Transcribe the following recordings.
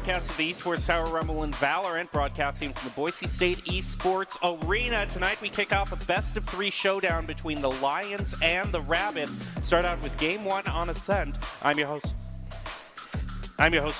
broadcast of the Esports Tower Rumble in Valorant, broadcasting from the Boise State Esports Arena. Tonight we kick off a best-of-3 showdown between the Lions and the Rabbits. Start out with Game 1 on Ascent. I'm your host,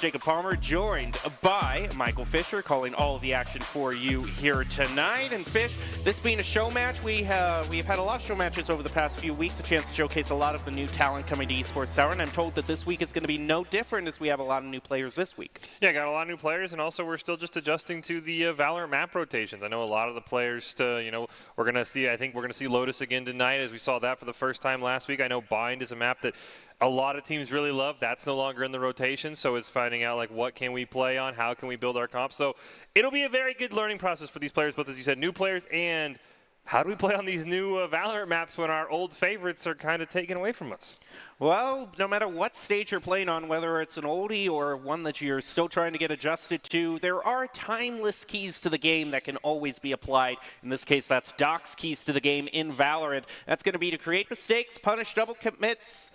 Jacob Palmer, joined by Michael Fisher, calling all of the action for you here tonight. And Fish, this being a show match, we've had a lot of show matches over the past few weeks, a chance to showcase a lot of the new talent coming to Esports Tower, and I'm told that this week it's going to be no different as we have a lot of new players this week. Yeah, got a lot of new players, and also we're still just adjusting to the Valorant map rotations. I know a lot of the players, we're going to see, I think we're going to see Lotus again tonight, as we saw that for the first time last week. I know Bind is a map that a lot of teams really love. That's no longer in the rotation, so it's finding out, like, what can we play on, how can we build our comp. So it'll be a very good learning process for these players, both, as you said, new players and how do we play on these new Valorant maps when our old favorites are kind of taken away from us? Well, no matter what stage you're playing on, whether it's an oldie or one that you're still trying to get adjusted to, there are timeless keys to the game that can always be applied. In this case, that's Doc's keys to the game in Valorant. That's going to be to create mistakes, punish double commits,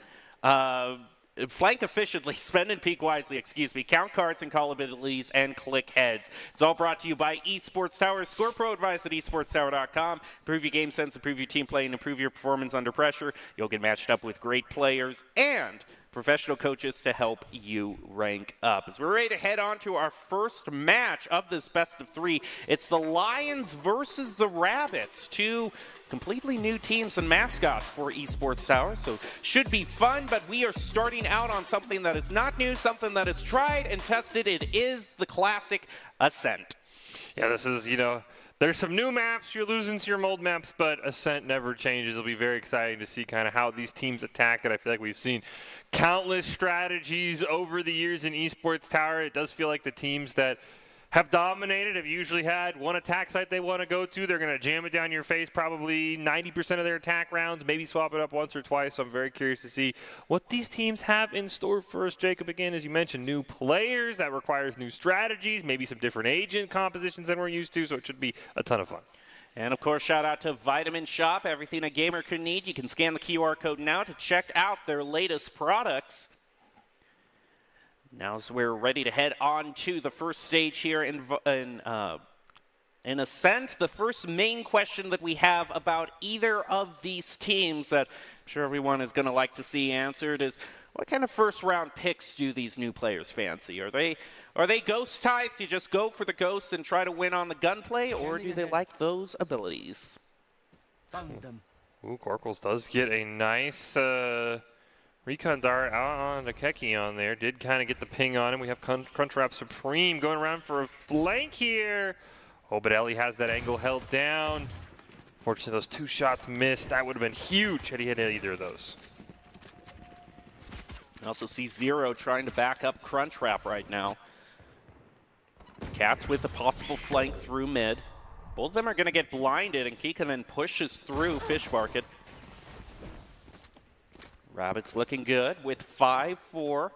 flank efficiently, spend and peek wisely, count cards and call abilities, and click heads. It's all brought to you by Esports Tower. Score Pro advice at esportstower.com. Improve your game sense, improve your team play, and improve your performance under pressure. You'll get matched up with great players and professional coaches to help you rank up. As we're ready to head on to our first match of this best of 3, it's the Lions versus the Rabbits, two completely new teams and mascots for Esports Tower, so should be fun, but we are starting out on something that is not new, something that is tried and tested. It is the classic Ascent. Yeah, this is, there's some new maps, you're losing to your old maps, but Ascent never changes. It'll be very exciting to see kind of how these teams attack it. I feel like we've seen countless strategies over the years in Esports Tower. It does feel like the teams that have dominated have usually had one attack site they want to go to. They're going to jam it down your face probably 90% of their attack rounds, maybe swap it up once or twice. So I'm very curious to see what these teams have in store for us. Jacob, again, as you mentioned, new players. That requires new strategies, maybe some different agent compositions than we're used to, so it should be a ton of fun. And, of course, shout out to Vitamin Shop. Everything a gamer could need. You can scan the QR code now to check out their latest products. Now, as we're ready to head on to the first stage here in Ascent, the first main question that we have about either of these teams that I'm sure everyone is going to like to see answered is, what kind of first-round picks do these new players fancy? Are they ghost types? You just go for the ghosts and try to win on the gunplay, or do they like those abilities? Found them. Ooh, Corkles does get a nice recon dart out on the Keki on there. Did kind of get the ping on him. We have Crunchwrap Supreme going around for a flank here. Oh, but Ellie has that angle held down. Fortunately, those 2 shots missed. That would have been huge had he hit either of those. I also see Zero trying to back up Crunchwrap right now. Cats with the possible flank through mid. Both of them are going to get blinded, and Kika then pushes through Fish Market. Rabbits looking good with 5-4.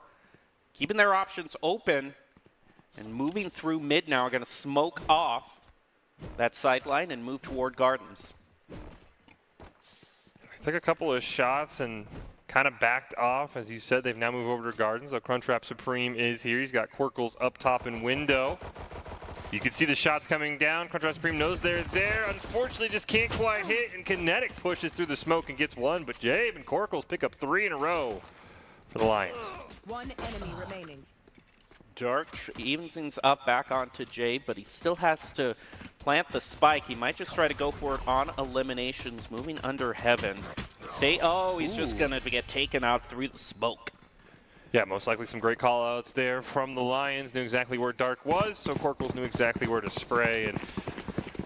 Keeping their options open and moving through mid now. Are going to smoke off that sideline and move toward Gardens. Took a couple of shots and kind of backed off. As you said, they've now moved over to Gardens. So Crunchwrap Supreme is here. He's got Quirkles up top in window. You can see the shots coming down. Crunchwrap Supreme knows they're there. Unfortunately, just can't quite hit. And Kinetic pushes through the smoke and gets one. But Jabe and Quirkles pick up 3 in a row for the Lions. One enemy remaining. Dark evens things up back onto Jabe, but he still has to plant the spike. He might just try to go for it on eliminations, moving under Heaven. He's just going to get taken out through the smoke. Yeah, most likely some great call-outs there from the Lions. Knew exactly where Dark was, so Corkles knew exactly where to spray. And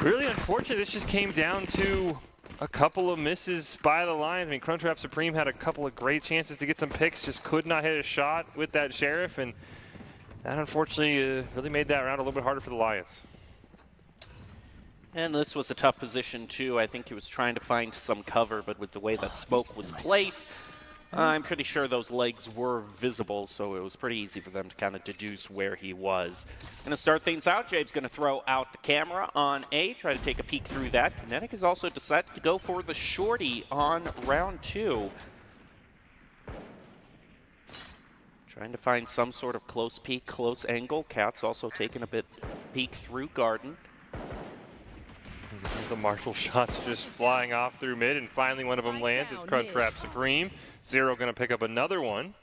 really unfortunate, this just came down to a couple of misses by the Lions. I mean, Crunchwrap Supreme had a couple of great chances to get some picks, just could not hit a shot with that Sheriff, and that unfortunately really made that round a little bit harder for the Lions. And this was a tough position, too. I think he was trying to find some cover, but with the way that smoke was placed, I'm pretty sure those legs were visible, so it was pretty easy for them to kind of deduce where he was. Going to start things out. Jabe's going to throw out the camera on A, try to take a peek through that. Kinetic has also decided to go for the shorty on round 2. Trying to find some sort of close peek, close angle. Cat's also taking a bit peek through Garden. The Marshall shots just flying off through mid, and finally one of them lands. It's Crunchwrap Supreme. Zero going to pick up another one.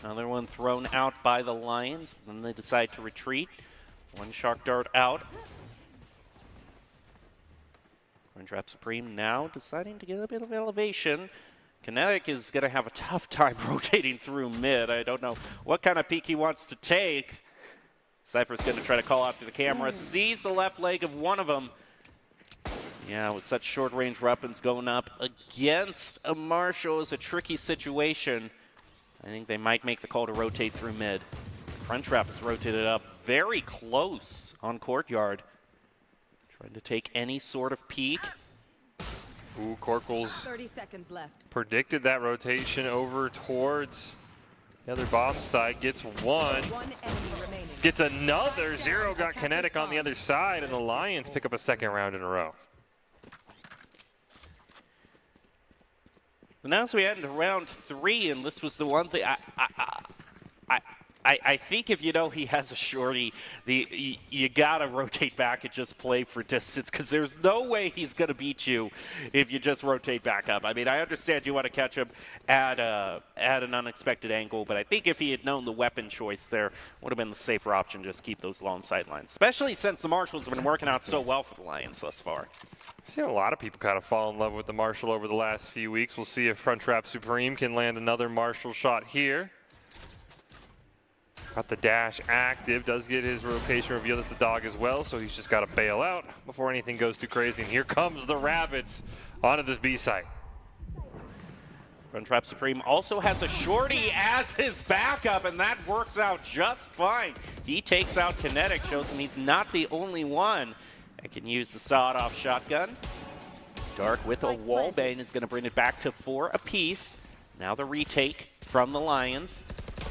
Another one thrown out by the Lions. Then they decide to retreat. One Shark Dart out. Crunchwrap Supreme now deciding to get a bit of elevation. Kinetic is going to have a tough time rotating through mid. I don't know what kind of peek he wants to take. Cypher's going to try to call out to the camera. Sees the left leg of one of them. Yeah, with such short-range weapons going up against a Marshall is a tricky situation. I think they might make the call to rotate through mid. Crunchwrap has rotated up very close on Courtyard. Trying to take any sort of peek. Ooh, Corkles 30 seconds left. predicted that rotation over towards the other bomb side. Gets one. One enemy remaining. Gets another. Zero got Kinetic on the other side, and the Lions pick up a second round in a row. And now as we head into round 3, and this was the one thing I think if you know he has a shorty, you gotta rotate back and just play for distance, because there's no way he's gonna beat you if you just rotate back up. I mean, I understand you want to catch him at an unexpected angle, but I think if he had known the weapon choice there, would have been the safer option. Just keep those long sidelines, especially since the Marshalls have been working out so well for the Lions thus far. I've seen a lot of people kind of fall in love with the Marshall over the last few weeks. We'll see if Crunchwrap Supreme can land another Marshall shot here. Got the dash active, does get his location revealed as the dog as well, so he's just got to bail out before anything goes too crazy. And here comes the Rabbits onto this B site. Crunchwrap Supreme also has a shorty as his backup, and that works out just fine. He takes out Kinetic, shows him he's not the only one that can use the sawed-off shotgun. Dark with a wallbang is going to bring it back to 4 apiece. Now the retake from the Lions.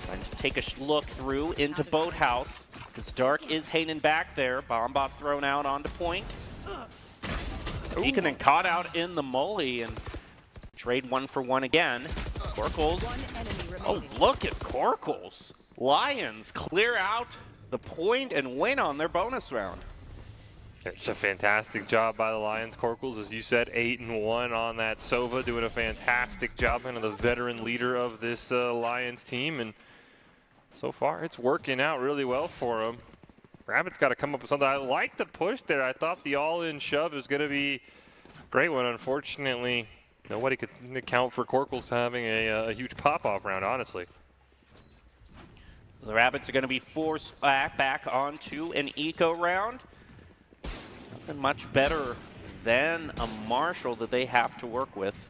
Trying to take a look through into Boathouse, because Dark is hanging back there. Bombot thrown out onto point. Deacon and caught out in the molly and trade 1 for 1 again. Corkles. One enemy Oh, remaining. look at Corkles. Lions clear out the point and win on their bonus round. It's a fantastic job by the Lions. Corkles, as you said, 8-1 on that Sova, doing a fantastic job, kind of the veteran leader of this Lions team. And so far, it's working out really well for him. Rabbit's got to come up with something. I like the push there. I thought the all-in shove was going to be a great one. Unfortunately, nobody could account for Corkles having a huge pop-off round, honestly. The Rabbits are going to be forced back onto an eco round. Nothing much better than a Marshall that they have to work with.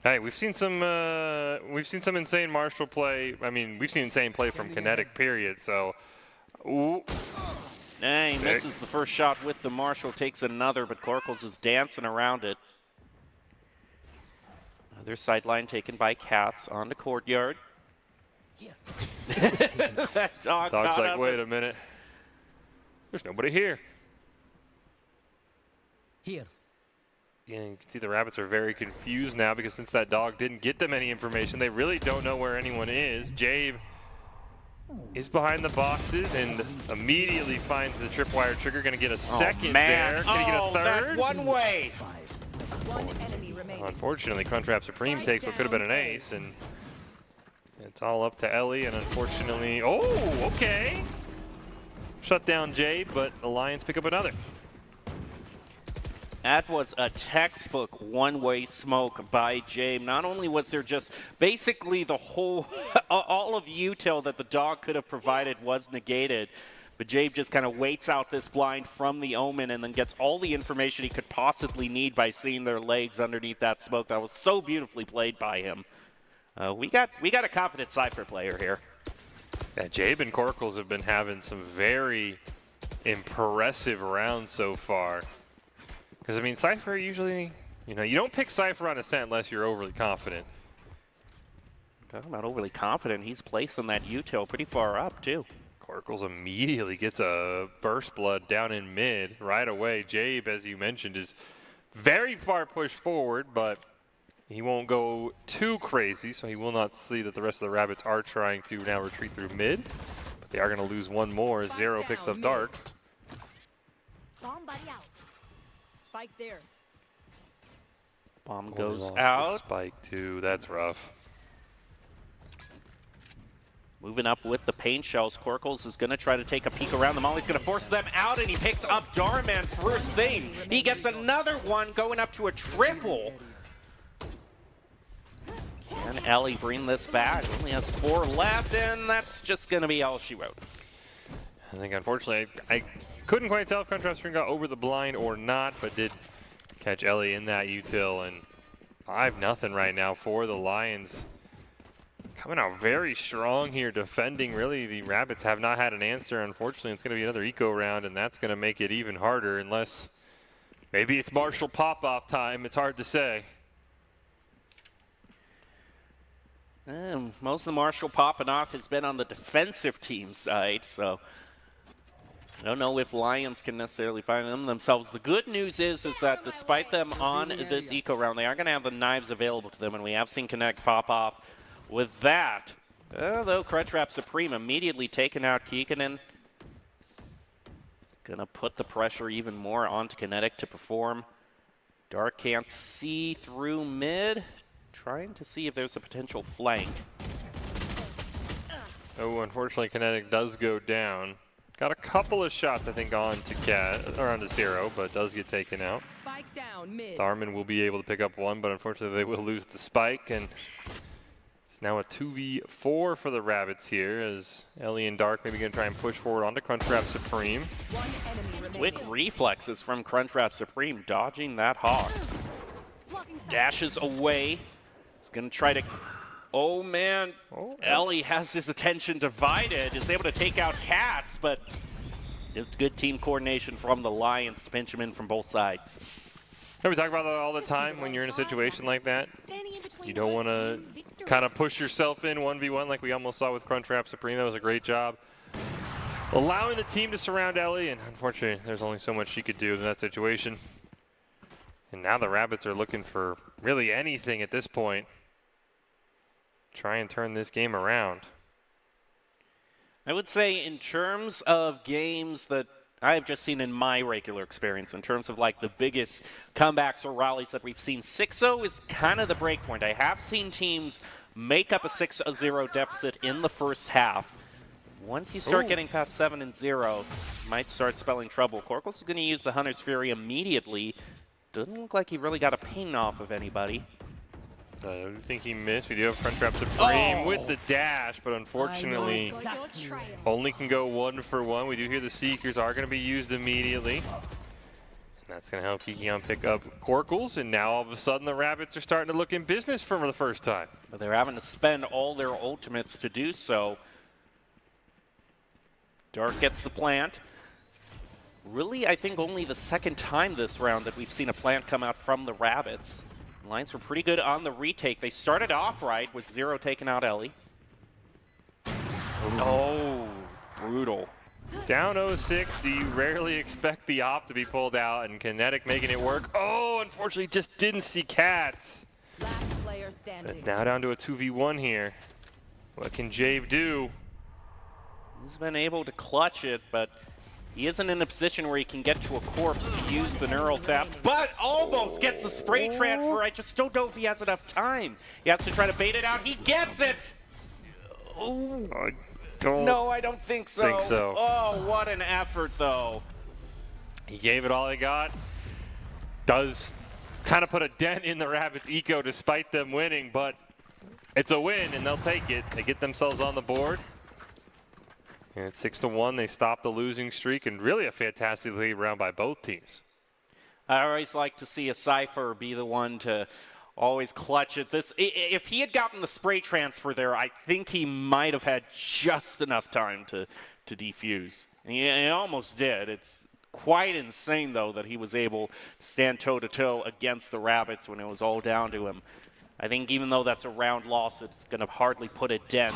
Hey, we've seen some insane Marshall play. I mean, we've seen insane play from Kinetic, period. So, ooh. He misses the first shot with the Marshall, takes another, but Corkles is dancing around it. Another sideline taken by Cats on the Courtyard. That dog Dog's caught like, up wait with- a minute. There's nobody here. Here. Yeah, you can see the Rabbits are very confused now, because since that dog didn't get them any information, they really don't know where anyone is. Jabe is behind the boxes and immediately finds the tripwire trigger. Going to get a second there. Going to get a that third. one way. One enemy remaining. Unfortunately, Crunchwrap Supreme takes what could have been an ace, and it's all up to Ellie. And unfortunately, oh, okay. Shut down Jabe, but the Lions pick up another. That was a textbook one-way smoke by Jabe. Not only was there just basically the whole, all of util that the dog could have provided was negated, but Jabe just kind of waits out this blind from the Omen and then gets all the information he could possibly need by seeing their legs underneath that smoke. That was so beautifully played by him. We got a competent Cypher player here. Yeah, Jabe and Corkles have been having some very impressive rounds so far. Because, I mean, Cypher usually, you don't pick Cypher on Ascent unless you're overly confident. Talking about overly confident, he's placing that util pretty far up, too. Corkles immediately gets a First Blood down in mid right away. Jabe, as you mentioned, is very far push forward, but he won't go too crazy, so he will not see that the rest of the Rabbits are trying to now retreat through mid. But they are going to lose one more. Zero picks up Dark. Bomb buddy out. Spike's there. Bomb Oh, they goes lost the out. Spike too. That's rough. Moving up with the paint shells. Corkles is going to try to take a peek around them. Molly's going to force them out, and he picks up Darman first thing. He gets another one, going up to a triple. Can Ellie bring this back? Only has 4 left, and that's just going to be all she wrote. I think, unfortunately, I couldn't quite tell if Contrast Spring got over the blind or not, but did catch Ellie in that util, and 5-0 right now for the Lions. Coming out very strong here, defending. Really, the Rabbits have not had an answer. Unfortunately, it's going to be another eco round, and that's going to make it even harder unless maybe it's Marshall pop-off time. It's hard to say. Most of the Marshall popping off has been on the defensive team side, so I don't know if Lions can necessarily find them themselves. The good news is that despite them on this eco round, they are going to have the knives available to them, and we have seen Connect pop off with that. Though Crunchwrap Supreme immediately taking out Kikkonen. Gonna put the pressure even more onto Kinetic to perform. Dark can't see through mid. Trying to see if there's a potential flank. Oh, unfortunately, Kinetic does go down. Got a couple of shots, I think, on to Cat or onto Zero, but does get taken out. Spike down mid. Darman will be able to pick up one, but unfortunately, they will lose the spike, and it's now a 2v4 for the Rabbits here as Ellie and Dark maybe going to try and push forward onto Crunchwrap Supreme. One enemy remaining. Quick reflexes from Crunchwrap Supreme, dodging that hawk. Blocking sight. Dashes away. He's going to try to... Oh, man. Oh. Ellie has his attention divided. Is able to take out Cats, but it's good team coordination from the Lions to pinch him in from both sides. We talk about that all the time when you're in a situation like that. You don't want to kind of push yourself in 1v1 like we almost saw with Crunchwrap Supreme. That was a great job. Allowing the team to surround Ellie, and unfortunately, there's only so much she could do in that situation. And now the Rabbits are looking for really anything at this point. Try and turn this game around. I would say in terms of games that I've just seen in my regular experience, in terms of like the biggest comebacks or rallies that we've seen, 6-0 is kind of the break point. I have seen teams make up a 6-0 deficit in the first half. Once you start getting past 7-0, you might start spelling trouble. Corkles is going to use the Hunter's Fury immediately. Doesn't look like he really got a ping off of anybody. I don't think he missed. We do have Crunchwrap Supreme with the dash, but unfortunately only can go 1 for 1. We do hear the Seekers are going to be used immediately. And that's going to help Kikion pick up Corkles, and now all of a sudden the Rabbits are starting to look in business for the first time. But they're having to spend all their ultimates to do so. Dark gets the plant. Really, I think only the second time this round that we've seen a plant come out from the Rabbits. Lions were pretty good on the retake. They started off right with Zero taking out Ellie. Oh, brutal. Down 0-6, do you rarely expect the op to be pulled out, and Kinetic making it work? Oh, unfortunately just didn't see Cats. Last player standing. It's now down to a 2v1 here. What can Jabe do? He's been able to clutch it, but he isn't in a position where he can get to a corpse to use the neural theft, but almost gets the spray transfer. I just don't know if he has enough time. He has to try to bait it out. He gets it. Oh. No, I don't think so. Oh, what an effort, though. He gave it all he got. Does kind of put a dent in the Rabbits' eco despite them winning, but it's a win, and they'll take it. They get themselves on the board. And it's 6-1. They stop the losing streak, and really a fantastic lead round by both teams. I always like to see a Cypher be the one to always clutch it. If he had gotten the spray transfer there, I think he might have had just enough time to defuse. And he almost did. It's quite insane, though, that he was able to stand toe-to-toe against the Rabbits when it was all down to him. I think even though that's a round loss, it's going to hardly put a dent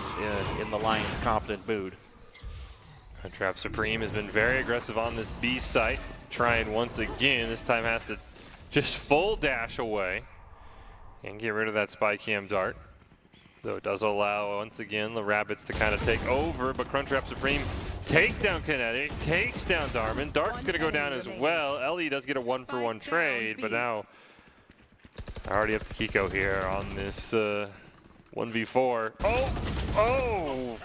in the Lions' confident mood. Trap Supreme has been very aggressive on this B site, trying once again. This time has to just full dash away and get rid of that spy cam dart. Though it does allow, once again, the Rabbits to kind of take over, but Crunchwrap Supreme takes down Kinetic, takes down Darman. Dark's going to go down as well. Ellie does get a 1-for-1 trade, but now I already have to Kiko here on this 1v4. Oh!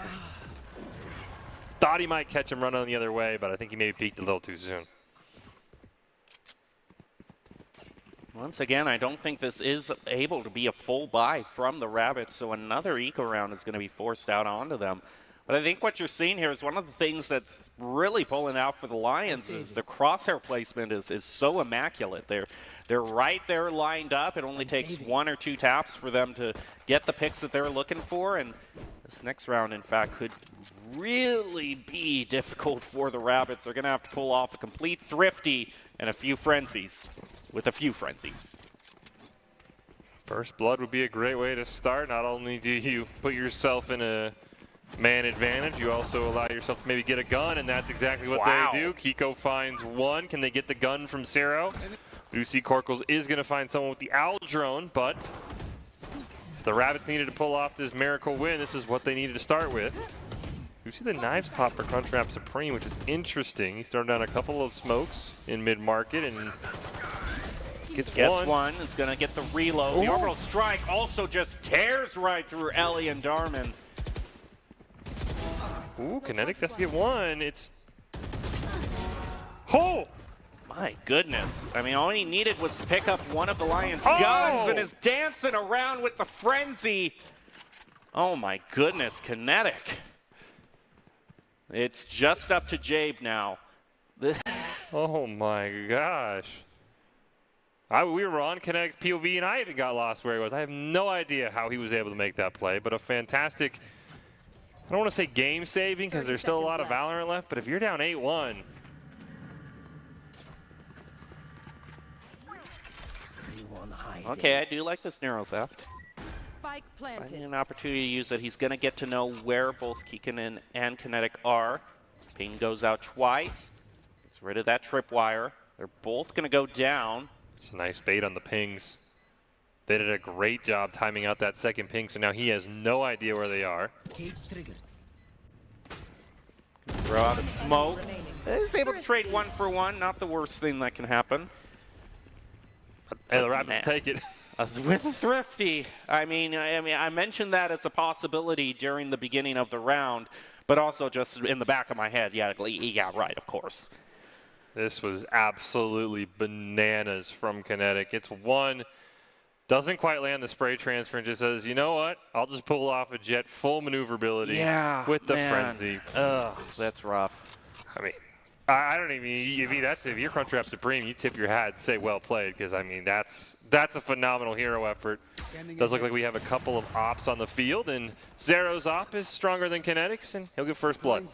Thought he might catch him running the other way, but I think he maybe peeked a little too soon. Once again, I don't think this is able to be a full buy from the Rabbits, so another eco round is going to be forced out onto them. But I think what you're seeing here is one of the things that's really pulling out for the Lions is the crosshair placement is so immaculate. They're right there lined up. It only takes 1 or 2 taps for them to get the picks that they're looking for, and this next round, in fact, could really be difficult for the Rabbits. They're going to have to pull off a complete Thrifty and a few frenzies. With a few frenzies. First blood would be a great way to start. Not only do you put yourself in a man advantage, you also allow yourself to maybe get a gun, and that's exactly what they do. Kiko finds one. Can they get the gun from Zero? We do see Corkles is going to find someone with the Owl Drone, but if the Rabbits needed to pull off this miracle win, this is what they needed to start with. You see the knives pop for Crunchwrap Supreme, which is interesting. He's thrown down a couple of smokes in mid-market and gets one. It's going to get the reload. Ooh. The orbital strike also just tears right through Ellie and Darman. Ooh, Kinetic does get one. It's... Oh! My goodness. I mean, all he needed was to pick up one of the Lions' guns and is dancing around with the frenzy. Oh my goodness, Kinetic. It's just up to Jabe now. Oh my gosh. We were on Kinetic's POV, and I even got lost where he was. I have no idea how he was able to make that play, but a fantastic, I don't want to say game-saving because there's still a lot of Valorant left, but if you're down 8-1. Okay, I do like this Neuro Theft. Spike planted. Finding an opportunity to use it. He's going to get to know where both Kikkonen and Kinetic are. Ping goes out twice. Gets rid of that tripwire. They're both going to go down. It's a nice bait on the pings. They did a great job timing out that second ping, so now he has no idea where they are. Cage triggered. Throw out a smoke. He's able to trade 1-for-1. Not the worst thing that can happen. Hey, the Rabbits take it. With a Thrifty. I mean, I mentioned that as a possibility during the beginning of the round, but also just in the back of my head. Yeah, right, of course. This was absolutely bananas from Kinetic. It's one, doesn't quite land the spray transfer and just says, you know what? I'll just pull off a jet full maneuverability with the frenzy. Ugh, that's rough. I mean, I don't even, if you're Crunchwrap Supreme, you tip your hat and say well played, because I mean, that's a phenomenal hero effort. Does look like we have a couple of ops on the field, and Zero's op is stronger than Kinetic's, and he'll get first blood.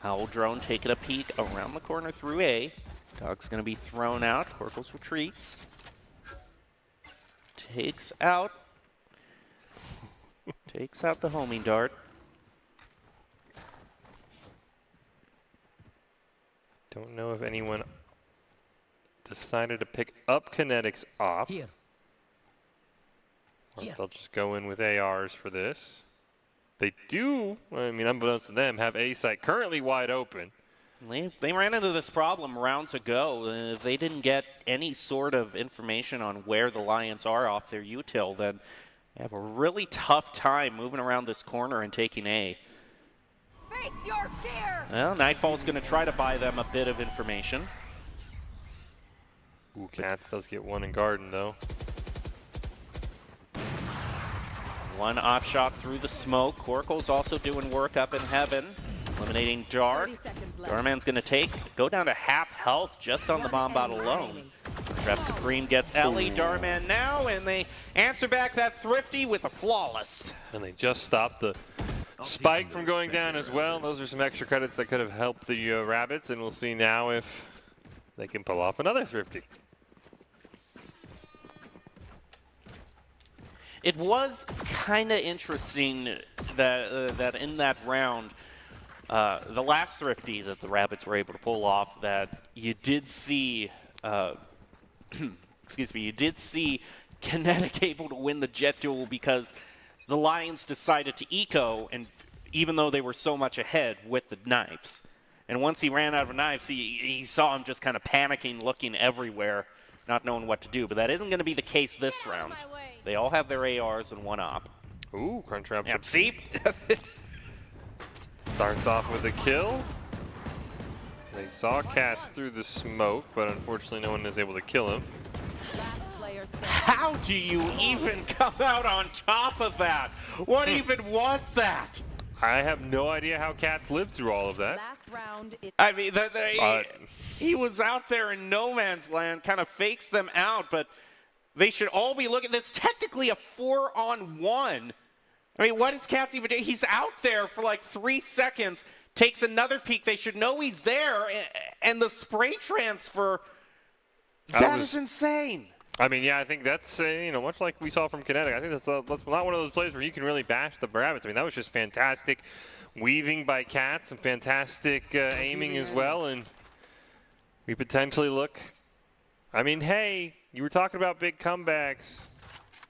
Owl Drone taking a peek around the corner through A. Dog's going to be thrown out. Corkles retreats. Takes out the homing dart. Don't know if anyone decided to pick up Kinetic's op. Here. Or if they'll just go in with ARs for this. They do, I mean, unbeknownst to them, have A site currently wide open. They ran into this problem rounds ago. If they didn't get any sort of information on where the Lions are off their util, then they have a really tough time moving around this corner and taking A. Face your fear! Well, Nightfall's going to try to buy them a bit of information. Ooh, Cats does get one in Garden, though. One op shot through the smoke. Corkle's also doing work up in heaven, eliminating Dark. Darman's going to go down to half health just on the bomb bot alone. Crunchwrap Supreme gets Ellie, Darman now, and they answer back that Thrifty with a flawless. And they just stopped the spike from going down as well. Those are some extra credits that could have helped the Rabbits, and we'll see now if they can pull off another Thrifty. It was kind of interesting that in that round, the last Thrifty that the Rabbits were able to pull off that you did see, excuse me, you did see Kinetic able to win the Jet duel because the Lions decided to eco, and even though they were so much ahead with the knives. And once he ran out of knives, he saw him just kind of panicking, looking everywhere, not knowing what to do. But that isn't going to be the case this round. They all have their ARs and one op. Ooh, Crunchwrap. Yep, see? Starts off with a kill. They saw Cats through the smoke, but unfortunately no one is able to kill him. Last player standing. How do you even come out on top of that? What even was that? I have no idea how Cats lived through all of that. Last round. I mean, he was out there in no man's land, kind of fakes them out, but they should all be looking. This is technically a 4-on-1. I mean, what is Cats even doing? He's out there for like 3 seconds, takes another peek. They should know he's there, and the spray transfer, that is insane. I mean, yeah, I think that's, much like we saw from Kinetic. I think that's not one of those plays where you can really bash the Rabbits. I mean, that was just fantastic weaving by Cats and fantastic aiming as well. And we potentially look, I mean, hey, you were talking about big comebacks.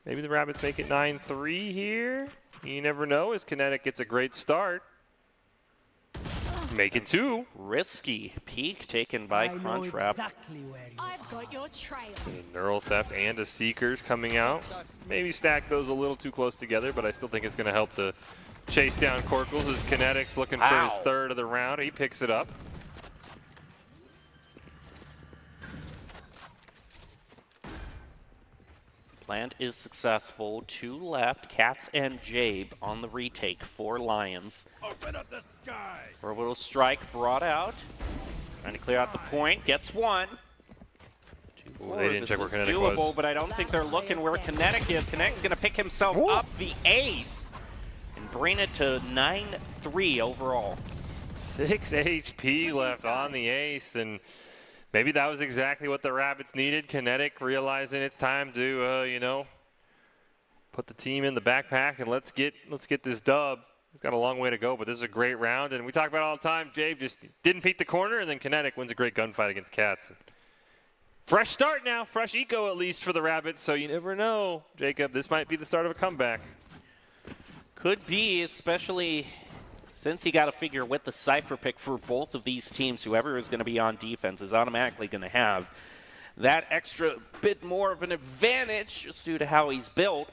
Maybe the Rabbits make it 9-3 here. You never know as Kinetic gets a great start. Make it 2. Risky peek taken by Crunchwrap. Exactly where you I've got your trail. Neural Theft and a Seekers coming out. Maybe stack those a little too close together, but I still think it's going to help to chase down Corkles as Kinetic's looking for his third of the round. He picks it up. Plant is successful. 2 left. Cats and Jabe on the retake for Lions. Open up the sky. Orbital Strike brought out. Trying to clear out the point. Gets 1. Ooh, they didn't This check where is Kinetic doable, was. but I don't think they're looking where Kinetic is. Kinetic's going to pick himself up the ace and bring it to 9-3 overall. 6 HP left on the ace, and maybe that was exactly what the Rabbits needed. Kinetic realizing it's time to, put the team in the backpack and let's get this dub. He's got a long way to go, but this is a great round. And we talk about it all the time. Jabe just didn't peek the corner, and then Kinetic wins a great gunfight against Cats. Fresh start now, fresh eco at least for the Rabbits, so you never know, Jacob. This might be the start of a comeback. Could be, especially since you got to figure with the Cypher pick for both of these teams, whoever is going to be on defense is automatically going to have that extra bit more of an advantage just due to how he's built.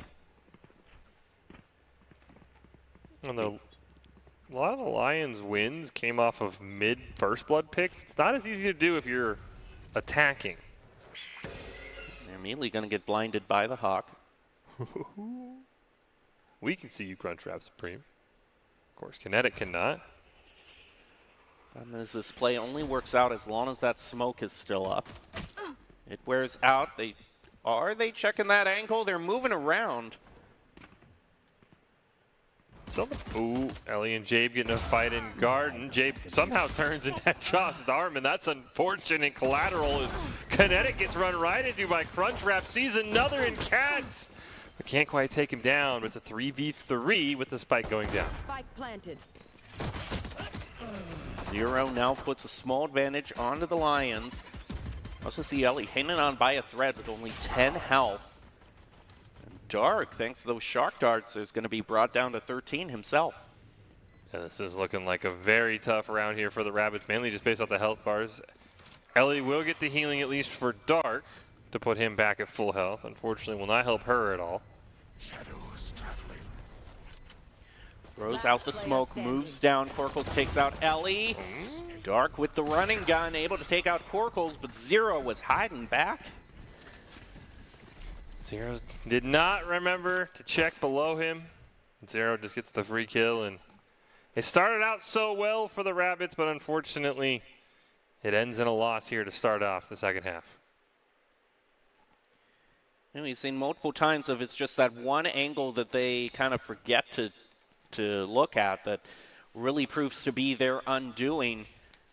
And a lot of the Lions' wins came off of mid First Blood picks. It's not as easy to do if you're attacking. They're immediately going to get blinded by the Hawk. We can see you, Crunchwrap Supreme. Of course, Kinetic cannot. Problem is, this play only works out as long as that smoke is still up. It wears out. Are they checking that angle? They're moving around. Ooh, Ellie and Jabe getting a fight in garden. Jabe somehow turns and headshots his arm, and that's unfortunate collateral as Kinetic gets run right into by Crunchwrap. Sees another in Cats, but can't quite take him down. It's a 3v3 with the spike going down. Spike planted. 0 now puts a small advantage onto the Lions. Also see Ellie hanging on by a thread with only 10 health. Dark, thanks to those shark darts, is going to be brought down to 13 himself. And this is looking like a very tough round here for the Rabbits, mainly just based off the health bars. Ellie will get the healing at least for Dark to put him back at full health. Unfortunately, will not help her at all. Shadows traveling. Throws out the smoke, moves down. Corkles takes out Ellie. Dark with the running gun, able to take out Corkles, but Zero was hiding back. Zero did not remember to check below him. Zero just gets the free kill, and it started out so well for the Rabbits, but unfortunately, it ends in a loss here to start off the second half. And we've seen multiple times of it's just that one angle that they kind of forget to look at that really proves to be their undoing.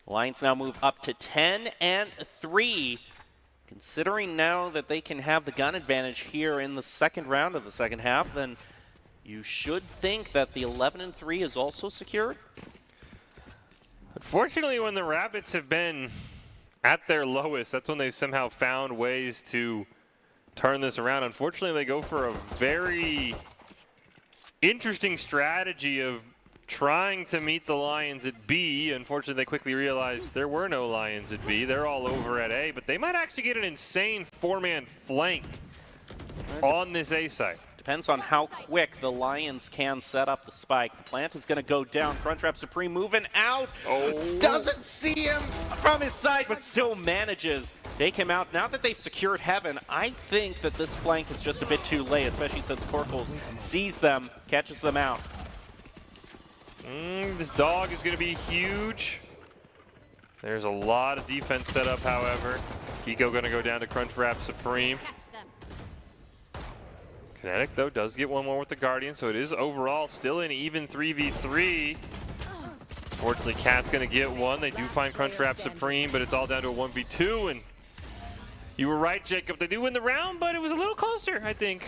Lions now move up to 10-3. Considering now that they can have the gun advantage here in the second round of the second half, then you should think that the 11-3 is also secured. Fortunately, when the Rabbits have been at their lowest, that's when they've somehow found ways to turn this around. Unfortunately, they go for a very interesting strategy of trying to meet the Lions at B. Unfortunately, they quickly realized there were no Lions at B. They're all over at A, but they might actually get an insane four-man flank on this A site. Depends on how quick the Lions can set up the spike. The plant is going to go down. Crunchwrap Supreme moving out. Oh. Doesn't see him from his side, but still manages to take him out. Now that they've secured Heaven, I think that this flank is just a bit too late, especially since Korkles sees them, catches them out. This dog is going to be huge. There's a lot of defense set up, however. Kiko going to go down to Crunchwrap Supreme. Kinetic, though, does get one more with the Guardian, so it is overall still an even 3v3. Fortunately, Cat's going to get one. They do find Crunchwrap Supreme, but it's all down to a 1v2. And you were right, Jacob. They do win the round, but it was a little closer, I think,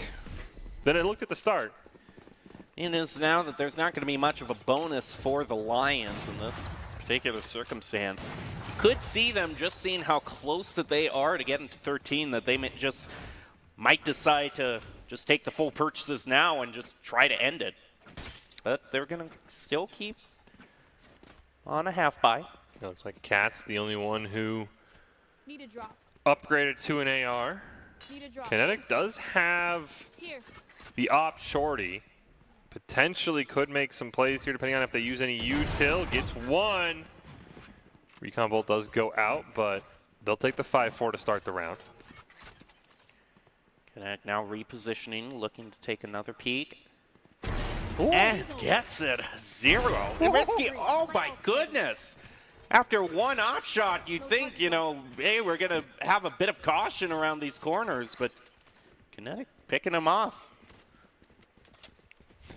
than it looked at the start. It is now that there's not going to be much of a bonus for the Lions in this particular circumstance. You could see them just seeing how close that they are to getting to 13, that they might decide to just take the full purchases now and just try to end it. But they're going to still keep on a half buy. It looks like Cat's the only one who Need a drop. upgraded to an AR. Need a drop. Kinetic does have Here. the op shorty. Potentially could make some plays here depending on if they use any util. Gets one. Recon Bolt does go out, but they'll take the 5-4 to start the round. Kinetic now repositioning, looking to take another peek. Ooh. And gets it. 0. Risky. Oh my goodness. After one op shot, you'd think, hey, we're going to have a bit of caution around these corners, but Kinetic picking them off.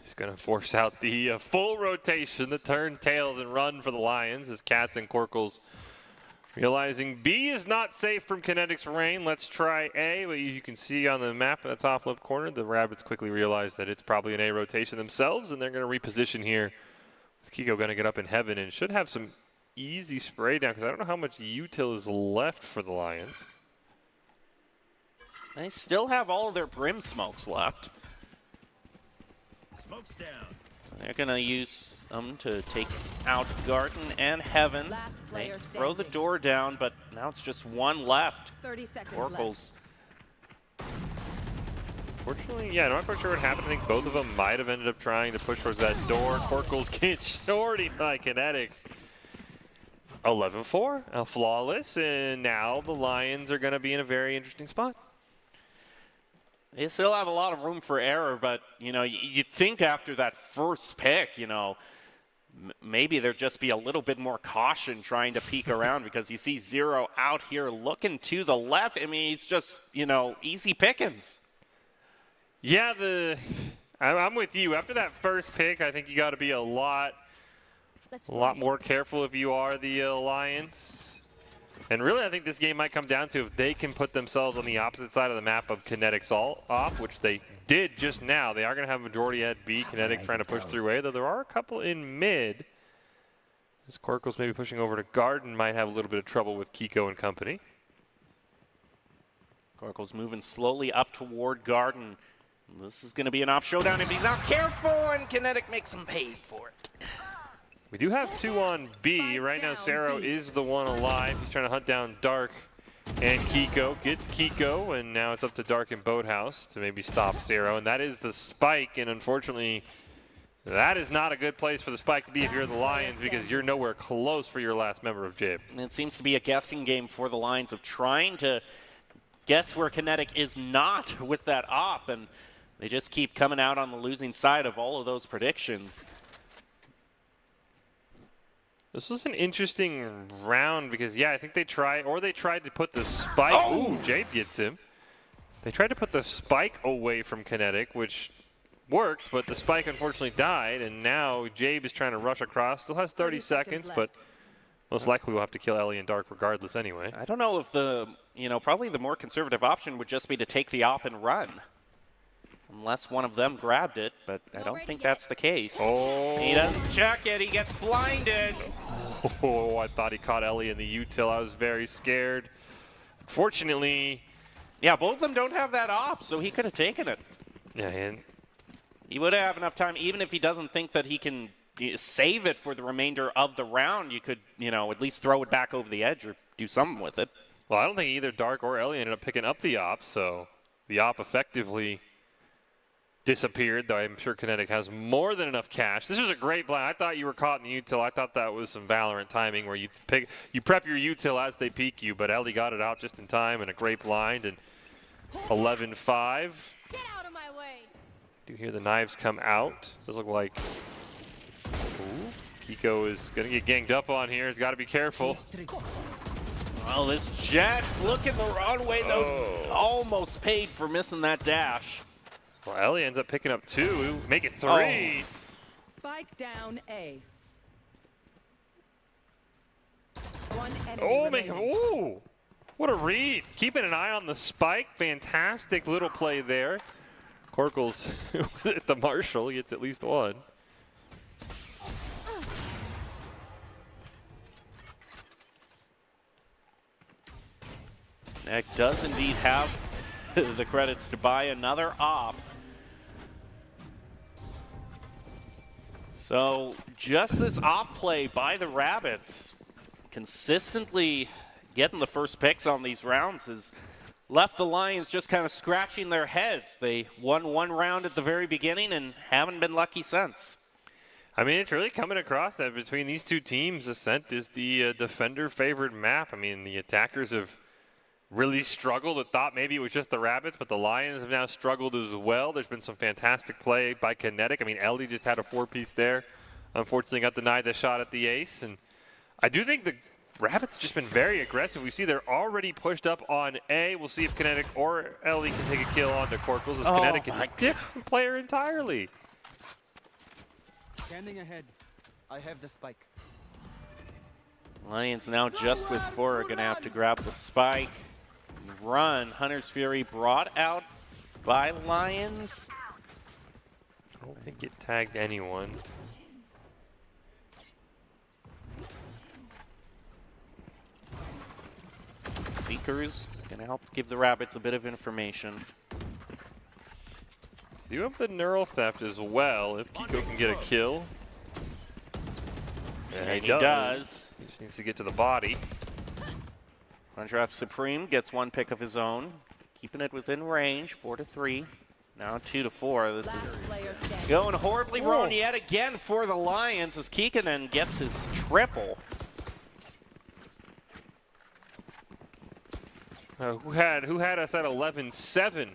He's going to force out the full rotation, the turn tails and run for the Lions as Cats and Korkles realizing B is not safe from Kinetic's rain. Let's try A. But you can see on the map in the top left corner, the Rabbits quickly realize that it's probably an A rotation themselves, and they're going to reposition here. With Kiko going to get up in Heaven and should have some easy spray down because I don't know how much util is left for the Lions. They still have all of their Brim smokes left. Smoke's down. They're going to use them to take out Garden and Heaven. Last They player throw the standing. door down, but now it's just one left. 30 seconds left. Korkles. Fortunately, yeah, I'm not quite sure what happened. I think both of them might have ended up trying to push towards that door. Korkles gets shorty by Kinetic. 11-4, a flawless, and now the Lions are going to be in a very interesting spot. They still have a lot of room for error, but, you'd think after that first pick, maybe there'd just be a little bit more caution trying to peek around because you see 0 out here looking to the left. I mean, he's just, easy pickings. Yeah, I'm with you. After that first pick, I think you got to be a lot more careful if you are the Lions. And really, I think this game might come down to if they can put themselves on the opposite side of the map of Kinetic's op, which they did just now. They are going to have majority at B. Kinetic trying to push through A, though there are a couple in mid. As Korkles maybe pushing over to Garden might have a little bit of trouble with Kiko and company. Korkles moving slowly up toward Garden. This is going to be an op showdown if he's not careful, and Kinetic makes him pay for it. We do have 2 on B. Right now, Sero is the one alive. He's trying to hunt down Dark and Kiko. Gets Kiko, and now it's up to Dark and Boathouse to maybe stop Sero. And that is the spike, and unfortunately, that is not a good place for the spike to be if you're the Lions because you're nowhere close for your last member of Jabe. And it seems to be a guessing game for the Lions of trying to guess where Kinetic is not with that op, and they just keep coming out on the losing side of all of those predictions. This was an interesting round because, yeah, I think they tried to put the spike. Oh! Ooh, Jabe gets him. They tried to put the spike away from Kinetic, which worked, but the spike unfortunately died, and now Jabe is trying to rush across. Still has 30 seconds, but most likely we'll have to kill Ellie and Dark regardless anyway. I don't know if probably the more conservative option would just be to take the op and run. Unless one of them grabbed it, but I don't think that's the case. Oh. He doesn't check it. He gets blinded. Oh, I thought he caught Ellie in the util. I was very scared. Fortunately, Yeah, both of them don't have that op, so he could have taken it. yeah, and He would have enough time, even if he doesn't think that he can save it for the remainder of the round. You could, at least throw it back over the edge or do something with it. well, I don't think either Dark or Ellie ended up picking up the op, so the op effectively disappeared, though I'm sure Kinetic has more than enough cash. This was a great blind. I thought you were caught in the util. I thought that was some Valorant timing where you prep your util as they peek you, but Ellie got it out just in time and a great blind, and 11-5. Get out of my way. Do you hear the knives come out? Does look like ooh, Kiko is going to get ganged up on here. He's got to be careful. Well, this Jet looking the wrong way, though. Almost paid for missing that dash. Well, Ellie ends up picking up 2. Make it 3. Spike down A. One enemy Oh, remaining. ooh. What a read. Keeping an eye on the spike. Fantastic little play there. Corkles at the Marshall. He gets at least 1. Neck does indeed have the credits to buy another op. So just this op play by the Rabbits, consistently getting the first picks on these rounds, has left the Lions just kind of scratching their heads. They won one round at the very beginning and haven't been lucky since. I mean, it's really coming across that between these two teams, Ascent is the defender-favored map. I mean, the attackers have really struggled. I thought maybe it was just the Rabbits, but the Lions have now struggled as well. There's been some fantastic play by Kinetic. I mean, Ellie just had a 4-piece there. Unfortunately, got denied the shot at the ace. And I do think the Rabbits just been very aggressive. We see they're already pushed up on A. We'll see if Kinetic or Ellie can take a kill onto Corkles, as Kinetic is a different player entirely. Scanning ahead. I have the spike. Lions now just with 4 are going to have to grab the spike and run. Hunter's Fury brought out by Lions. I don't think it tagged anyone. Seekers going to help give the Rabbits a bit of information. You have the Neural Theft as well, if Kiko can get a kill. And he does. He just needs to get to the body. Crunchwrap Supreme gets one pick of his own, keeping it within range, 4-3. Now 2-4. This is Player standing. going horribly wrong yet again for the Lions as Kikkonen gets his triple. Who had us at 11-7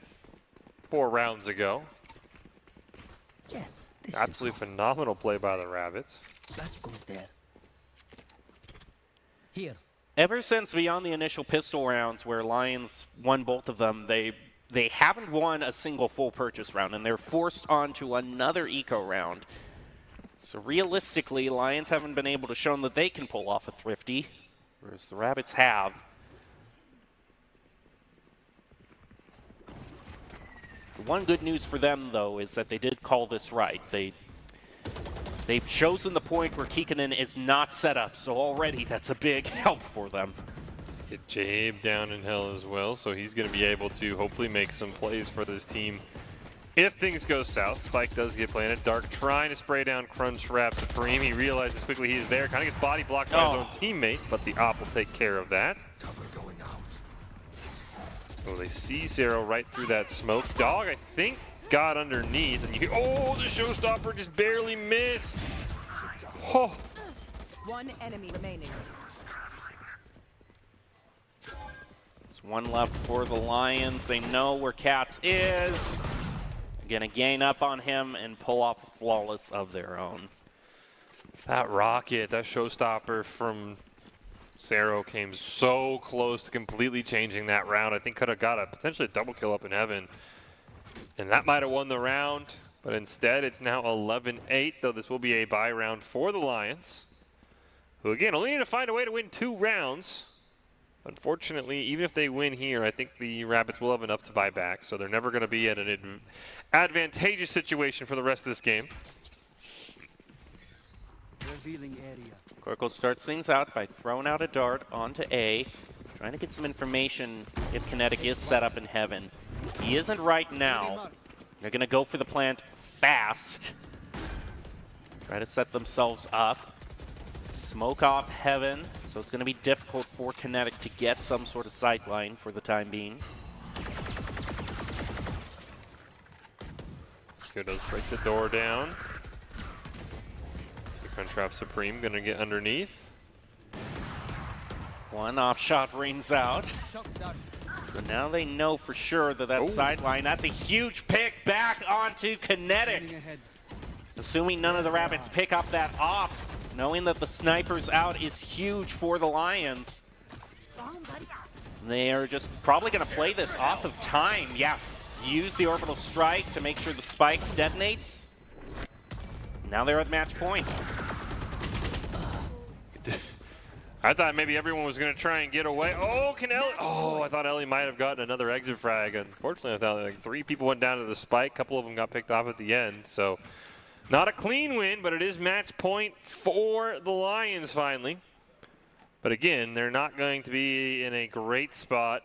4 rounds ago? Yes. This Absolutely phenomenal play by the Rabbits. that goes there. Here. Ever since beyond the initial pistol rounds where Lions won both of them, they haven't won a single full purchase round, and they're forced onto another eco round. So realistically, Lions haven't been able to show that they can pull off a thrifty, whereas the Rabbits have. The one good news for them, though, is that they did call this right. They've chosen the point where Kikkonen is not set up, so already that's a big help for them. Get Jabe down in hell as well, so he's going to be able to hopefully make some plays for this team. If things go south, Spike does get planted. Dark trying to spray down Crunchwrap Supreme. He realizes quickly he is there. Kind of gets body blocked by his own teammate, but the op will take care of that. Cover going out. Oh, they see Zero right through that smoke. Dog, I think, got underneath. And you hear, oh, the showstopper just barely missed. Oh. One enemy remaining. There's one left for the Lions. They know where Cats is. They're going to gain up on him and pull off a flawless of their own. That rocket, that showstopper from Zero came so close to completely changing that round. I think could have got a potentially double kill up in heaven. And that might have won the round, but instead it's now 11-8, though this will be a bye round for the Lions, who again only need to find a way to win 2 rounds. Unfortunately, even if they win here, I think the Rabbits will have enough to buy back, so they're never going to be at an advantageous situation for the rest of this game. Revealing area. Korkos starts things out by throwing out a dart onto A, trying to get some information if Kinetic is set up in heaven. He isn't right now. They're going to go for the plant fast. Try to set themselves up. Smoke off heaven, so it's going to be difficult for Kinetic to get some sort of sightline for the time being. Here does break the door down. The Crunchtrap Supreme going to get underneath. One off shot rings out. Shock dart. So now they know for sure that that sideline, that's a huge pick back onto Kinetic. Sending ahead. Assuming none of the Rabbits pick up that op, knowing that the sniper's out is huge for the Lions. They are just probably going to play this off of time. Yeah, use the orbital strike to make sure the spike detonates. Now they're at match point. I thought maybe everyone was going to try and get away. Oh, can Ellie? Oh, I thought Ellie might have gotten another exit frag. Unfortunately, I thought like 3 people went down to the spike. A couple of them got picked off at the end. So not a clean win, but it is match point for the Lions finally. But again, they're not going to be in a great spot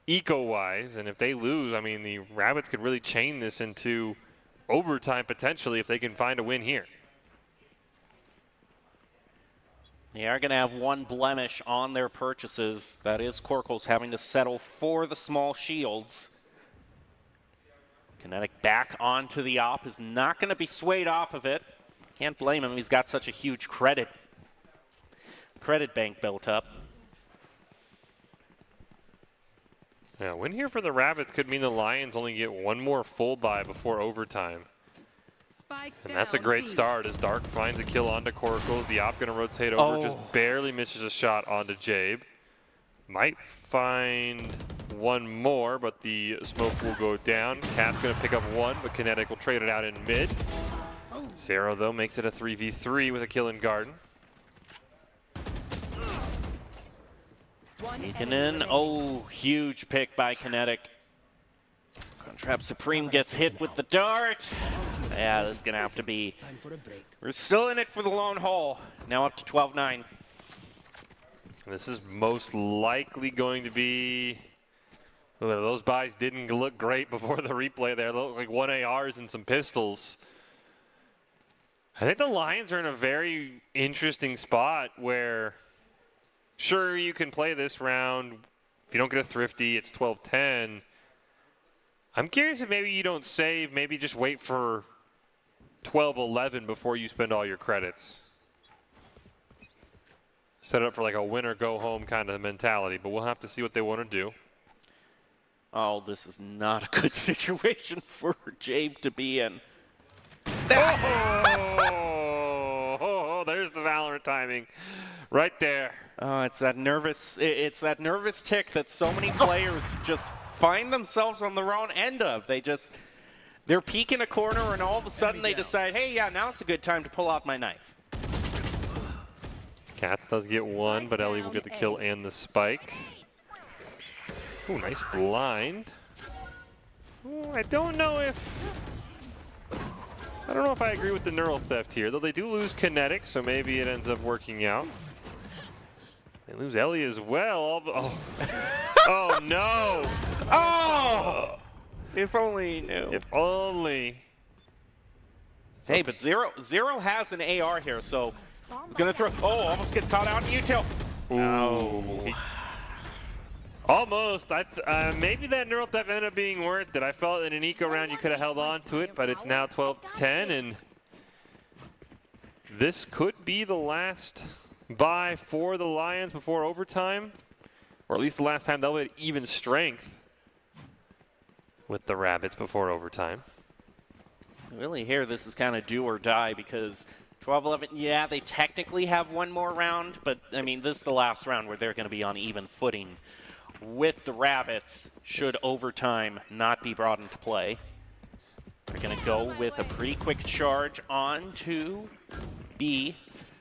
eco-wise. And if they lose, I mean, the Rabbits could really chain this into overtime potentially if they can find a win here. They are going to have one blemish on their purchases. That is Korkos having to settle for the small shields. Kinetic back onto the op is not going to be swayed off of it. Can't blame him. He's got such a huge credit bank built up. Yeah, win here for the Rabbits could mean the Lions only get one more full buy before overtime. Spike And that's a down great B. start as Dark finds a kill onto Korkos. The op going to rotate over, just barely misses a shot onto Jabe. Might find one more, but the smoke will go down. Cat's going to pick up one, but Kinetic will trade it out in mid. Zero, though, makes it a 3v3 with a kill in Garden. One Sneaking enemy in. remaining. Oh, huge pick by Kinetic. Trap Supreme gets hit with the dart. Yeah, this is going to have to be. Time for a break. We're still in it for the long haul. Now up to 12-9. This is most likely going to be. Well, those buys didn't look great before the replay there. They looked like 1 ARs and some pistols. I think the Lions are in a very interesting spot where, sure, you can play this round. If you don't get a thrifty, it's 12-10. I'm curious if maybe you don't save, maybe just wait for 12-11 before you spend all your credits. Set it up for like a win or go home kind of mentality, but we'll have to see what they want to do. Oh, this is not a good situation for Jabe to be in. Oh, there's the Valorant timing right there. Oh, it's that nervous tick that so many players just find themselves on the wrong end of. They're peeking a corner and all of a sudden they decide, hey, yeah, now's a good time to pull out my knife. Cats does get one, but Ellie will get the kill and the spike. Ooh, nice blind. Ooh, I don't know if I agree with the neural theft here, though they do lose Kinetic, so maybe it ends up working out. They lose Ellie as well. Oh, oh no! Oh! If only he knew. If only. Hey, but Zero has an AR here, so he's gonna throw. Oh, almost gets caught out in util. Ooh. Almost. Maybe that neural theft ended up being worth it. I felt in an eco round you could have held on to it, but it's now 12-10, and this could be the last buy for the Lions before overtime, or at least the last time they'll have even strength with the Rabbits before overtime. Really here, this is kind of do or die because 12-11, yeah, they technically have one more round, but I mean, this is the last round where they're going to be on even footing with the Rabbits should overtime not be brought into play. They're going to go with a pretty quick charge on to B.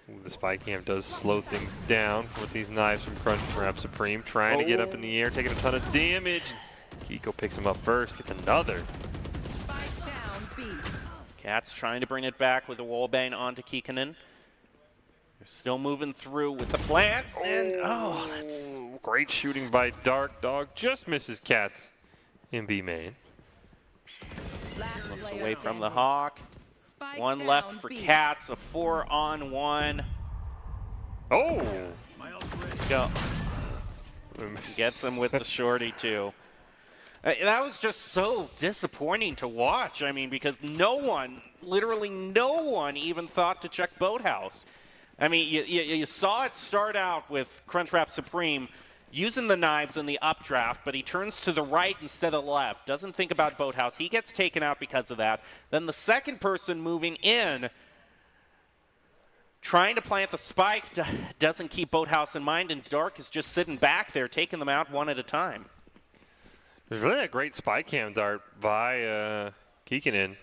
Ooh, the spy camp does slow things down with these knives from Crunchtrap Supreme, trying to get up in the air, taking a ton of damage. Kiko picks him up first, gets another. Spike down B. Cat's trying to bring it back with a wallbang onto Kikkonen. Still moving through with the plant. And, oh, that's... Great shooting by Dark. Dog just misses Cats in B main. Last Looks player away from the standing. Hawk. Spike One left down for B. Cats, a 4-on-1. Oh! Go. Gets him with the shorty, too. That was just so disappointing to watch. I mean, because no one, literally no one even thought to check Boathouse. I mean, you saw it start out with Crunchwrap Supreme using the knives in the updraft, but he turns to the right instead of the left. Doesn't think about Boathouse. He gets taken out because of that. Then the second person moving in, trying to plant the spike, doesn't keep Boathouse in mind, and Dark is just sitting back there, taking them out one at a time. There's really a great spy cam dart by Kikkonen.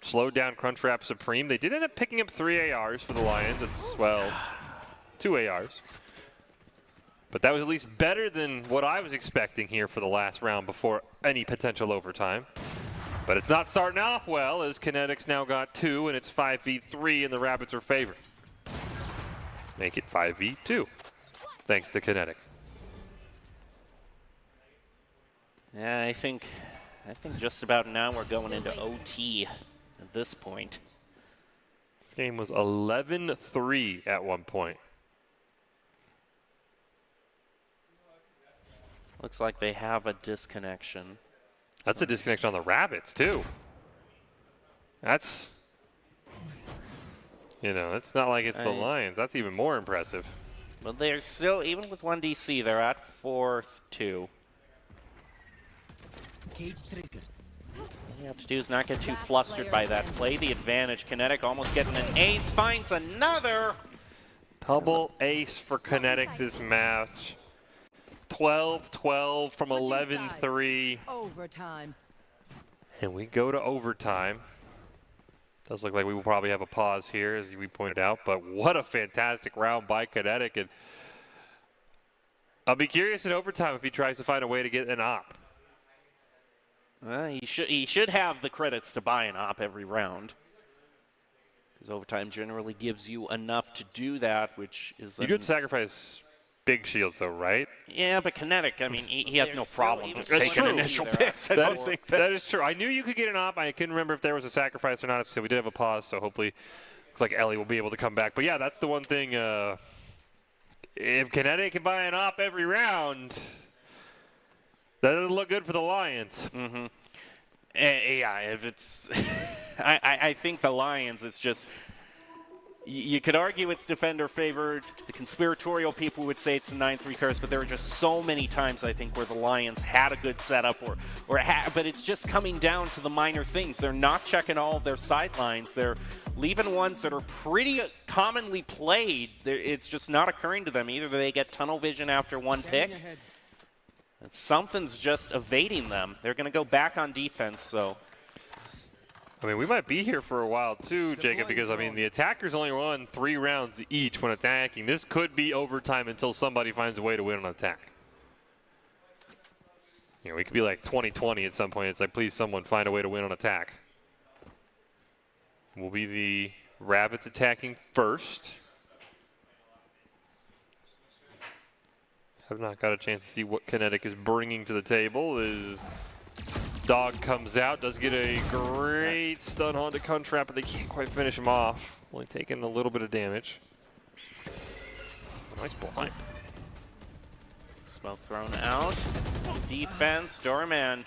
Slowed down Crunchwrap Supreme. They did end up picking up 3 ARs for the Lions as well. 2 ARs. But that was at least better than what I was expecting here for the last round before any potential overtime. But it's not starting off well as Kinetic's now got 2 and it's 5v3 and the Rabbits are favored. Make it 5v2 thanks to Kinetic. Yeah, I think just about now we're going into OT at this point. This game was 11-3 at one point. Looks like they have a disconnection. That's a disconnection on the Rabbits, too. That's, you know, it's not like it's the Lions. That's even more impressive. But they're still, even with 1 DC, they're at 4-2. Cage triggered. All you have to do is not get too flustered by that. Play the advantage. Kinetic almost getting an ace. Finds another. Double ace for Kinetic this match. 12-12 from Switching 11-3. Overtime. And we go to overtime. Does look like we will probably have a pause here, as we pointed out. But what a fantastic round by Kinetic. And I'll be curious in overtime if he tries to find a way to get an op. He should have the credits to buy an op every round. Because overtime generally gives you enough to do that, which is... You could sacrifice big shields, though, right? Yeah, but Kinetic, I mean, he has no problem just That's taking true. initial picks. I don't think that is true. I knew you could get an op. I couldn't remember if there was a sacrifice or not. So we did have a pause, so hopefully looks like Ellie will be able to come back. But yeah, that's the one thing. If Kinetic can buy an op every round, that doesn't look good for the Lions. Mm-hmm. Yeah, if it's... I think the Lions is just... You could argue it's defender favored. The conspiratorial people would say it's a 9-3 curse, but there are just so many times, I think, where the Lions had a good setup, but it's just coming down to the minor things. They're not checking all of their sidelines. They're leaving ones that are pretty commonly played. It's just not occurring to them. Either they get tunnel vision after one pick, and something's just evading them. They're going to go back on defense, so... I mean, we might be here for a while too, Jacob, because, I mean, the attackers only run 3 rounds each when attacking. This could be overtime until somebody finds a way to win on attack. You know, we could be like 20-20 at some point. It's like, please, someone find a way to win on attack. Will be the Rabbits attacking first. Have not got a chance to see what Kinetic is bringing to the table. Dog comes out, does get a great stun onto Crunchwrap, but they can't quite finish him off. Only taking a little bit of damage. Nice blind. Smoke thrown out. Defense, Doorman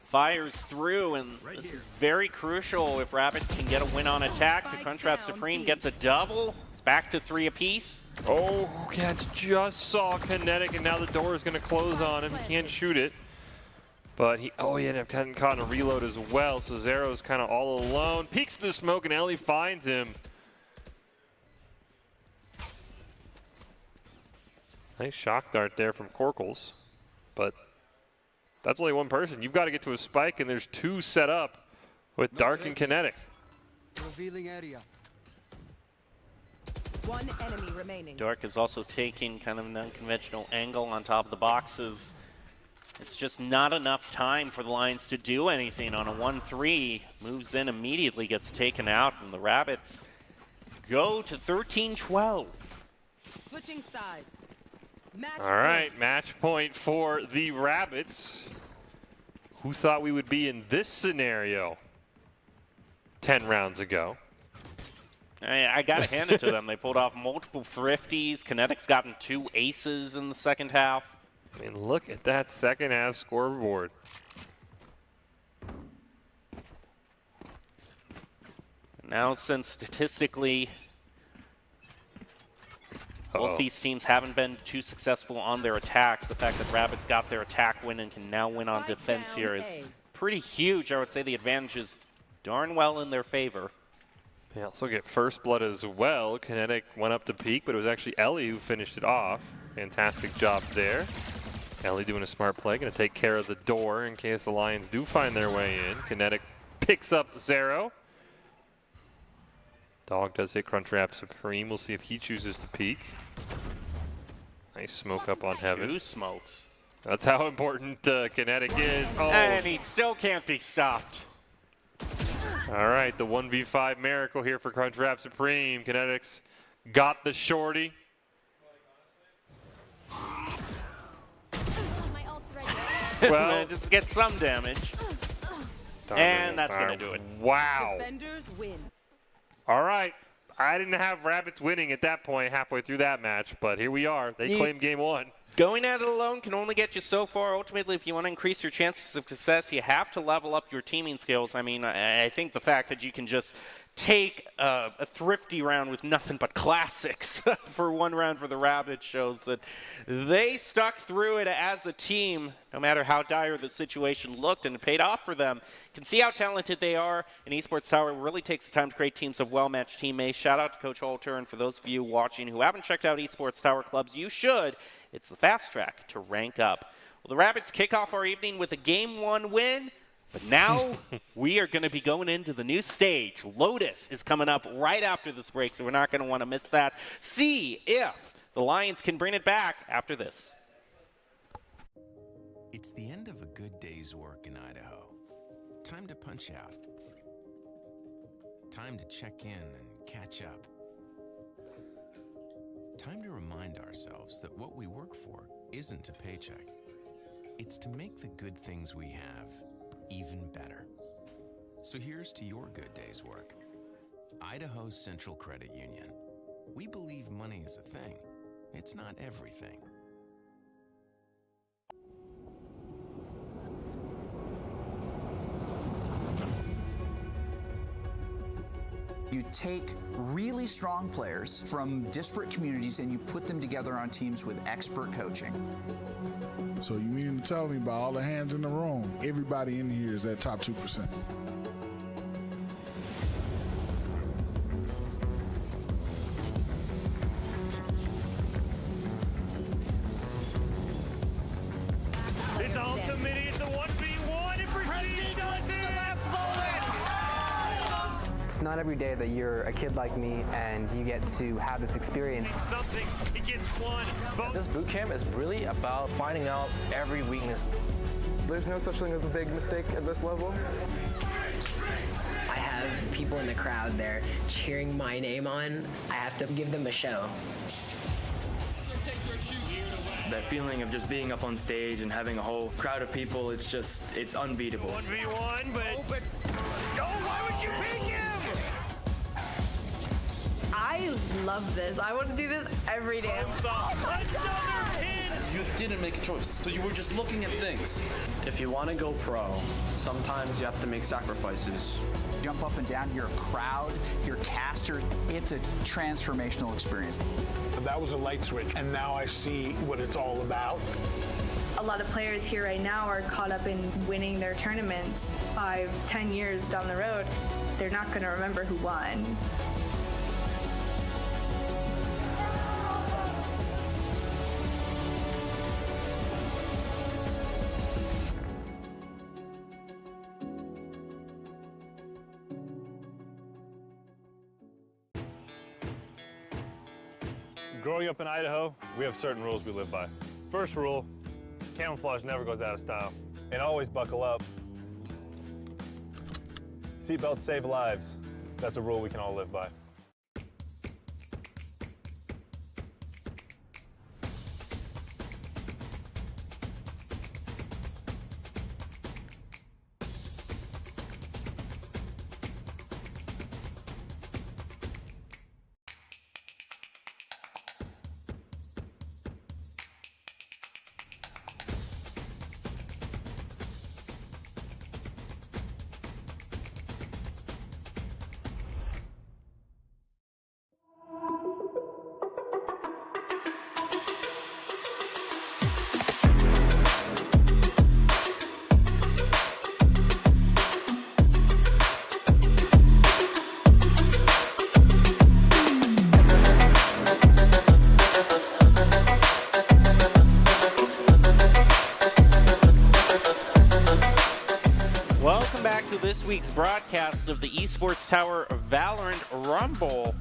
fires through, and this is very crucial if Rabbits can get a win on attack. The Crunchwrap Supreme gets a double. It's back to 3 apiece. Oh, Cats just saw Kinetic, and now the door is going to close on him. He can't shoot it. But he ended up getting caught in a reload as well, so Zero's kind of all alone. Peeks the smoke, and Ellie finds him. Nice shock dart there from Corkles. But that's only one person. You've got to get to a spike, and there's 2 set up with Dark and Kinetic. Revealing area. 1 enemy remaining. Dark is also taking kind of an unconventional angle on top of the boxes. It's just not enough time for the Lions to do anything on a 1-3. Moves in immediately, gets taken out, and the Rabbits go to 13-12. Switching sides. Match All right, match point for the Rabbits. Who thought we would be in this scenario 10 rounds ago? I got to hand it to them. They pulled off multiple thrifties. Kinetic's gotten 2 aces in the second half. I mean, look at that second half scoreboard. Now, since statistically both these teams haven't been too successful on their attacks, the fact that Rabbits got their attack win and can now win on Spike defense down here is A. pretty huge. I would say the advantage is darn well in their favor. They also get first blood as well. Kinetic went up to peak, but it was actually Ellie who finished it off. Fantastic job there. Ellie doing a smart play, going to take care of the door in case the Lions do find their way in. Kinetic picks up Zero. Dog does hit Crunchwrap Supreme. We'll see if he chooses to peek. Nice smoke up on Heaven. 2 smokes. That's how important Kinetic is. Oh, And he still can't be stopped. all right, the 1v5 miracle here for Crunchwrap Supreme. Kinetics got the shorty. My ult's ready. Well, Just get some damage. And that's going to do it. Wow. Defenders win. All right. I didn't have Rabbits winning at that point halfway through that match, but here we are. They claim game 1. Going at it alone can only get you so far. Ultimately, if you want to increase your chances of success, you have to level up your teaming skills. I mean, I think the fact that you can just take a thrifty round with nothing but classics for one round for the Rabbits shows that they stuck through it as a team, no matter how dire the situation looked, and it paid off for them. You can see how talented they are. And Esports Tower really takes the time to create teams of well-matched teammates. Shout out to Coach Holter, and for those of you watching who haven't checked out Esports Tower clubs, you should. It's the fast track to rank up. Well, the Rabbits kick off our evening with a Game 1 win. But now we are going to be going into the new stage. Lotus is coming up right after this break, so we're not going to want to miss that. See if the Lions can bring it back after this. It's the end of a good day's work in Idaho. Time to punch out. Time to check in and catch up. Time to remind ourselves that what we work for isn't a paycheck. It's to make the good things we have even better. So here's to your good day's work. Idaho Central Credit Union. We believe money is a thing. It's not everything. You take really strong players from disparate communities and you put them together on teams with expert coaching. So you mean to tell me by all the hands in the room, everybody in here is that top 2%? It's ultimate. It's a 1v1. It proceeds to the last moment. It's not every day that you're a kid like me and you get to have this experience. Something. He gets one. This boot camp is really about finding out every weakness. There's no such thing as a big mistake at this level. I have people in the crowd there cheering my name on. I have to give them a show. That feeling of just being up on stage and having a whole crowd of people, it's unbeatable. 1v1, but no, why would you pick him? I love this. I want to do this every day. You didn't make a choice, so you were just looking at things. If you want to go pro, sometimes you have to make sacrifices. Jump up and down, you're a crowd, you're casters. It's a transformational experience. That was a light switch, and now I see what it's all about. A lot of players here right now are caught up in winning their tournaments 5-10 years down the road. They're not going to remember who won. Growing up in Idaho, we have certain rules we live by. First rule, camouflage never goes out of style. And always buckle up. Seatbelts save lives. That's a rule we can all live by. broadcast of the Esports Tower Valorant Rumble.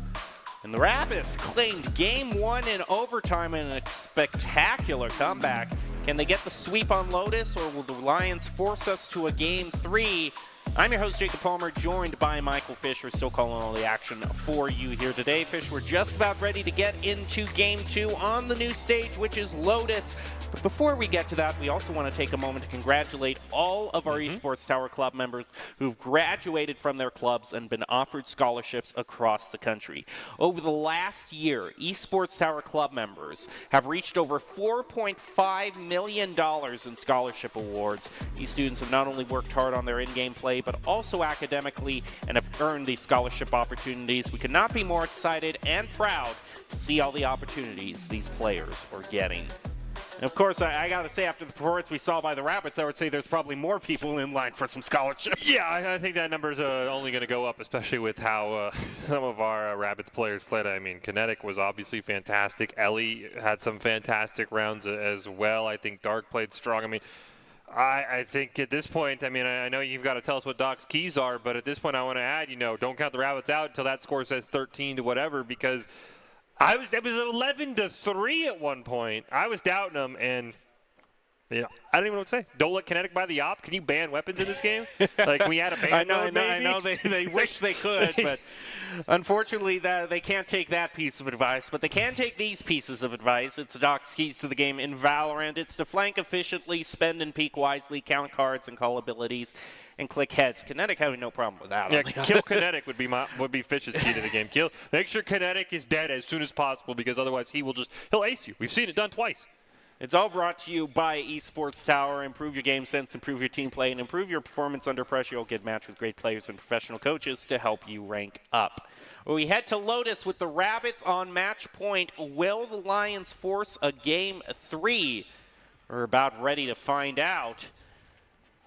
And the Rapids claimed game 1 in overtime in a spectacular comeback. Can they get the sweep on Lotus, or will the Lions force us to a game 3? I'm your host, Jacob Palmer, joined by Michael Fisher, still calling all the action for you here today. Fish, we're just about ready to get into game 2 on the new stage, which is Lotus. But before we get to that, we also want to take a moment to congratulate all of our Esports Tower Club members who've graduated from their clubs and been offered scholarships across the country. Over the last year, Esports Tower Club members have reached over $4.5 million in scholarship awards. These students have not only worked hard on their in-game play, but also academically, and have earned these scholarship opportunities. We could not be more excited and proud to see all the opportunities these players are getting. And of course, I got to say, after the performance we saw by the Rapids, I would say there's probably more people in line for some scholarships. Yeah, I think that number's only going to go up, especially with how some of our Rapids players played. I mean, Kinetic was obviously fantastic. Ellie had some fantastic rounds as well. I think Dark played strong. I mean, I think at this point, I mean, I know you've got to tell us what Doc's keys are, but at this point I want to add, don't count the Rapids out until that score says 13 to whatever, because it was 11-3 at one point. I was doubting them, and I don't even know what to say. Don't let Kinetic buy the op. Can you ban weapons in this game? Like, can we add a ban mode, maybe? I know they wish they could, but unfortunately they can't take that piece of advice. But they can take these pieces of advice. It's Doc's keys to the game in Valorant. It's to flank efficiently, spend and peek wisely, count cards and call abilities, and click heads. Kinetic having no problem with that. Yeah, kill Kinetic would be Fish's key to the game. Make sure Kinetic is dead as soon as possible, because otherwise he'll ace you. We've seen it done twice. It's all brought to you by Esports Tower. Improve your game sense, improve your team play, and improve your performance under pressure. You'll get matched with great players and professional coaches to help you rank up. We head to Lotus with the Rabbits on match point. Will the Lions force a game 3? We're about ready to find out.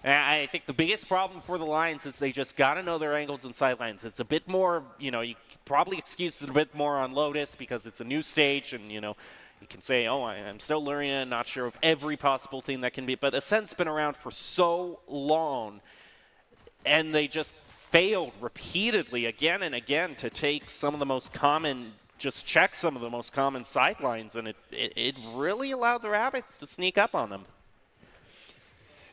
I think the biggest problem for the Lions is they just got to know their angles and sidelines. It's a bit more, you probably excuse it a bit more on Lotus because it's a new stage, and, you can say, I'm still learning it, not sure of every possible thing that can be. But Ascent's been around for so long, and they just failed repeatedly again and again to take some of the most common, just check some of the most common sidelines, and it really allowed the Rabbits to sneak up on them.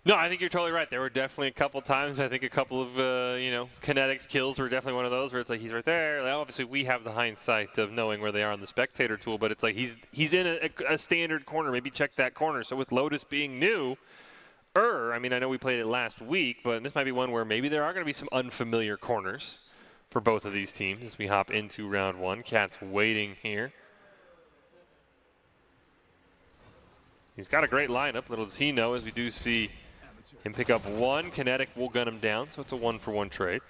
No, I think you're totally right. There were definitely a couple times. I think a couple of, Kinetic's kills were definitely one of those where it's like he's right there. Like, obviously, we have the hindsight of knowing where they are on the spectator tool, but it's like he's in a standard corner. Maybe check that corner. So with Lotus being new, I know we played it last week, but this might be one where maybe there are going to be some unfamiliar corners for both of these teams as we hop into round 1. Cat's waiting here. He's got a great lineup. Little does he know, as we do see him pick up 1. Kinetic will gun him down, so it's a 1-for-1 trade.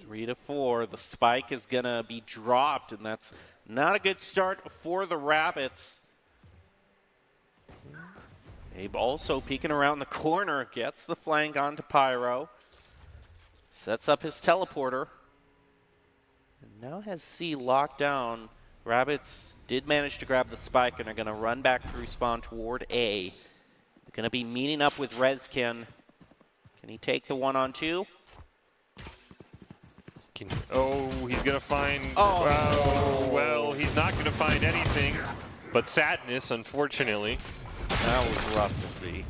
3 to 4. The spike is going to be dropped, and that's not a good start for the Rabbits. Abe also peeking around the corner, gets the flank onto Pyro, sets up his teleporter, and now has C locked down. Rabbits did manage to grab the spike and are going to run back through spawn toward A. They're going to be meeting up with Rezkin. Can he take the 1-on-2? He's going to find... well, he's not going to find anything but sadness, unfortunately. That was rough to see.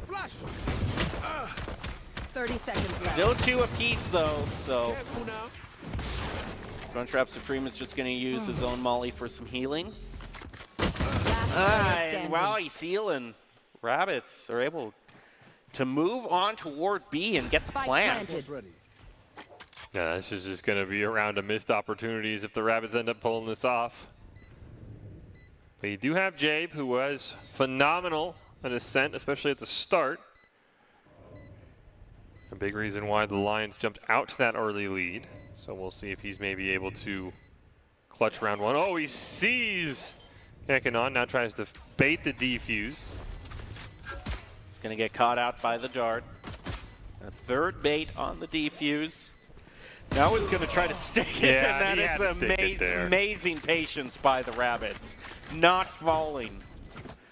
30 seconds left. Still 2 apiece, though, so... Crunchwrap Supreme is just going to use his own molly for some healing. And while he's healing, Rabbits are able to move on toward B and get the plant. Yeah, this is just going to be a round of missed opportunities if the Rabbits end up pulling this off. But you do have Jabe, who was phenomenal in Ascent, especially at the start. A big reason why the Lions jumped out to that early lead. So we'll see if he's maybe able to clutch round 1. Oh, he sees Kekanon, now tries to bait the defuse. He's going to get caught out by the dart. A third bait on the defuse. Now he's going to try to stick it, and that is amazing patience by the Rabbits. Not falling.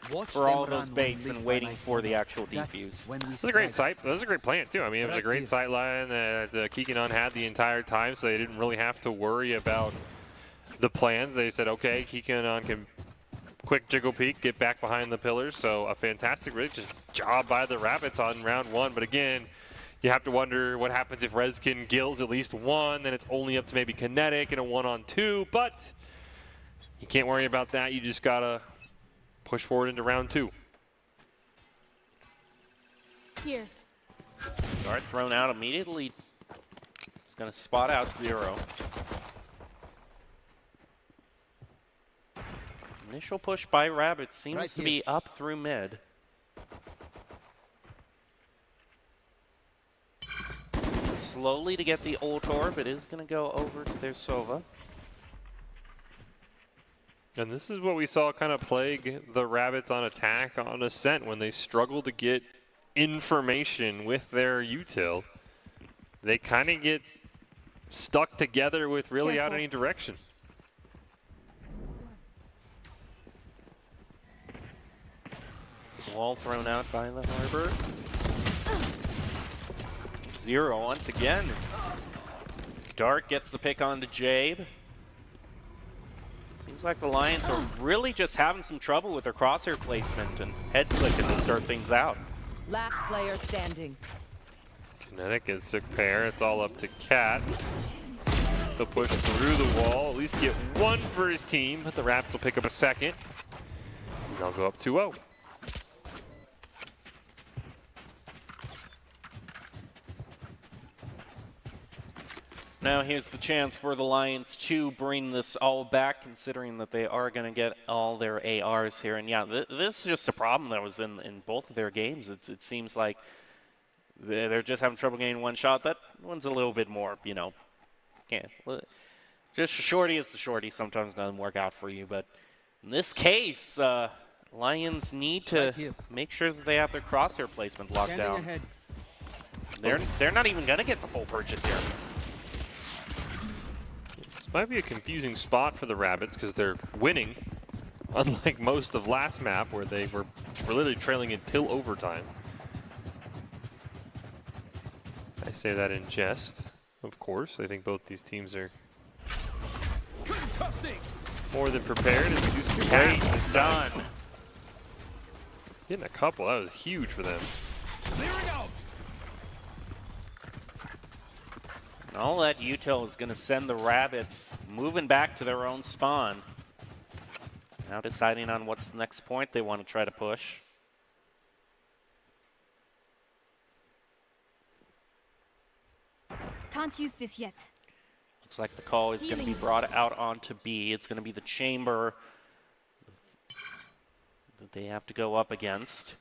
for all those baits and waiting for the actual defuse. That's a great sight. That was a great plant too. I mean, it was a great sight line that Kikenon had the entire time, so they didn't really have to worry about the plans. They said, okay, Kikenon can quick jiggle peek, get back behind the pillars. So a fantastic, really just job by the Rabbits on round one. But again, you have to wonder what happens if Rezkin gills at least one, then it's only up to maybe Kinetic and a 1-on-2. But you can't worry about that. You just gotta push forward into round two. Here. Dart thrown out immediately. It's going to spot out 0. Initial push by Rabbit seems to be up through mid. Slowly to get the ult orb, it is going to go over to their Sova. And this is what we saw kind of plague the Rabbits on attack on Ascent when they struggle to get information with their util. They kind of get stuck together with really out any direction. Wall thrown out by the Harbor. 0 once again. Dart gets the pick onto Jabe. Seems like the Lions are really just having some trouble with their crosshair placement and head clicking to start things out. Last player standing. Kinetic gets a pair. It's all up to Cats. He'll push through the wall, at least get one for his team, but the Raps will pick up a second. And they'll go up 2-0. Now here's the chance for the Lions to bring this all back, considering that they are going to get all their ARs here. And yeah, this is just a problem that was in both of their games. It seems like they're just having trouble getting one shot. That one's a little bit more, you know, just shorty is the shorty. Sometimes doesn't work out for you. But in this case, Lions need to make sure that they have their crosshair placement locked down. They're not even going to get the full purchase here. Might be a confusing spot for the Rabbits because they're winning, unlike most of last map where they were literally trailing until overtime. I say that in jest, of course. I think both these teams are more than prepared. As we do see great stun. Getting a couple, that was huge for them. Clearing out. All that util is going to send the Rabbits moving back to their own spawn. Now deciding on what's the next point they want to try to push. Can't use this yet. Looks like the call is going to be brought out onto B. It's going to be the chamber that they have to go up against.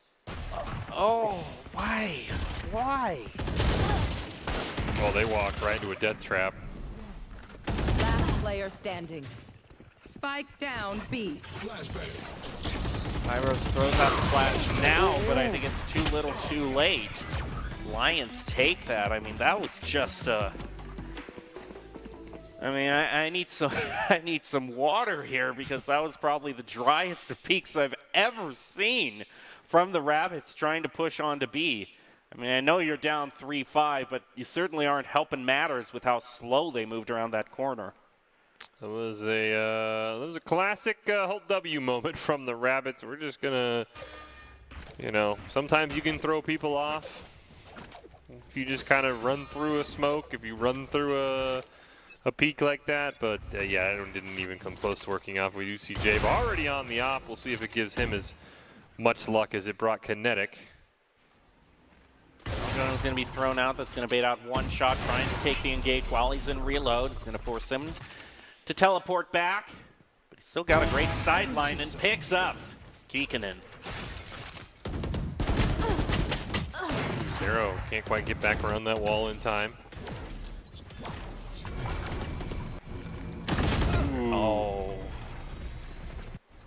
Oh, why? Why? Well, they walked right into a death trap. Last player standing. Spike down B. Pyros throws out the flash now, but I think it's too little too late. Lions take that. I mean, that was just I mean, I need some I need some water here because that was probably the driest of peaks I've ever seen from the Rabbits trying to push on to B. I mean, I know you're down 3-5, but you certainly aren't helping matters with how slow they moved around that corner. It was a classic Hold W moment from the Rabbits. We're just gonna, you know, sometimes you can throw people off if you just kind of run through a smoke, if you run through a peak like that. But yeah, it didn't even come close to working out. We do see Jabe already on the op. We'll see if it gives him as much luck as it brought Kinetic. Gun's going to be thrown out. That's going to bait out one shot, trying to take the engage while he's in reload. It's going to force him to teleport back. But he's still got a great sideline and picks up Kikenon. Zero can't quite get back around that wall in time. Ooh. Oh.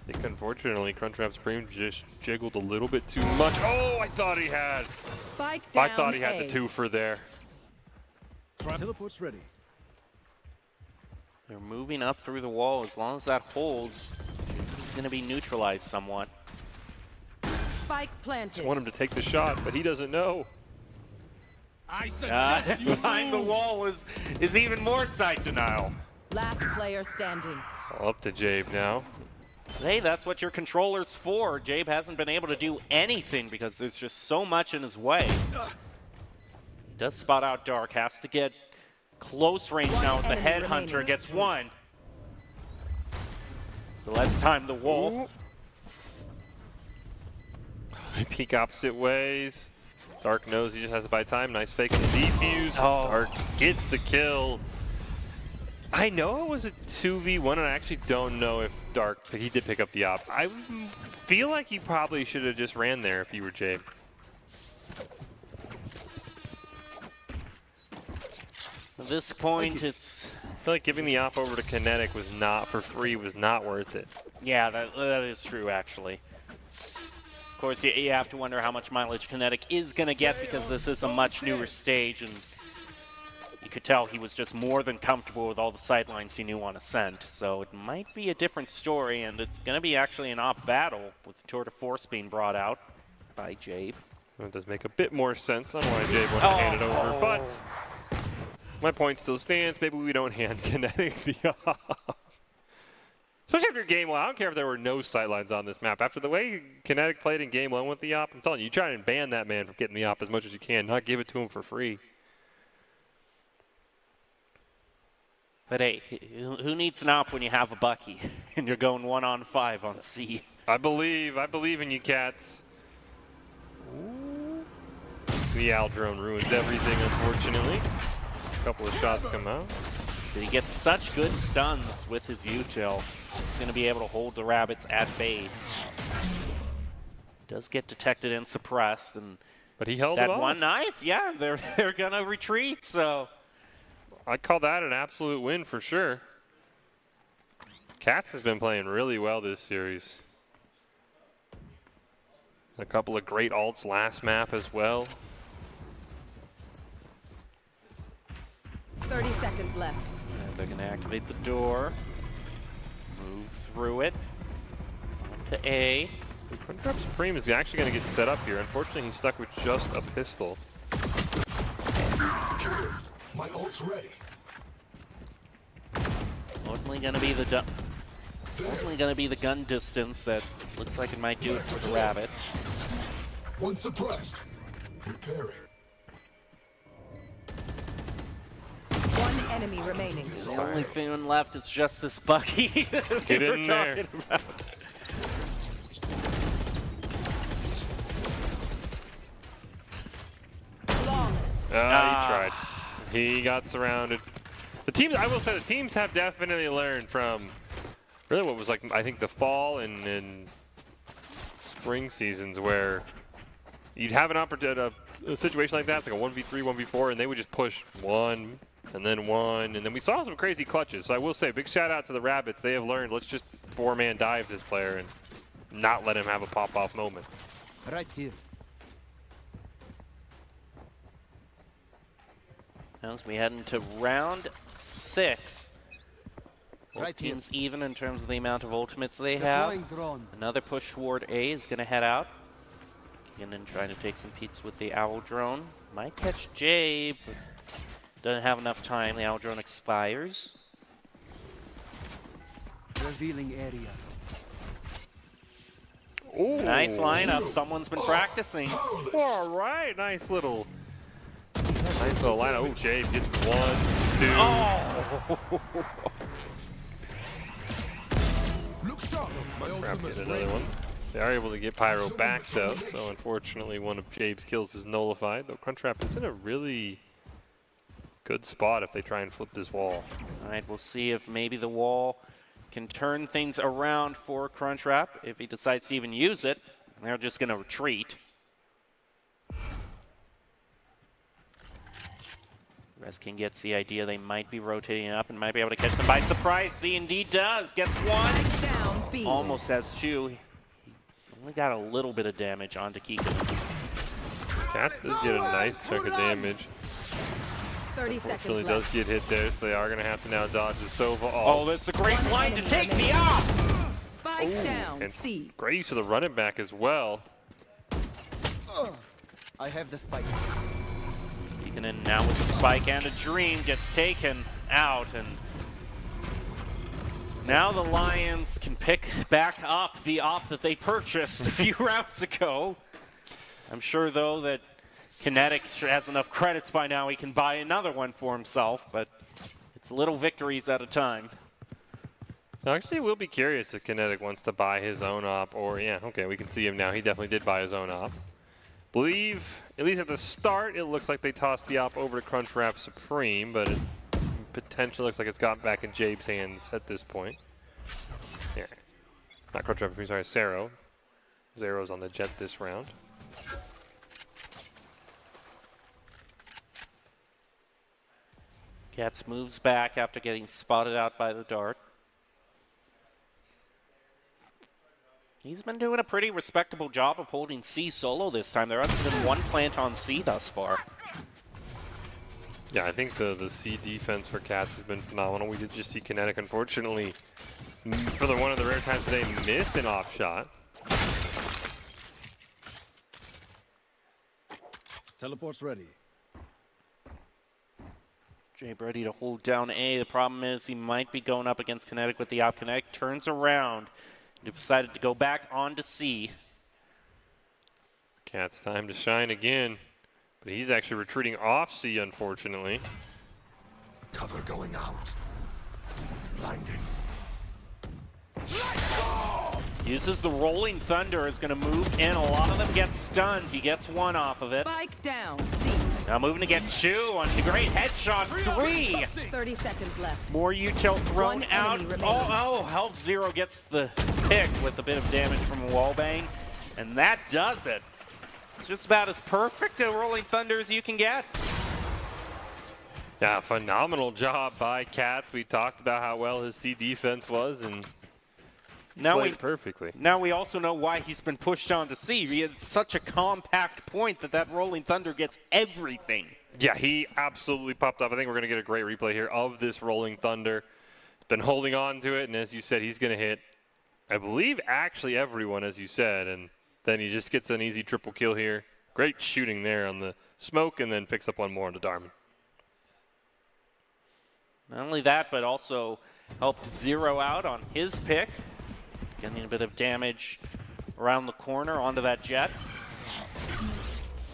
I think unfortunately Crunchwrap's brain just jiggled a little bit too much. Oh, I thought he had. Spike down I thought he had A. the two for there. Teleport's ready. They're moving up through the wall. As long as that holds, he's going to be neutralized somewhat. Spike planted. Just want him to take the shot, but he doesn't know. I suggest you Behind the move. wall is even more sight denial. Last player standing. All up to Jabe now. Hey, that's what your controller's for. Jabe hasn't been able to do anything because there's just so much in his way. He does spot out Dark, has to get close range now. The Headhunter gets one. So less time the wall. They peek opposite ways. Dark knows he just has to buy time. Nice fake on the defuse. Oh. Dark gets the kill. I know it was a 2v1, and I actually don't know if Dark, he did pick up the op. I feel like he probably should have just ran there if you were Jabe. At this point, it's... I feel like giving the op over to Kinetic was not for free, was not worth it. Yeah, that is true, actually. Of course, you have to wonder how much mileage Kinetic is going to get because this is a much newer stage, and you could tell he was just more than comfortable with all the sidelines he knew on Ascent. So it might be a different story, and it's going to be actually an op battle with the Tour de Force being brought out by Jabe. Well, it does make a bit more sense on why Jabe wanted to hand it over, but my point still stands. Maybe we don't hand Kinetic the op. Especially after game one. I don't care if there were no sightlines on this map. After the way Kinetic played in game one with the op, I'm telling you, you try and ban that man from getting the op as much as you can, not give it to him for free. But hey, who needs an op when you have a Bucky and you're going 1-on-5 on C? I believe in you, cats. The Al drone ruins everything, unfortunately. A couple of shots come out. He gets such good stuns with his util. He's going to be able to hold the rabbits at bay. Does get detected and suppressed, and but he held that it off. one knife. Yeah, they're going to retreat. So I'd call that an absolute win for sure. Cats has been playing really well this series. A couple of great ults last map as well. 30 seconds left. and they're going to activate the door. Move through it. On to A. Crunchtrap Supreme is actually going to get set up here. Unfortunately, he's stuck with just a pistol. My ult's ready. Ultimately going to be the gun distance that looks like it might do it for the rabbits. One suppressed. Repairing. One enemy remaining. The only thing left is just this Bucky that Get we were in there. talking about. He tried. He got surrounded. The teams, I will say, the teams have definitely learned from really what was like, I think, the fall and spring seasons where you'd have an opportunity, a situation like that, it's like a 1v3, 1v4, and they would just push one and then one, and then we saw some crazy clutches. So I will say, big shout out to the Rabbits. They have learned, let's just four-man dive this player and not let him have a pop-off moment. Right here. As we head into round 6. Both Right here. teams even in terms of the amount of ultimates they have. Deploying drone. Another push toward A is going to head out. Kenan trying to take some peeks with the Owl Drone. Might catch Jay, but doesn't have enough time. The Owl Drone expires. Revealing area. Ooh. Nice lineup. Someone's been practicing. All right, nice little lineup. Oh, Jay gets 1, 2. Oh! Look sharp. My Crap, ultimate's get another one. They are able to get Pyro back, though, so unfortunately one of Jabe's kills is nullified, though Crunchtrap is in a really good spot if they try and flip this wall. All right, we'll see if maybe the wall can turn things around for Crunchtrap. If he decides to even use it, they're just going to retreat. Reskin gets the idea they might be rotating up and might be able to catch them by surprise. He indeed does. Gets one. Down B. Almost has two. He only got a little bit of damage onto Keegan. Cats does get a nice chunk of damage. 30 seconds Unfortunately left. does get hit there, so they are going to have to now dodge the Sova. Oh, that's a great line to take me off. Spike down and C. great use of the running back as well. I have the spike. Keekinen now with the spike and a dream gets taken out, and now the Lions can pick back up the op that they purchased a few rounds ago. I'm sure, though, that Kinetic has enough credits by now he can buy another one for himself, but it's little victories at a time. Actually, we'll be curious if Kinetic wants to buy his own op, or yeah, okay, we can see him now. He definitely did buy his own op. Believe, at least at the start, it looks like they tossed the op over to Crunchwrap Supreme, but it potentially looks like it's gotten back in Jabe's hands at this point. Yeah, not Crunchwrap Supreme, sorry, Zero. Zero's on the jet this round. Cats moves back after getting spotted out by the dart. He's been doing a pretty respectable job of holding C solo this time. There hasn't been one plant on C thus far. Yeah, I think the C defense for Cats has been phenomenal. We did just see Kinetic, unfortunately, for one of the rare times today, miss an off shot. Teleport's ready. Jabe ready to hold down A. The problem is he might be going up against Kinetic with the op. Kinetic turns around. They've decided to go back onto C. Cat's time to shine again, but he's actually retreating off C, unfortunately. Cover going out. Blinding. Uses the Rolling Thunder, is going to move in. A lot of them get stunned. He gets one off of it. Spike down, C. Now moving to get two on the great headshot. 3. 30 seconds left. More util thrown One out. enemy remaining. Help Zero gets the pick with a bit of damage from a wallbang. And that does it. It's just about as perfect a Rolling Thunder as you can get. Yeah, phenomenal job by Cats. We talked about how well his C defense was, and Now played perfectly. Now we also know why he's been pushed on to C. He has such a compact point that Rolling Thunder gets everything. Yeah, he absolutely popped off. I think we're going to get a great replay here of this Rolling Thunder. He's been holding on to it, and as you said, he's going to hit, I believe, actually everyone, as you said, and then he just gets an easy triple kill here. Great shooting there on the smoke, and then picks up one more onto Darman. Not only that, but also helped Zero out on his pick. Getting a bit of damage around the corner onto that jet.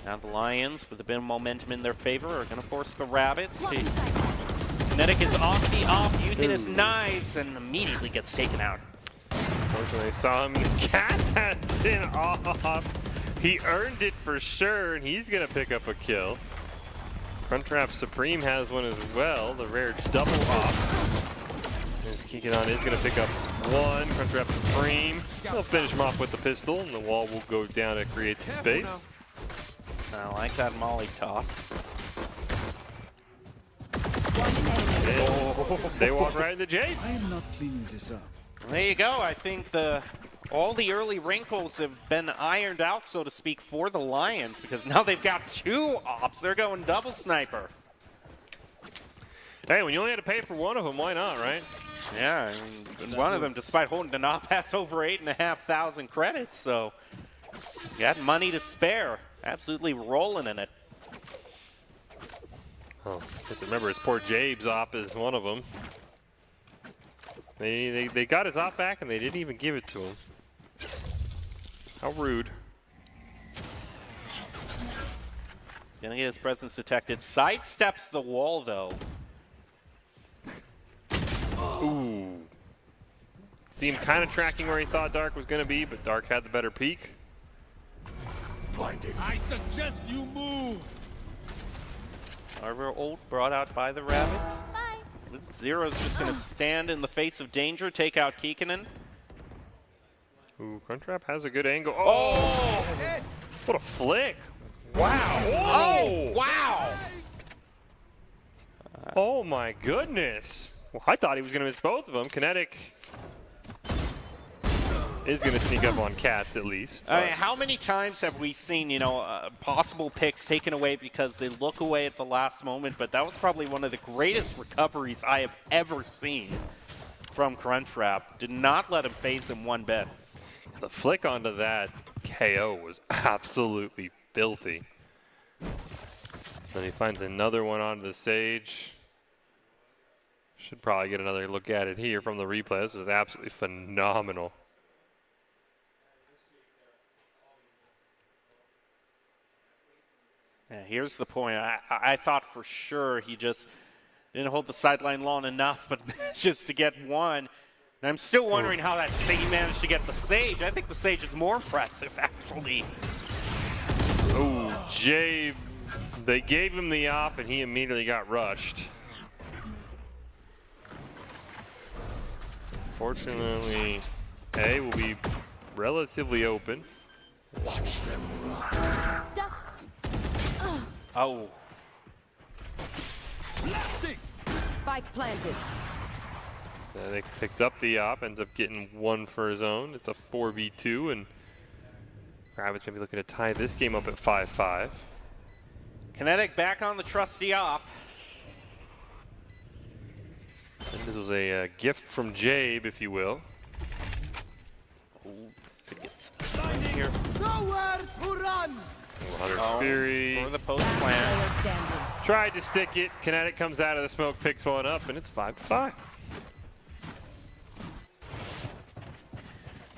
Now the Lions, with a bit of momentum in their favor, are going to force the Rabbits to... Kinetic is off the off, using his knives, and immediately gets taken out. Unfortunately, I saw him. Cat had it off. He earned it for sure, and he's going to pick up a kill. Crunchwrap Supreme has one as well, the rare double off. As Keekinen is going to pick up one. Crunchwrap Supreme. He'll finish him off with the pistol, and the wall will go down to create some space. I like that molly toss. They walk right into Jabe. I am not cleaning this up. There you go. I think all the early wrinkles have been ironed out, so to speak, for the Lions, because now they've got two ops. They're going double sniper. Hey, when you only had to pay for one of them, why not, right? Yeah, and one of them, despite holding an op, has over 8,500 credits, so got money to spare. Absolutely rolling in it. Oh, have to remember, it's poor Jabe's op is one of them. They got his op back, and they didn't even give it to him. How rude. He's going to get his presence detected. Sidesteps the wall, though. Ooh. See him kind of tracking where he thought Dark was going to be, but Dark had the better peek. Blinding. I suggest you move. Arbor ult brought out by the Rabbits. Zero's just going to stand in the face of danger, take out Keekinen. Ooh, Crunchwrap has a good angle. Oh! What a flick. Wow. Oh, wow. Oh, my goodness. Well, I thought he was going to miss both of them. Kinetic is going to sneak up on Cats at least. I mean, how many times have we seen, possible picks taken away because they look away at the last moment? But that was probably one of the greatest recoveries I have ever seen from Crunchwrap. Did not let him face him one bit. The flick onto that KO was absolutely filthy. Then he finds another one onto the Sage. Should probably get another look at it here from the replay. This is absolutely phenomenal. Yeah, here's the point. I thought for sure he just didn't hold the sideline long enough, but just to get one. And I'm still wondering how that Sage managed to get the Sage. I think the Sage is more impressive, actually. Oh, Jay, they gave him the op, and he immediately got rushed. Fortunately, A will be relatively open. Watch them run. Oh. Spike planted. Nick picks up the op, ends up getting one for his own. It's a 4v2, and Rabbit's going to be looking to tie this game up at 5-5. Kinetic back on the trusty op. And this was a gift from Jabe, if you will. Here. Nowhere to run! Hunter's Fury. For the post plan. Tried to stick it. Kinetic comes out of the smoke, picks one up, and it's 5-5.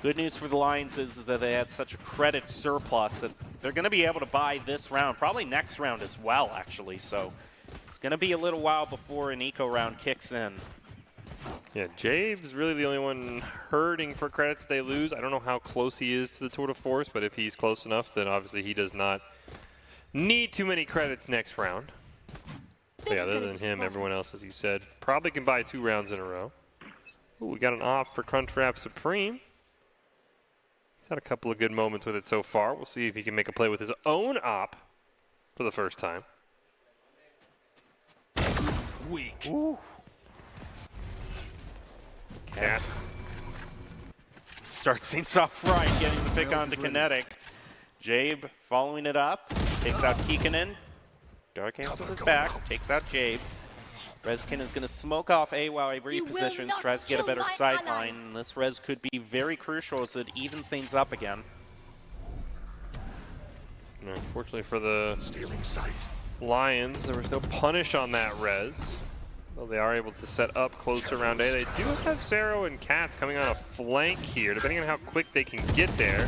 Good news for the Lions is that they had such a credit surplus that they're going to be able to buy this round, probably next round as well, actually. So it's going to be a little while before an eco round kicks in. Yeah, Jabe's really the only one hurting for credits if they lose. I don't know how close he is to the Tour de Force, but if he's close enough, then obviously he does not need too many credits next round. But yeah, other than him, everyone else, as you said, probably can buy 2 rounds in a row. Ooh, we got an off for Crunchwrap Supreme. He's had a couple of good moments with it so far. We'll see if he can make a play with his own op for the first time. Weak. Ooh. Cat. Starts things off right, getting the pick onto Kinetic. Jabe following it up, takes out Kikkonen. Dark Angels is back, takes out Jabe. Rezkin is going to smoke off A while he repositions, tries to get a better sight line. And this Rez could be very crucial as it evens things up again. And unfortunately for the Stealing sight. Lions, there was no punish on that Rez. Well, they are able to set up closer around A. They do have Zero and Cats coming on a flank here, depending on how quick they can get there.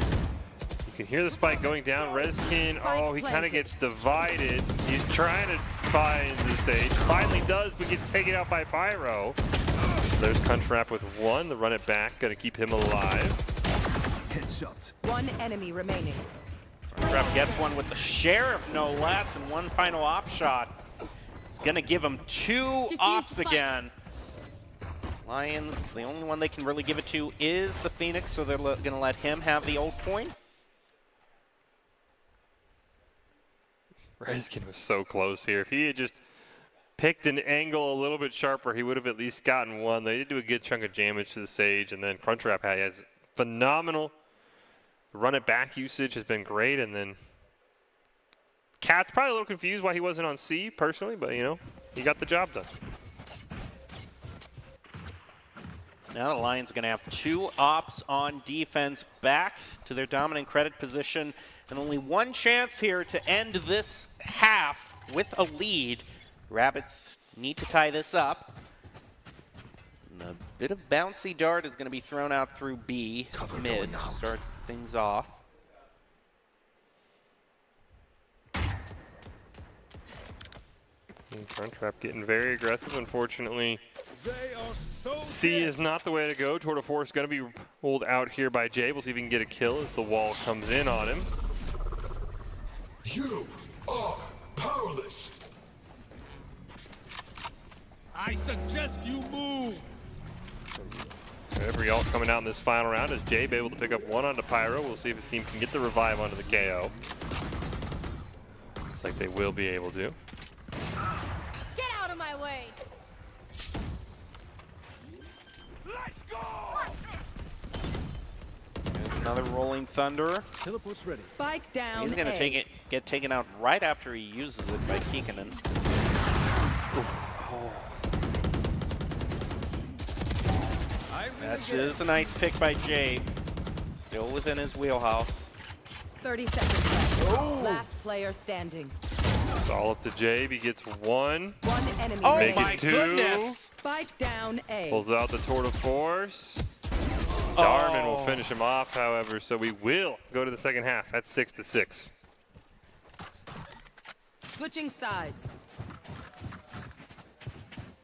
You can hear the spike going down. Rezkin, oh, he kind of gets divided. He's trying to find the Sage. Finally does, but gets taken out by Pyro. There's Crunchwrap with one. The run it back, going to keep him alive. Headshot. One enemy remaining. Crunchwrap gets one with the Sheriff, no less, and one final op shot. It's going to give him 2 ops again. Lions, the only one they can really give it to is the Phoenix, so they're going to let him have the ult point. Rezkin was so close here. If he had just picked an angle a little bit sharper, he would have at least gotten one. They did do a good chunk of damage to the Sage, and then Crunchwrap has phenomenal run it back usage has been great, and then Cat's probably a little confused why he wasn't on C personally, but you know, he got the job done. Now the Lions are going to have 2 ops on defense, back to their dominant credit position, and only one chance here to end this half with a lead. Rabbits need to tie this up. And a bit of bouncy dart is going to be thrown out through B mid to start things off. Crunchwrap getting very aggressive. Unfortunately, C is not the way to go. Tour de Force going to be rolled out here by Jay. We'll see if he can get a kill as the wall comes in on him. You are powerless. I suggest you move. Every ult coming out in this final round is Jabe able to pick up one onto Pyro. We'll see if his team can get the revive onto the KO. Looks like they will be able to. Get out of my way. Let's go. There's another Rolling Thunder. Teleport's ready. Spike down. He's going to get taken out right after he uses it by Kikkonen. That is a nice pick by Jay. Still within his wheelhouse. 30 seconds left. Last player standing. It's all up to Jabe. He gets one. One enemy. Oh Make my it two. goodness! Spike down A. Pulls out the tour de force. Darman will finish him off, however, so we will go to the second half. That's 6-6. Switching sides.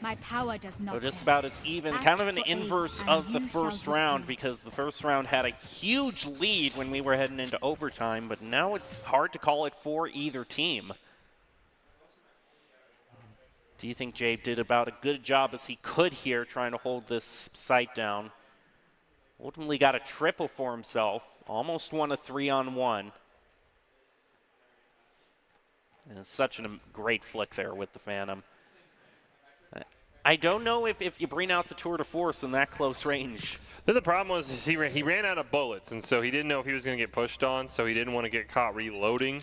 My power does not. So just about as even, kind of an inverse of the first round, because the first round had a huge lead when we were heading into overtime, but now it's hard to call it for either team. Do you think Jabe did about a good job as he could here trying to hold this site down? Ultimately got a triple for himself, almost won a 3-on-1. And it's such a great flick there with the Phantom. I don't know if you bring out the tour de force in that close range. The problem was he ran out of bullets, and so he didn't know if he was going to get pushed on, so he didn't want to get caught reloading.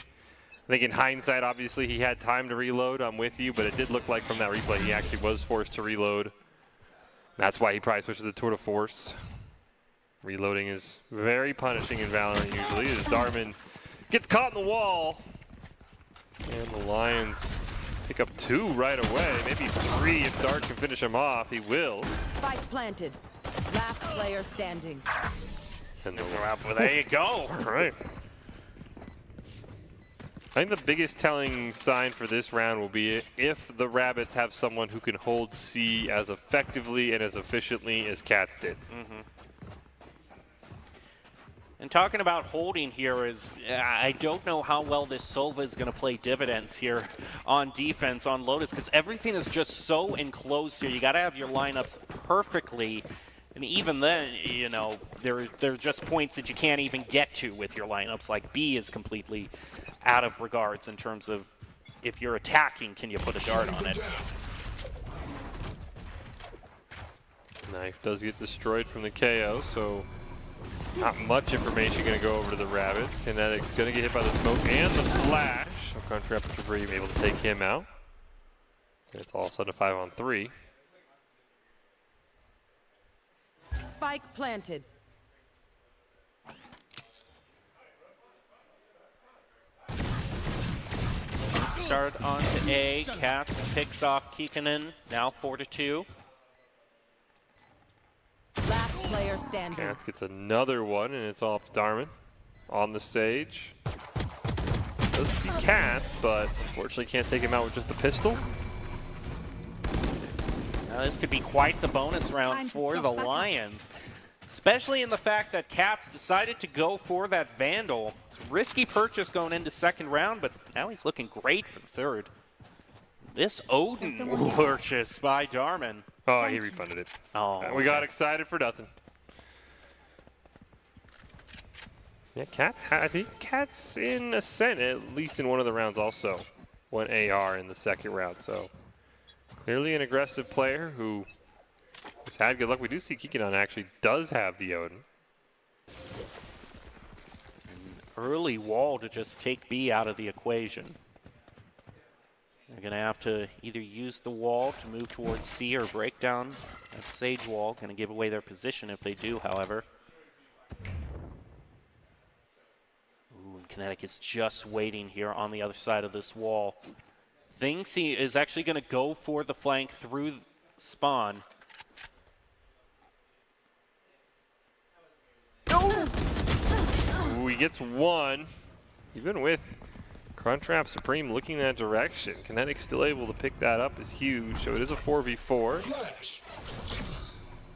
I think in hindsight, obviously, he had time to reload. I'm with you, but it did look like from that replay he actually was forced to reload. That's why he probably switched to the tour de force. Reloading is very punishing in Valorant usually, as Darman gets caught in the wall. And the Lions pick up 2 right away, maybe 3 if Dart can finish him off. He will. Spike planted. Last player standing. And there you go. All right. I think the biggest telling sign for this round will be if the Rabbits have someone who can hold C as effectively and as efficiently as Cats did. And talking about holding here is, I don't know how well this Sova is going to play dividends here on defense on Lotus, because everything is just so enclosed here. You got to have your lineups perfectly, and even then, you know, there are just points that you can't even get to with your lineups. Like B is completely out of regards in terms of if you're attacking, can you put a dart on it? Knife does get destroyed from the KO, so not much information going to go over to the Rabbits. Kinetic's going to get hit by the smoke and the flash. So Crunch Rapid Debris able to take him out. It's all of a sudden a 5-on-3. Spike planted. Start on to A. Cats picks off Kikkonen, now 4-2. Last player standing. Cats gets another one, and it's all up to Darman on the stage. Does see Cats, but unfortunately can't take him out with just the pistol. Now this could be quite the bonus round for the Lions, especially in the fact that Cats decided to go for that Vandal. It's a risky purchase going into second round, but now he's looking great for the third. This Odin purchase by Darman. Oh, he refunded it. Oh, we got excited for nothing. Yeah, Cats, I think Cats in Ascent, at least in one of the rounds also, went AR in the second round. So clearly an aggressive player who has had good luck. We do see Kikkonen actually does have the Odin. An early wall to just take B out of the equation. They're going to have to either use the wall to move towards C or break down that Sage wall. Going to give away their position if they do, however. Ooh, and Kinetic is just waiting here on the other side of this wall. Thinks he is actually going to go for the flank through spawn. Ooh, he gets one, even with Crunchwrap Supreme looking that direction. Kinetic still able to pick that up is huge, so it is a 4v4.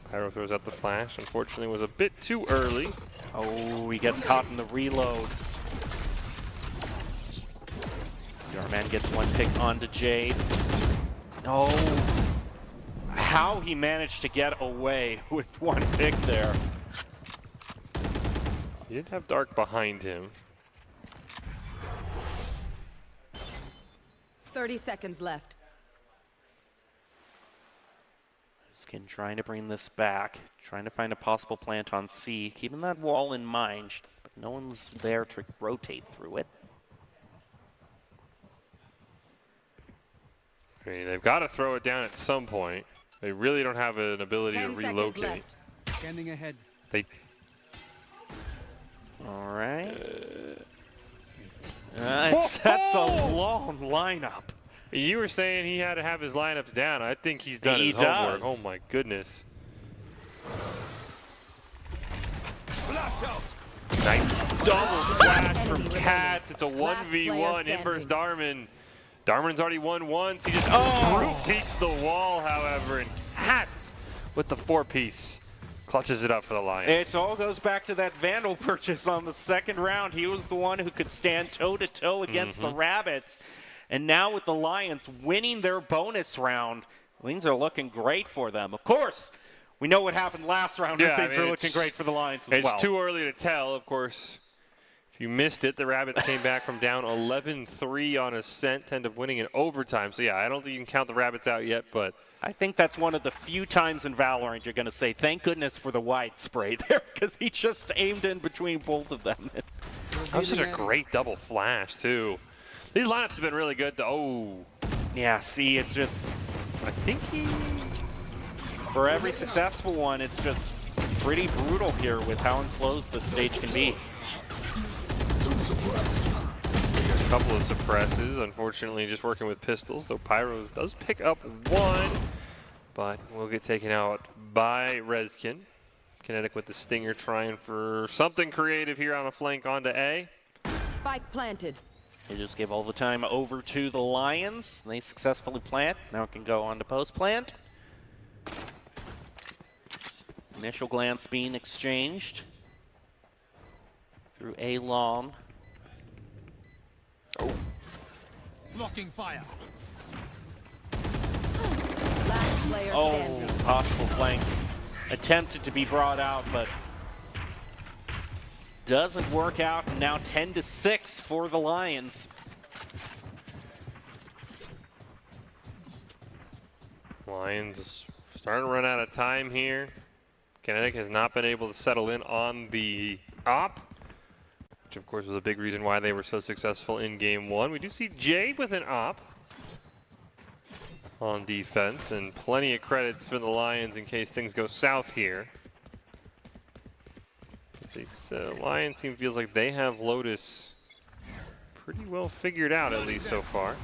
Pyro throws out the flash. Unfortunately, was a bit too early. Oh, he gets caught in the reload. Darman gets one pick onto Jade. Oh, how he managed to get away with one pick there. He did have Dark behind him. 30 seconds left. Skin trying to bring this back, trying to find a possible plant on C, keeping that wall in mind, but no one's there to rotate through it. I mean, they've got to throw it down at some point. They really don't have an ability to relocate. Scanning ahead. They. All right. That's a long lineup. You were saying he had to have his lineups down. I think he's done He his homework. does. Oh my goodness. Flash out. Nice double flash from Cats. It's a Last player 1v1 in versus standing. Darman. Darman's already won once. He just brute peeks the wall, however, and Cats with the 4-piece clutches it up for the Lions. It all goes back to that Vandal purchase on the second round. He was the one who could stand toe-to-toe against the Rabbits. And now with the Lions winning their bonus round, things are looking great for them. Of course, we know what happened last round, and things are looking great for the Lions as well. It's too early to tell, of course. If you missed it, the Rabbits came back from down 11-3 on Ascent, end up winning in overtime. So, yeah, I don't think you can count the Rabbits out yet, but I think that's one of the few times in Valorant you're going to say, thank goodness for the wide spray there, because he just aimed in between both of them. that was such a great double flash, too. These lineups have been really good. Yeah, see, it's just, I think for every successful one, it's just pretty brutal here with how enclosed the stage can be. a couple of suppresses. Unfortunately, just working with pistols, though Pyro does pick up one, but will get taken out by Rezkin. Kinetic with the Stinger trying for something creative here on a flank onto A. Spike planted. They just give all the time over to the Lions. They successfully plant. Now it can go on to post-plant. Initial glance being exchanged through A long. Oh. Blocking fire. Last player standing. Possible flank. Attempted to be brought out, but doesn't work out. Now 10-6 for the Lions. Lions starting to run out of time here. Kinetic has not been able to settle in on the op, which of course was a big reason why they were so successful in game one. We do see Jade with an op on defense, and plenty of credits for the Lions in case things go south here. At least Lions team feels like they have Lotus pretty well figured out, at least so far.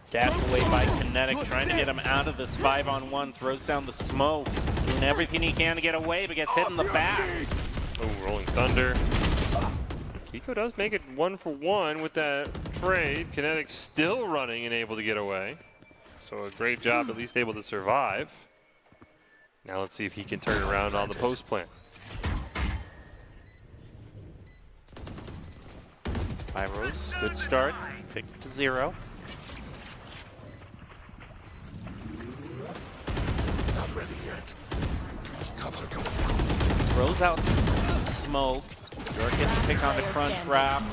Dashed away by Kinetic, trying to get him out of this 5-on-1. Throws down the smoke, doing everything he can to get away, but gets hit in the back. Oh, Rolling Thunder. Kiko does make it 1-for-1 with that trade. Kinetic still running and able to get away. So a great job, at least able to survive. Now let's see if he can turn it around on the post plant. Pyros, good start. Pick to 0. Not ready yet. Cover, cover. Throws out smoke. York gets a pick on the crunch wrap.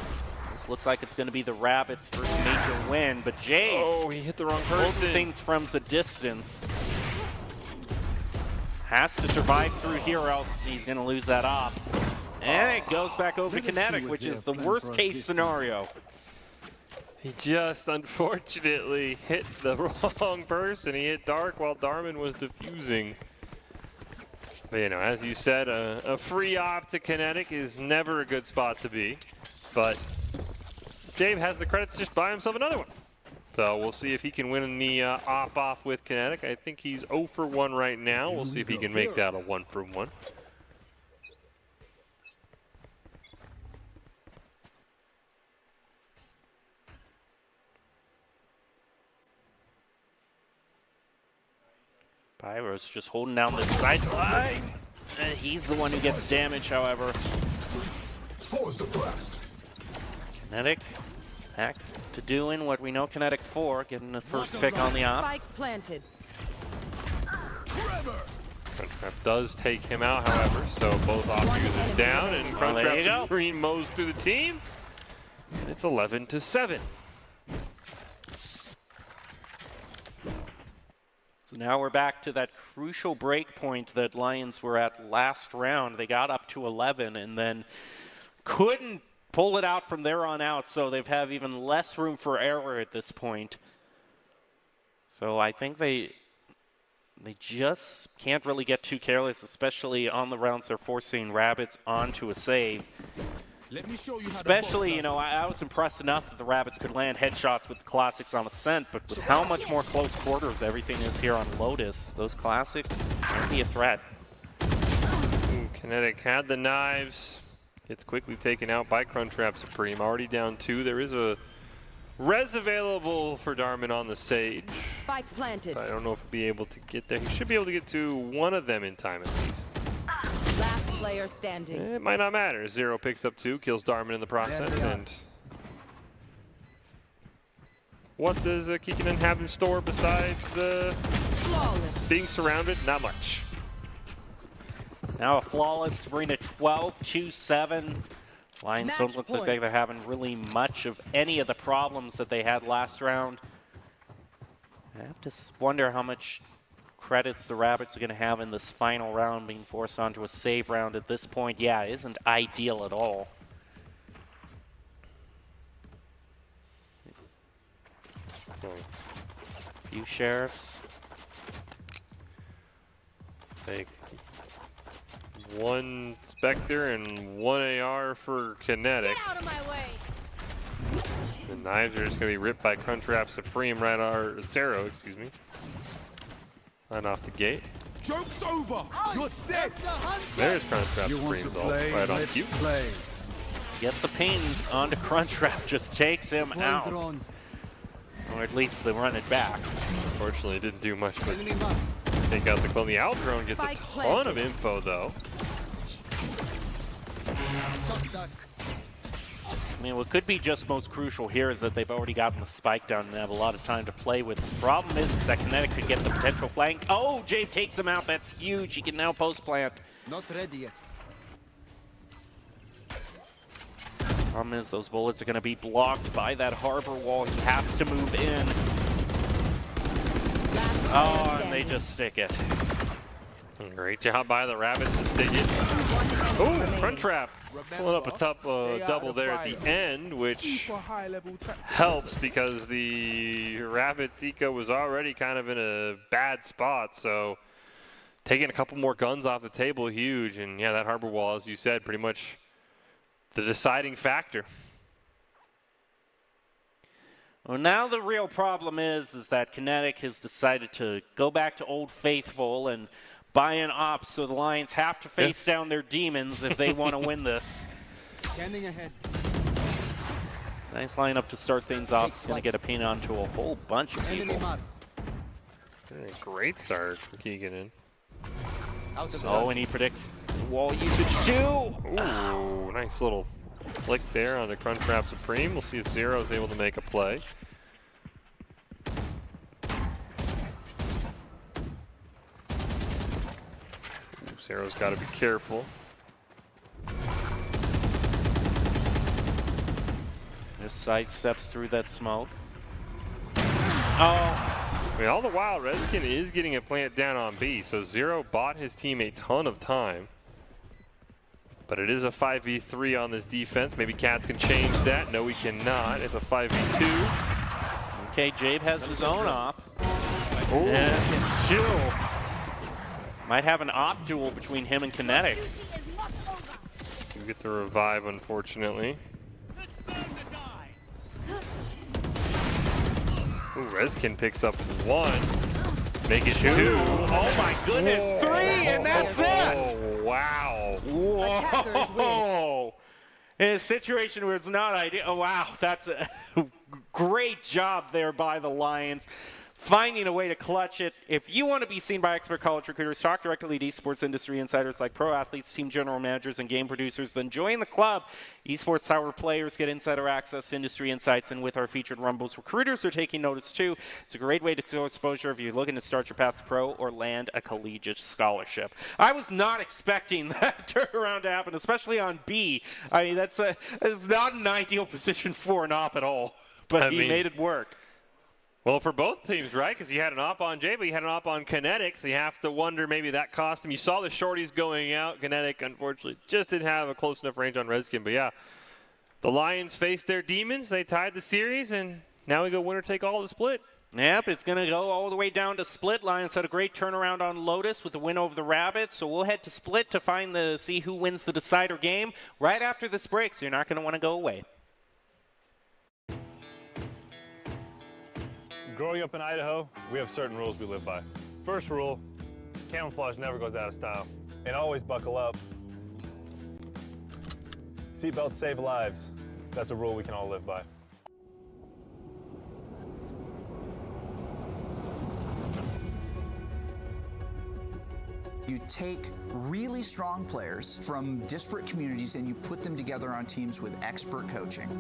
This looks like it's going to be the Rabbits' first major win, but Jade. Oh, he hit the wrong holding person. things from a distance. Has to survive through here or else he's going to lose that op. And it goes back over to Kinetic, which is the worst case scenario. He just unfortunately hit the wrong person. He hit Dark while Darman was defusing. But, you know, as you said, a free op to Kinetic is never a good spot to be. But Jabe has the credits to just buy himself another one. So we'll see if he can win the op off with Kinetic. I think he's 0-for-1 right now. We'll see if he can make that a 1-for-1. Pyro's just holding down this sideline. He's the one who gets damage, however. Force the thrust. Kinetic back to doing what we know Kinetic for, getting the first pick on the op. Spike planted. Crunchwrap does take him out, however, so both op users down, and Crunchwrap green mows through the team. And it's 11-7. So now we're back to that crucial break point that Lions were at last round. They got up to 11 and then couldn't pull it out from there on out, so they've have even less room for error at this point. So I think they They just can't really get too careless, especially on the rounds they're forcing Rabbits onto a save. Let me show you Especially, you know, I was impressed enough that the Rabbits could land headshots with the Classics on Ascent, but with how much more close quarters everything is here on Lotus, those Classics might be a threat. Ooh, Kinetic had the knives. Gets quickly taken out by Crunchwrap Supreme. Already down 2. There is a res available for Darman on the Sage. Spike planted. I don't know if he'll be able to get there. He should be able to get to one of them in time at least. Last player standing. It might not matter. Zero picks up 2, kills Darman in the process. And what does Kikkonen have in store besides being surrounded? Not much. Now a flawless to bring it 12-2-7. Lions don't look like they're having really much of any of the problems that they had last round. I have to wonder how much credits the Rabbits are going to have in this final round, being forced onto a save round at this point. Yeah, it isn't ideal at all. A few Sheriffs. Take 1 Spectre and 1 AR for Kinetic. Get out of my way. The knives are just going to be ripped by Crunchwrap Supreme right or Zero, excuse me. Right off the gate. Joke's over. You're dead. There's Crunchwrap Supreme's ult right on cue. Gets a ping onto Crunchwrap, just takes him out. Or at least they run it back. Unfortunately, it didn't do much but take out the clone. The Owl Drone gets a ton of info though. I mean, what could be just most crucial here is that they've already gotten the spike down and have a lot of time to play with. The problem is that Kinetic could get the potential flank. Oh, Jabe takes him out. That's huge. He can now post-plant. Not ready yet. Problem is those bullets are going to be blocked by that harbor wall. He has to move in. Oh, and they just stick it. Great job by the Rabbits to stick it. Oh, Crunchwrap pulling up a top double there at the end, which helps because the Rabbits eco was already kind of in a bad spot. So taking a couple more guns off the table, huge. And yeah, that harbor wall, as you said, pretty much the deciding factor. Well, now the real problem is that Kinetic has decided to go back to Old Faithful and buy an op, so the Lions have to face down their demons if they want to win this. Standing ahead. Nice lineup to start things off. It's going to get a pin onto a whole bunch of people. Great start for Kikkonen. Oh, and he predicts wall usage too. Ooh, nice little flick there on the Crunchwrap Supreme. We'll see if Zero is able to make a play. Zero's got to be careful. Just sidesteps through that smoke. Oh. I mean, all the while, Rezkin is getting a plant down on B, so Zero bought his team a ton of time. But it is a 5v3 on this defense. Maybe Cats can change that. No, we cannot. It's a 5v2. Okay, Jabe has his own op. Oh, and it's chill. Might have an op duel between him and Kinetic. You get the revive, unfortunately. Ooh, Rezkin picks up 1. Make it 2. Oh my goodness, 3, and that's it! Oh, wow. Whoa! In a situation where it's not ideal. Oh, wow, that's a great job there by the Lions. Finding a way to clutch it. If you want to be seen by expert college recruiters, talk directly to esports industry insiders like pro athletes, team general managers, and game producers, then join the club. Esports Tower players get insider access to industry insights, and with our featured Rumbles, recruiters are taking notice too. It's a great way to show exposure if you're looking to start your path to pro or land a collegiate scholarship. I was not expecting that turnaround to happen, especially on B. I mean, that's not an ideal position for an op at all, but he made it work. Well, for both teams, right? Because you had an op on Jay, but you had an op on Kinetic, so you have to wonder maybe that cost him. You saw the shorties going out. Kinetic, unfortunately, just didn't have a close enough range on Rezkin. But, yeah, the Lions faced their demons. They tied the series, and now we go winner take all the split. Yep, it's going to go all the way down to Split. Lions had a great turnaround on Lotus with the win over the Rabbits, so we'll head to Split to see who wins the decider game right after this break, so you're not going to want to go away. Growing up in Idaho, we have certain rules we live by. First rule, camouflage never goes out of style. And always buckle up. Seatbelts save lives. That's a rule we can all live by. You take really strong players from disparate communities and you put them together on teams with expert coaching.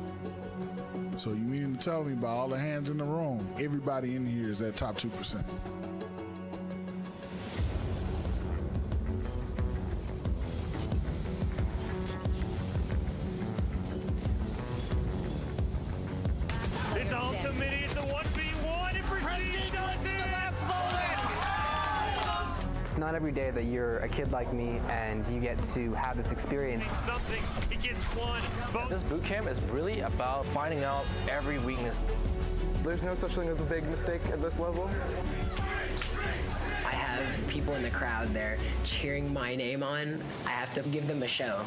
So you mean to tell me by all the hands in the room, everybody in here is that top 2%? It's ultimate. It's a 1v1. It proceeds on the last moment. It's not every day that you're a kid like me and you get to have this experience. Something. He gets one. This boot camp is really about finding out every weakness. There's no such thing as a big mistake at this level. I have people in the crowd there cheering my name on. I have to give them a show.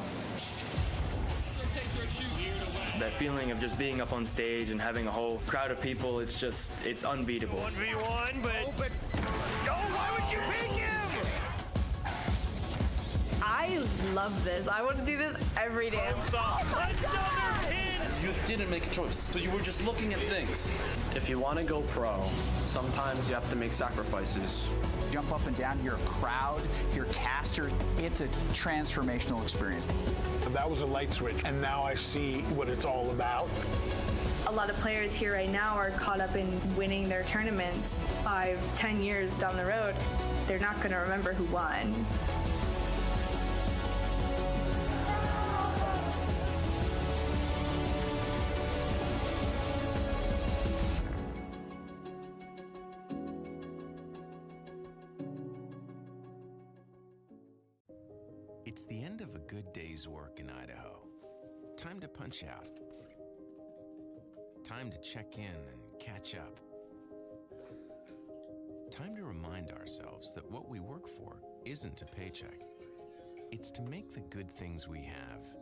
That feeling of just being up on stage and having a whole crowd of people, it's unbeatable. 1v1, but why would you pick him? I love this. I want to do this every day. You didn't make a choice, so you were just looking at things. If you want to go pro, sometimes you have to make sacrifices. Jump up and down, you're a crowd, you're casters. It's a transformational experience. That was a light switch, and now I see what it's all about. A lot of players here right now are caught up in winning their tournaments 5-10 years down the road. They're not going to remember who won. It's the end of a good day's work in Idaho. Time to punch out. Time to check in and catch up. Time to remind ourselves that what we work for isn't a paycheck. It's to make the good things we have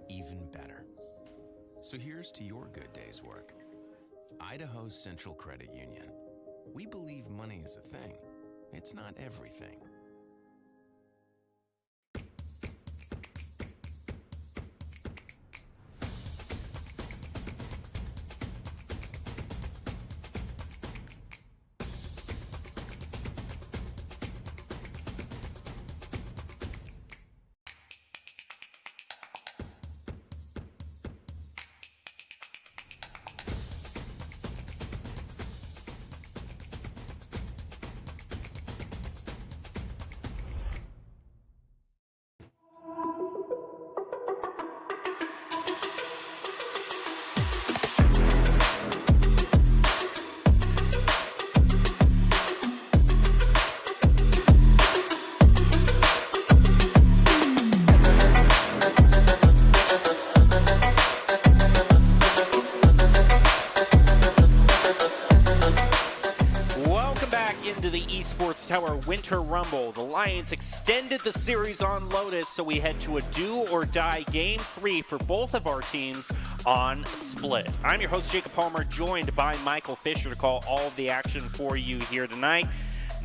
even better. So here's to your good day's work. Idaho Central Credit Union. We believe money is a thing. It's not everything. Into the Esports Tower Winter Rumble. The Lions extended the series on Lotus, so we head to a do-or-die Game 3 for both of our teams on Split. I'm your host, Jacob Palmer, joined by Michael Fisher to call all of the action for you here tonight.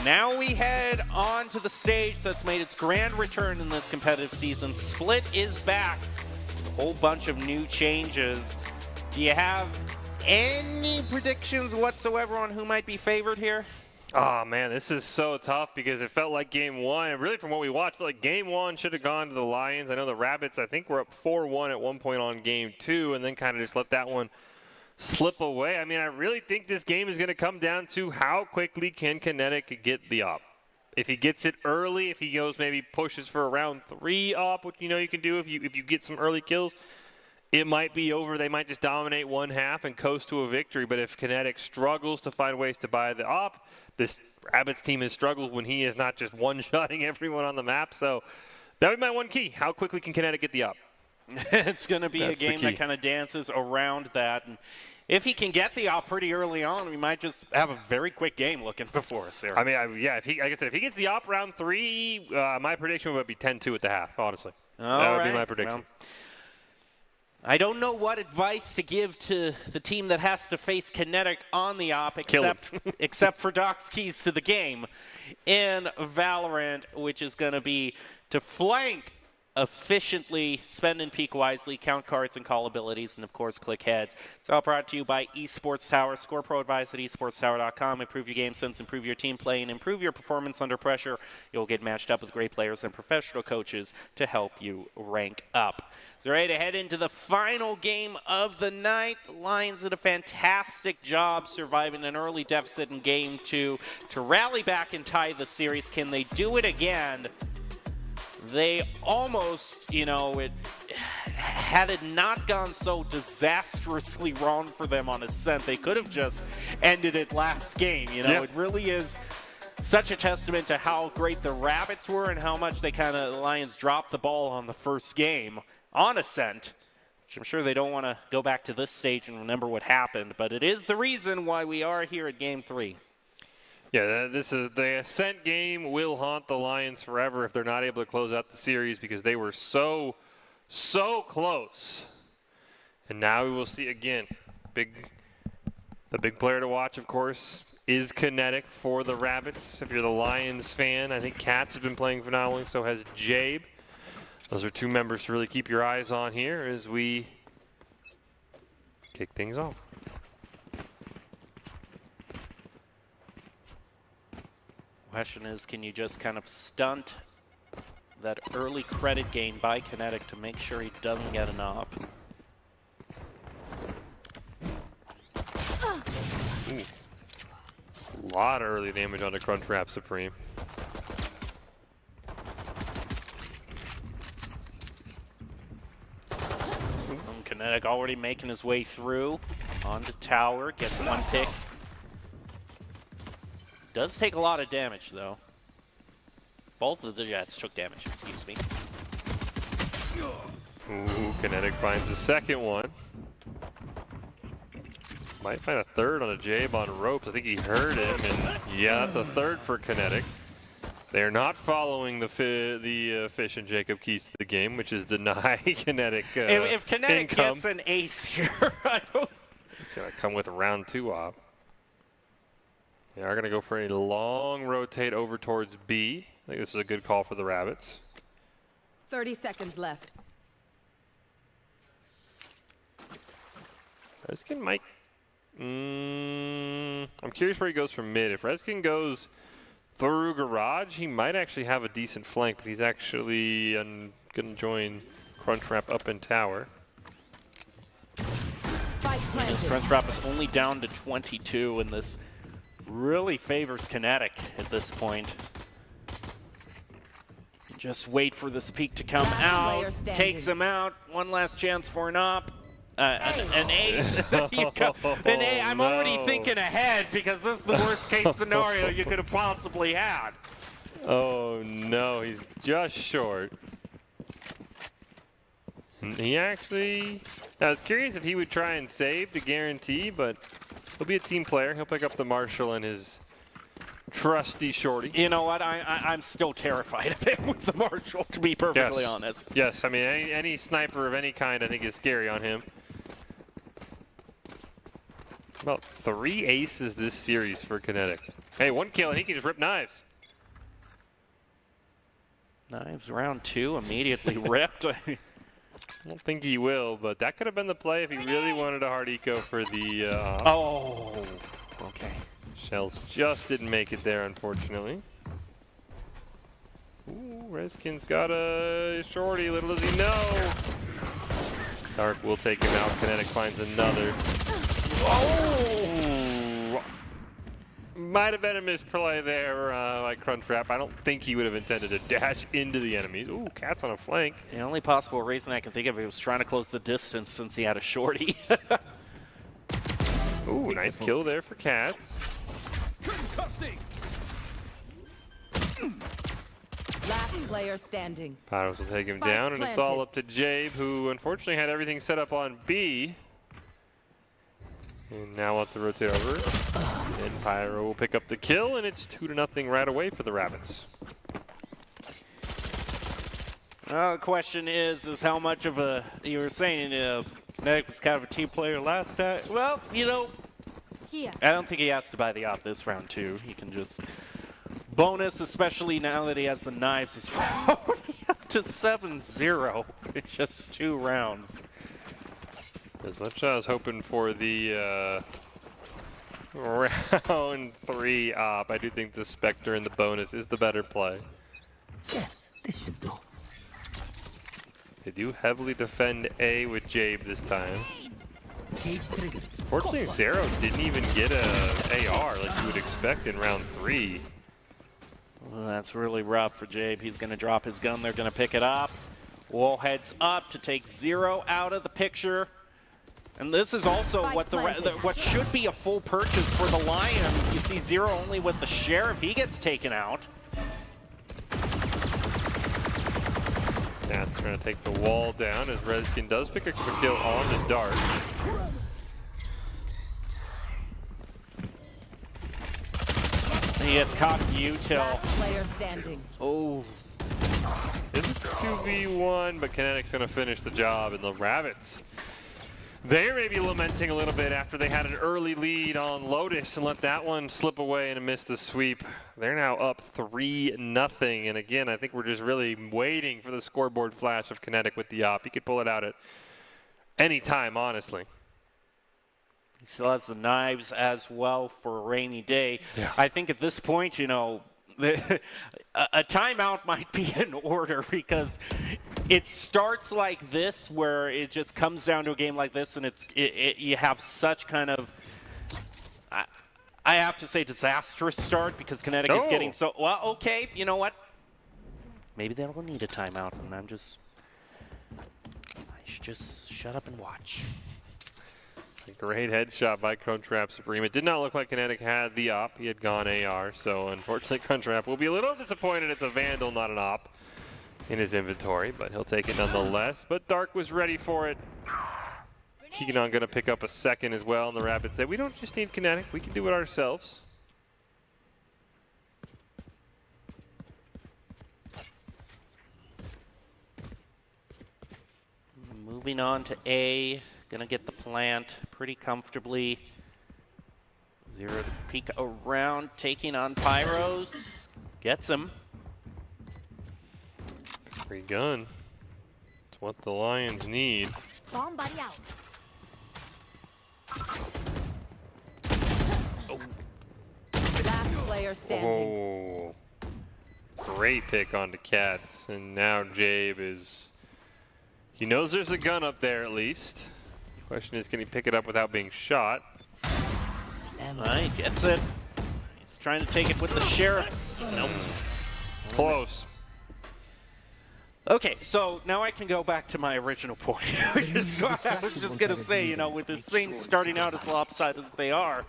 Now we head on to the stage that's made its grand return in this competitive season. Split is back. A whole bunch of new changes. Do you have any predictions whatsoever on who might be favored here? Oh, man, this is so tough because it felt like game one. And really, from what we watched, felt like game one should have gone to the Lions. I know the Rabbits, I think, were up 4-1 at one point on game two and then kind of just let that one slip away. I mean, I really think this game is going to come down to how quickly can Kinetic get the up. If he gets it early, if he goes maybe pushes for a round 3 up, which you know you can do if you get some early kills, it might be over. They might just dominate one half and coast to a victory. But if Kinetic struggles to find ways to buy the op, this Rabbits team has struggled when he is not just one-shotting everyone on the map. So that would be my one key. How quickly can Kinetic get the up? It's going to be That's a the game that key. kind of dances around that. And if he can get the op pretty early on, we might just have a very quick game looking before us there. I mean, yeah, if he, like I said, if he gets the op round 3, my prediction would be 10-2 at the half, honestly. That would be my prediction. Well, I don't know what advice to give to the team that has to face Kinetic on the op, except for Doc's keys to the game in Valorant, which is going to be to flank efficiently, spend and peak wisely, count cards and call abilities, and of course click heads. It's all brought to you by Esports Tower. Score Pro advice at esportstower.com. Improve your game sense, improve your team play, and improve your performance under pressure. You'll get matched up with great players and professional coaches to help you rank up. So ready to head into the final game of the night. The Lions did a fantastic job surviving an early deficit in game 2 to rally back and tie the series. Can they do it again? They almost, had it not gone so disastrously wrong for them on Ascent, they could have just ended it last game. It really is such a testament to how great the Rabbits were and how much the Lions dropped the ball on the first game on Ascent, which I'm sure they don't want to go back to this stage and remember what happened, but it is the reason why we are here at game 3. Yeah, this is the Ascent game will haunt the Lions forever if they're not able to close out the series because they were so close. And now we will see again. The big player to watch, of course, is Kinetic for the Rabbits. If you're the Lions fan, I think Cats has been playing phenomenally, so has Jabe. Those are 2 members to really keep your eyes on here as we kick things off. Question is, can you just kind of stunt that early credit gain by Kinetic to make sure he doesn't get an op? Ooh. A lot of early damage on the Crunchwrap Supreme. Kinetic already making his way through onto tower, gets 1 pick. Does take a lot of damage, though. Both of the Jets took damage, excuse me. Ooh, Kinetic finds the second one. Might find a third on a Jabe on ropes. I think he heard him, and yeah, that's a third for Kinetic. They are not following the Fish and Jacob keys to the game, which is deny Kinetic if Kinetic income. gets an ace here, I don't... It's going to come with a round 2 op. They are going to go for a long rotate over towards B. I think this is a good call for the Rabbits. 30 seconds left. Reskin might... I'm curious where he goes from mid. If Reskin goes through garage, he might actually have a decent flank, but he's actually going to join Crunchwrap up in tower. This Crunchwrap is only down to 22, and this really favors Kinetic at this point. Just wait for this peak to come out. Takes him out. One last chance for an op. An ace. An A. I'm already thinking ahead because this is the worst case scenario you could have possibly had. Oh no, he's just short. He actually... I was curious if he would try and save the guarantee, but he'll be a team player. He'll pick up the Marshall and his trusty shorty. You know what? I'm still terrified of him with the Marshall, to be perfectly honest. Yes, I mean, any sniper of any kind I think is scary on him. About 3 aces this series for Kinetic. Hey, 1 kill and he can just rip knives. Knives round 2 immediately ripped. I don't think he will, but that could have been the play if he really wanted a hard eco for the... oh, okay. Shells just didn't make it there, unfortunately. Ooh, Reskin's got a shorty, little does he know. Dark will take him out. Kinetic finds another. Oh! Might have been a misplay there by Crunchwrap. I don't think he would have intended to dash into the enemies. Ooh, Cat's on a flank. The only possible reason I can think of, he was trying to close the distance since he had a shorty. Ooh, nice kill there for Cats. Last player standing. Pyros will take him Spike down, and it's all planted. up to Jabe, who unfortunately had everything set up on B. And now we'll have to rotate over. And Pyro will pick up the kill, and it's 2-0 right away for the Rabbits. The question is how much of a, you were saying Kinetic was kind of a team player last time. Well, you know, I don't think he has to buy the op this round too. He can just bonus, especially now that he has the knives. He's already up to 7-0 in just 2 rounds. As much as I was hoping for the round 3 op, I do think the Spectre and the bonus is the better play. Yes, this should do. They do heavily defend A with Jabe this time. Cage triggered. Fortunately, Zero didn't even get a AR like you would expect in round 3. Well, that's really rough for Jabe. He's going to drop his gun. They're going to pick it up. Wall heads up to take Zero out of the picture. And this is also what should be a full purchase for the Lions. You see Zero only with the Sheriff. He gets taken out. That's going to take the wall down as Redskin does pick a quick kill on the Dart. He gets caught util. Player standing. Oh. It's a 2v1, but Kinetic's going to finish the job, and the Rabbits, they're maybe lamenting a little bit after they had an early lead on Lotus and let that one slip away and miss the sweep. They're now up 3-0, and again, I think we're just really waiting for the scoreboard flash of Kinetic with the op. He could pull it out at any time, honestly. He still has the knives as well for a rainy day. Yeah. I think at this point, you know, a timeout might be in order because it starts like this where it just comes down to a game like this and you have such kind of, I have to say, disastrous start because Kinetic is getting so, well, okay, you know what? Maybe they don't need a timeout and I should just shut up and watch. A great headshot by Crunchwrap Supreme. It did not look like Kinetic had the op. He had gone AR, so unfortunately Crunchwrap will be a little disappointed it's a Vandal, not an op, in his inventory, but he'll take it nonetheless. But Dark was ready for it. Keeganon going to pick up a second as well, and the Rapids say, we don't just need Kinetic, we can do it ourselves. Moving on to A. Gonna get the plant pretty comfortably. Zero to peek around, taking on Pyros. Gets him. Free gun. It's what the Lions need. Bomb buddy out. Last player standing. Oh. Great pick onto Cats. And now Jabe is... He knows there's a gun up there at least. Question is, can he pick it up without being shot? Right, gets it. He's trying to take it with the Sheriff. Nope. Close. Okay, so now I can go back to my original point. So I was just going to say, you know, with this thing starting out as lopsided as they are,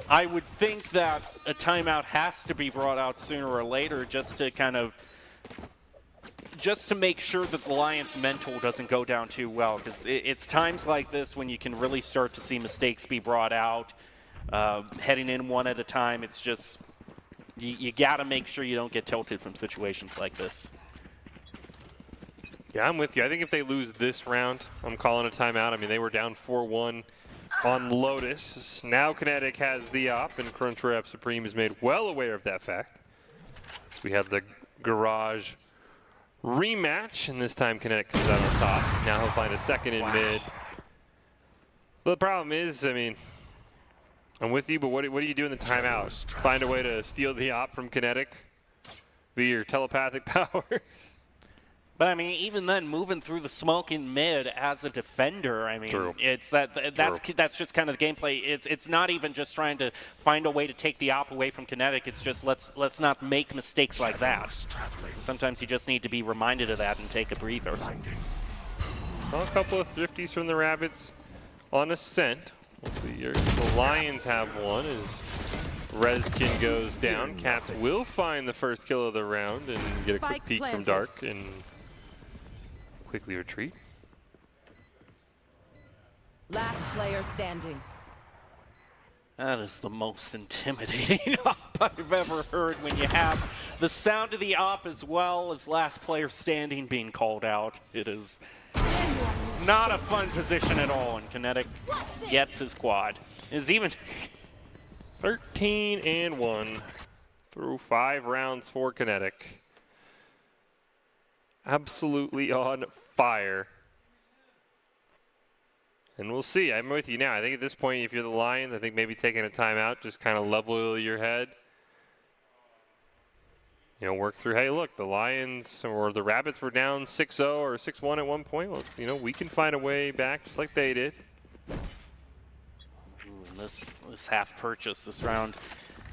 I would think that a timeout has to be brought out sooner or later just to kind of just to make sure that the Lions' mental doesn't go down too well, because it's times like this when you can really start to see mistakes be brought out, heading in one at a time. It's just, you got to make sure you don't get tilted from situations like this. Yeah, I'm with you. I think if they lose this round, I'm calling a timeout. I mean, they were down 4-1 on Lotus. Now Kinetic has the op, and Crunchwrap Supreme is made well aware of that fact. We have the Garage rematch, and this time Kinetic comes out on top. Now he'll find a second in mid. But the problem is, I mean, I'm with you, but what do you do in the timeout? Find a way to steal the op from Kinetic via your telepathic powers? But I mean, even then, moving through the smoke in mid as a defender, I mean, it's that's just kind of the gameplay. It's not even just trying to find a way to take the op away from Kinetic. It's just let's not make mistakes like that. Sometimes you just need to be reminded of that and take a breather. Saw a couple of thrifties from the Rabbits on Ascent. Let's see here. The Lions have one as Rezkin goes down. Cats will find the first kill of the round and get a quick Spike peek from planted. Dark and quickly retreat. Last player standing. That is the most intimidating op I've ever heard when you have the sound of the op as well as last player standing being called out. It is not a fun position at all, and Kinetic gets his quad. Is even 13-1 through 5 rounds for Kinetic. Absolutely on fire. And we'll see. I'm with you now. I think at this point, if you're the Lions, I think maybe taking a timeout, just kind of level your head. You know, work through, hey, look, the Lions or the Rabbits were down 6-0 or 6-1 at one point. Let's, you know, we can find a way back just like they did. Ooh, and this half purchase this round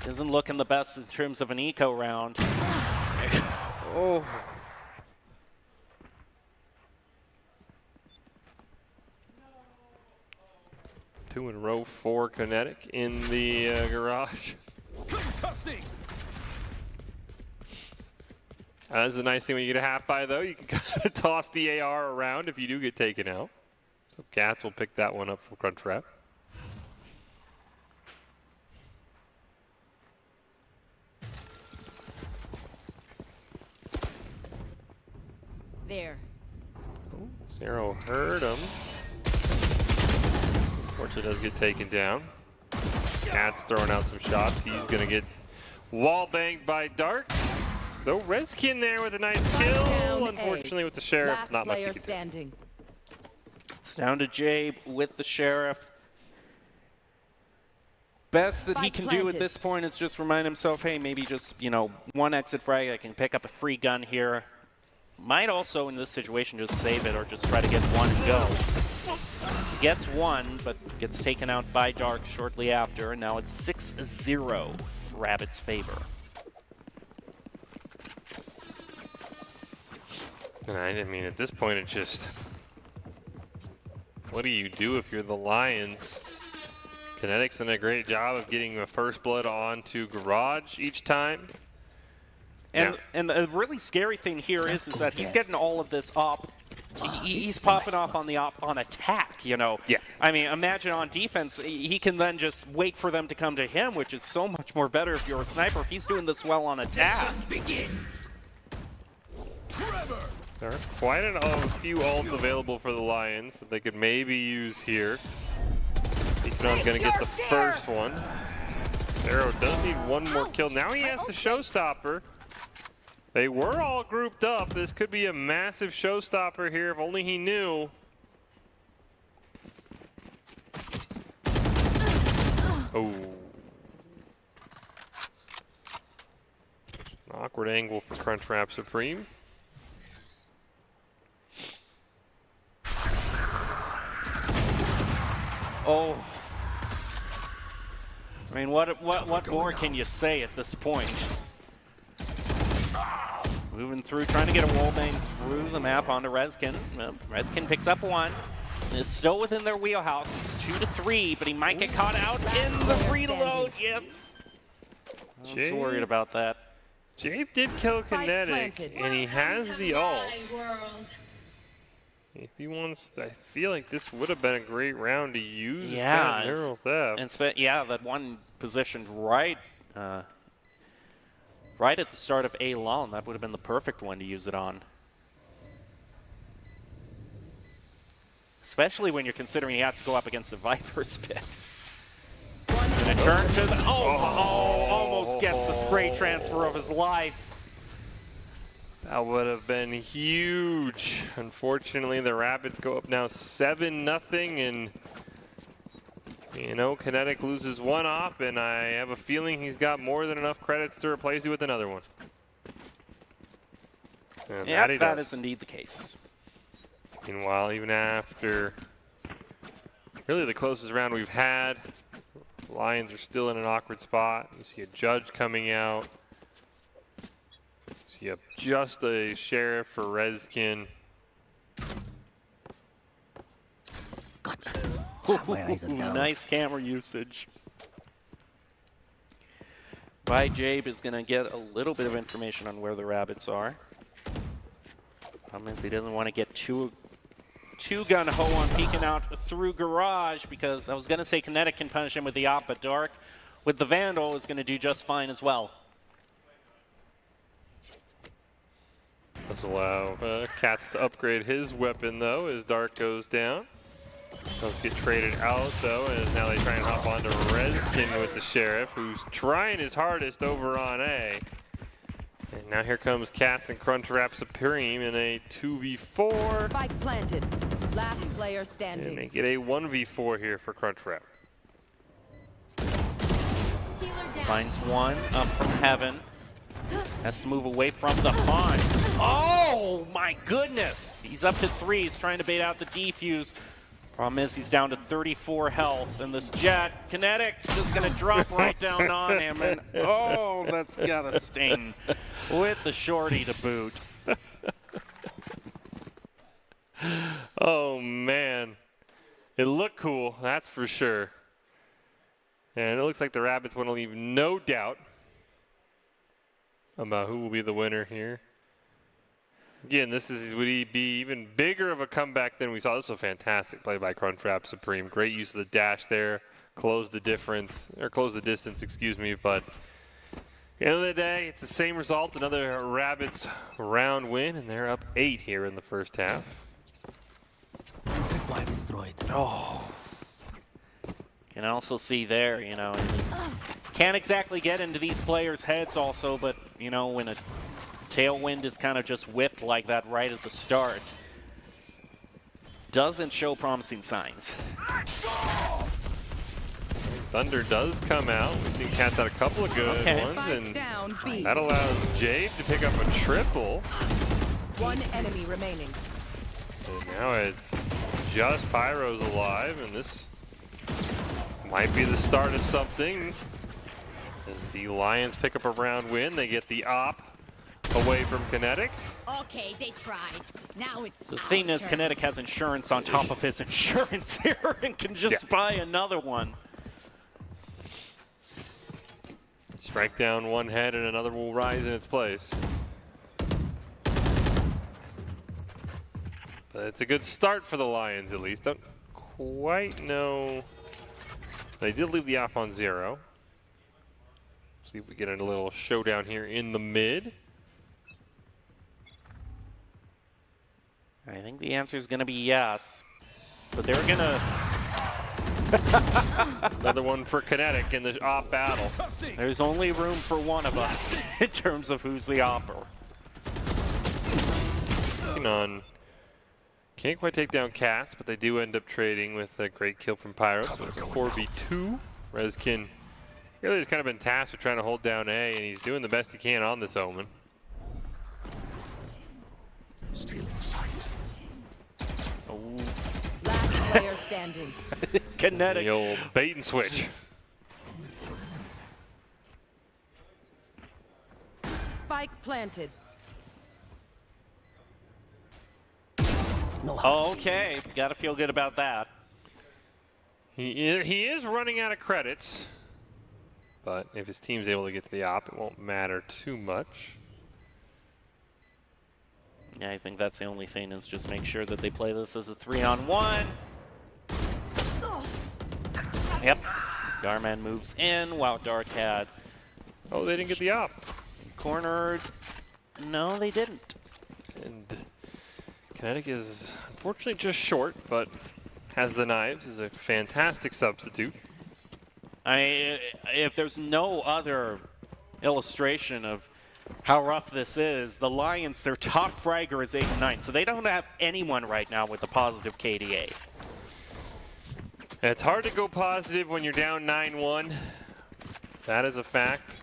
isn't looking the best in terms of an eco round. Oh. Two in a row for Kinetic in the garage. That's a nice thing when you get a half by, though. You can kind of toss the AR around if you do get taken out. So Cats will pick that one up from Crunchwrap. There. Zero heard him. Fortune does get taken down. Cat's throwing out some shots. He's going to get wall banged by Dark. Though Rezkin there with a nice kill. Unfortunately with the Sheriff, Last not much player he can do. standing. It's down to Jabe with the Sheriff. Best that he Spike can do at planted. this point is just remind himself, hey, maybe just, you know, one exit frag. I can pick up a free gun here. Might also, in this situation, just save it or just try to get one and go. He gets one, but gets taken out by Dark shortly after, and now it's 6-0 Rabbit's favor. And I mean, at this point, it's just, what do you do if you're the Lions? Kinetic's done a great job of getting a first blood onto Garage each time. And the really scary thing here is that he's getting all of this up. He's popping off on the on attack, you know. Yeah. I mean, imagine on defense, he can then just wait for them to come to him, which is so much more better if you're a sniper. If he's doing this well on attack. There are quite a few ults available for the Lions that they could maybe use here. Econon's going to get the first one. Zero does need one more kill. Now he has the showstopper. They were all grouped up. This could be a massive showstopper here if only he knew. Oh. An awkward angle for Crunchwrap Supreme. Oh. I mean, what more can you say at this point? Moving through, trying to get a wallbang through the map onto Rezkin. Rezkin picks up one. Is still within their wheelhouse. It's 2-3, but he might get caught out in the reload. Yep. I'm just worried about that. Jabe did kill Kinetic, and he has the ult. If he wants, I feel like this would have been a great round to use that Neural Theft. And yeah, that one positioned right, right at the start of A long. That would have been the perfect one to use it on. Especially when you're considering he has to go up against a Viper Spit. Gonna turn to the, almost gets the spray transfer of his life. That would have been huge. Unfortunately, the Rapids go up now 7-0, and you know, Kinetic loses one op, and I have a feeling he's got more than enough credits to replace you with another one. And Yeah, that that is indeed the case. Meanwhile, even after really the closest round we've had, Lions are still in an awkward spot. You see a Judge coming out. See just a Sheriff for Rezkin. Nice camera usage. Jabe is going to get a little bit of information on where the rabbits are. Problem is he doesn't want to get too gun-ho on peeking out through garage, because I was going to say Kinetic can punish him with the op, but Dark with the Vandal is going to do just fine as well. Does allow Cats to upgrade his weapon, though, as Dark goes down. Does get traded out, though, as now they try and hop onto Rezkin with the Sheriff, who's trying his hardest over on A. And now here comes Cats and Crunchwrap Supreme in a 2v4. Spike planted. Last player standing. And they get a 1v4 here for Crunchwrap. Finds one up from heaven. Has to move away from the pond. Oh my goodness! He's up to 3. He's trying to bait out the defuse. Problem is he's down to 34 health, and this Jet Kinetic is going to drop right down on him, and oh, that's got a sting with the shorty to boot. Oh man, it looked cool, that's for sure. And it looks like the Rabbits want to leave no doubt about who will be the winner here. Again, this would be even bigger of a comeback than we saw. This was a fantastic play by Crunchwrap Supreme. Great use of the dash there, close the difference, or close the distance, excuse me. But at the end of the day, it's the same result. Another Rabbits round win, and they're up 8 here in the first half. Destroyed. Oh. Can also see there, you know, can't exactly get into these players' heads also, but, you know, when a tailwind is kind of just whipped like that right at the start, doesn't show promising signs. Thunder does come out. We've seen Cats out a couple of good ones, and that allows Jade to pick up a triple. One enemy remaining. And now it's just Pyro's alive, and this might be the start of something. As the Lions pick up a round win, they get the op away from Kinetic. Okay, they tried. Now it's The thing is, Kinetic has insurance on top of his insurance here and can just buy another one. Strike down one head and another will rise in its place. But it's a good start for the Lions, at least. Don't quite know. They did leave the op on 0. See if we get a little showdown here in the mid. I think the answer is going to be yes, but they're going to... Another one for Kinetic in the op battle. There's only room for one of us in terms of who's the opper. Working on... Can't quite take down Cats, but they do end up trading with a great kill from Pyro. So it's a 4v2. Rezkin really has kind of been tasked with trying to hold down A, and he's doing the best he can on this Omen. Stealing sight. Oh. Last player standing. Kinetic. The old bait and switch. Spike planted. Okay, gotta feel good about that. He is running out of credits, but if his team's able to get to the op, it won't matter too much. Yeah, I think that's the only thing, is just make sure that they play this as a 3-on-1. Yep. Garman moves in while Dark had... Oh, they didn't get the op. Cornered. No, they didn't. And Kinetic is unfortunately just short, but has the knives, is a fantastic substitute. If there's no other illustration of how rough this is, the Lions, their top fragger is 8-9, so they don't have anyone right now with a positive KDA. It's hard to go positive when you're down 9-1. That is a fact.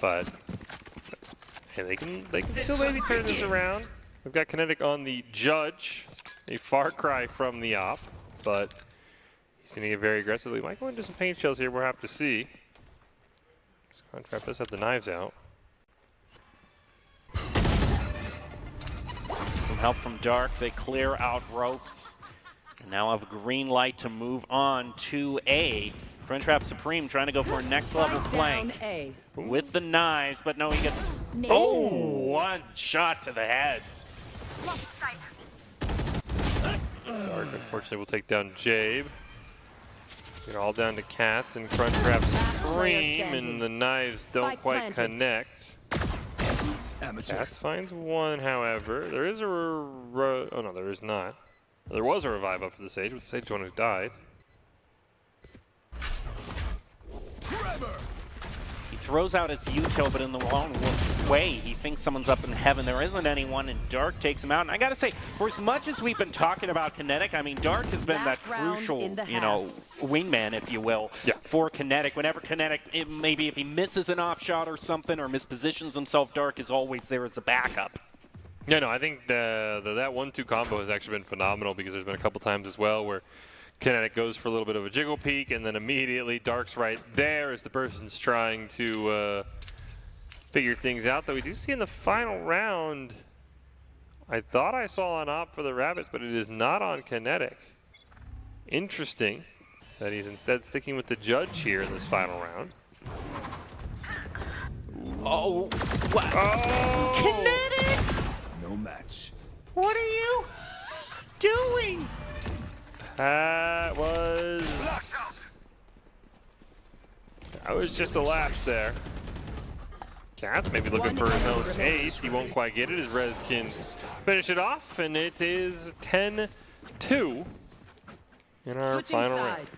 But hey, they can still maybe turn this around. We've got Kinetic on the Judge, a far cry from the op, but he's going to get very aggressively. Might go into some paint shells here, we'll have to see. This Crunchwrap does have the knives out. Some help from Dark. They clear out ropes. And now have a green light to move on to A. Crunchwrap Supreme trying to go for a next level flank A. with the knives, but no, he gets, oh, one shot to the head. Dark, unfortunately, will take down Jabe. Get all down to Cats and Crunchwrap Supreme, and the knives don't quite connect. Cats finds one, however. There is a oh no, there is not. There was a revive up for the Sage, but the Sage one who died. He throws out his util, but in the wrong way. He thinks someone's up in heaven. There isn't anyone, and Dark takes him out. And I gotta say, for as much as we've been talking about Kinetic, I mean, Dark has been that crucial, you know, wingman, if you will, for Kinetic. Whenever Kinetic, maybe if he misses an op shot or something, or mispositions himself, Dark is always there as a backup. Yeah, no, I think that 1-2 combo has actually been phenomenal, because there's been a couple times as well where Kinetic goes for a little bit of a jiggle peek, and then immediately Dark's right there as the person's trying to figure things out. Though we do see in the final round, I thought I saw an op for the Rabbits, but it is not on Kinetic. Interesting that he's instead sticking with the Judge here in this final round. Oh, what? Oh! Kinetic! No match. What are you doing? That was just a lapse there. Cats maybe looking for his own ace. He won't quite get it as Rez can finish it off, and it is 10-2 in our final round.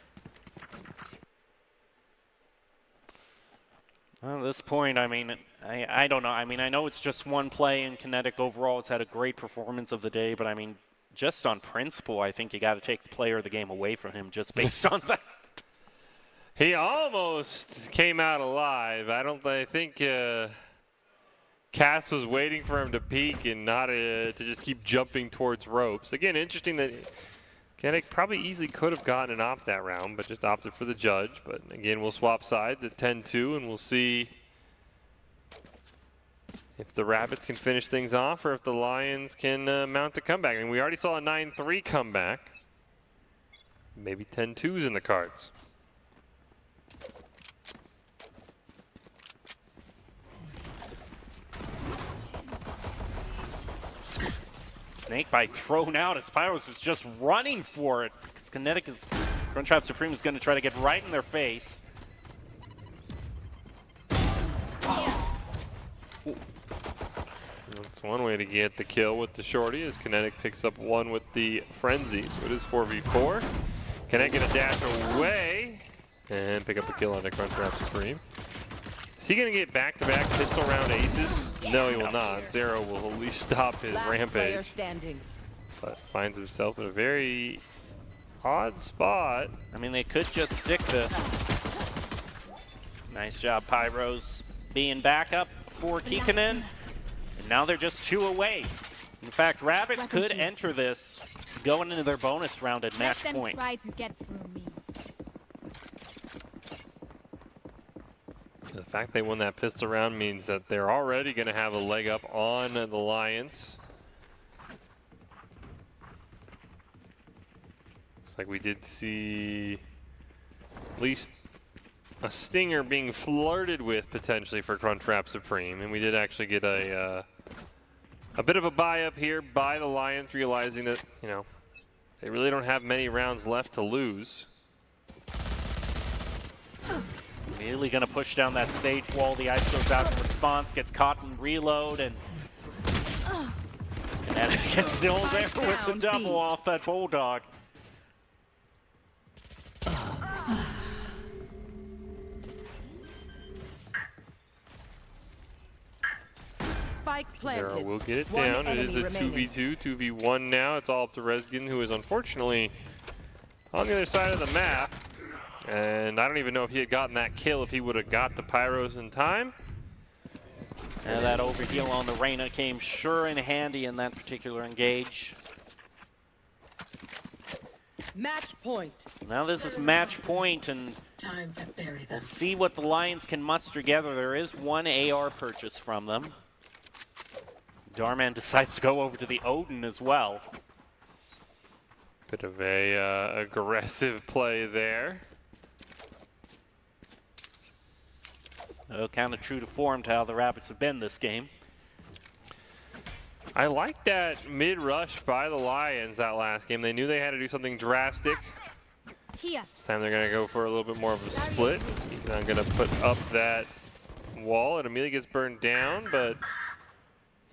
Well, at this point, I mean, I don't know. I mean, I know it's just one play, and Kinetic overall has had a great performance of the day, but I mean, just on principle, I think you got to take the player of the game away from him just based on that. He almost came out alive. I think Cats was waiting for him to peek and not to just keep jumping towards ropes. Again, interesting that Kinetic probably easily could have gotten an op that round, but just opted for the Judge. But again, we'll swap sides at 10-2, and we'll see if the Rabbits can finish things off or if the Lions can mount a comeback. I mean, we already saw a 9-3 comeback. Maybe 10-2's in the cards. Snakebite thrown out as Pyros is just running for it. Because Kinetic is, Crunchwrap Supreme is going to try to get right in their face. That's one way to get the kill with the shorty, as Kinetic picks up one with the Frenzy. So it is 4v4. Kinetic gonna dash away and pick up a kill on the Crunchwrap Supreme. Is he gonna get back-to-back pistol round aces? No, he will not. Zero will at least stop his rampage. But finds himself in a very odd spot. I mean, they could just stick this. Nice job, Pyros, being backup for Kikkonen. And now they're just 2 away. In fact, Rabbits could enter this going into their bonus round at match point. Try to get through me. The fact they won that pistol round means that they're already going to have a leg up on the Lions. Looks like we did see at least a stinger being flirted with potentially for Crunchwrap Supreme, and we did actually get a bit of a buy up here by the Lions, realizing that, you know, they really don't have many rounds left to lose. Immediately going to push down that Sage wall. The ice goes out in response, gets caught in reload, and Kinetic is still there with the double off that Bulldog. Spike planted. There, we'll get it down. It is a 2v2, 2v1 now. It's all up to Rezgin, who is unfortunately on the other side of the map. And I don't even know if he had gotten that kill if he would have got the Pyros in time. And that overheal on the Reyna came sure in handy in that particular engage. Match point. Now this is match point, and Time to bury them. we'll see what the Lions can muster together. There is one AR purchase from them. Darman decides to go over to the Odin as well. Bit of a aggressive play there. Kind of true to form to how the Rabbits have been this game. I like that mid-rush by the Lions that last game. They knew they had to do something drastic. Here. This time they're going to go for a little bit more of a split. He's not going to put up that wall. It immediately gets burned down, but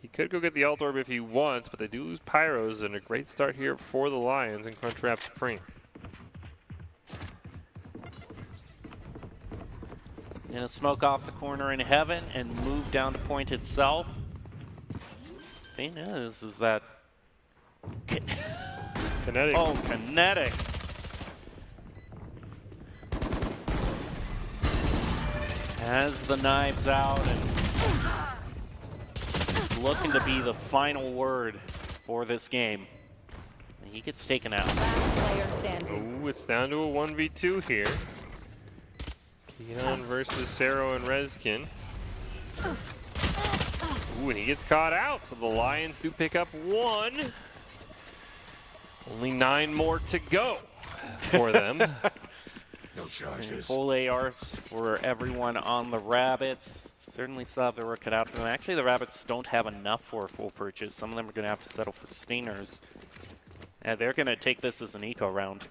he could go get the Alt Orb if he wants, but they do lose Pyros, and a great start here for the Lions and Crunchwrap Supreme. Gonna smoke off the corner in heaven and move down to point itself. Thing is that Kinetic. Oh, Kinetic. Has the knives out and is looking to be the final word for this game. And he gets taken out. Oh, it's down to a 1v2 here. Keon versus Sero and Rezkin. Ooh, and he gets caught out, so the Lions do pick up one. Only 9 more to go for them. No charges. Full ARs for everyone on the Rabbits. Certainly still have their work cut out for them. Actually, the Rabbits don't have enough for a full purchase. Some of them are going to have to settle for Stingers. And they're going to take this as an eco round.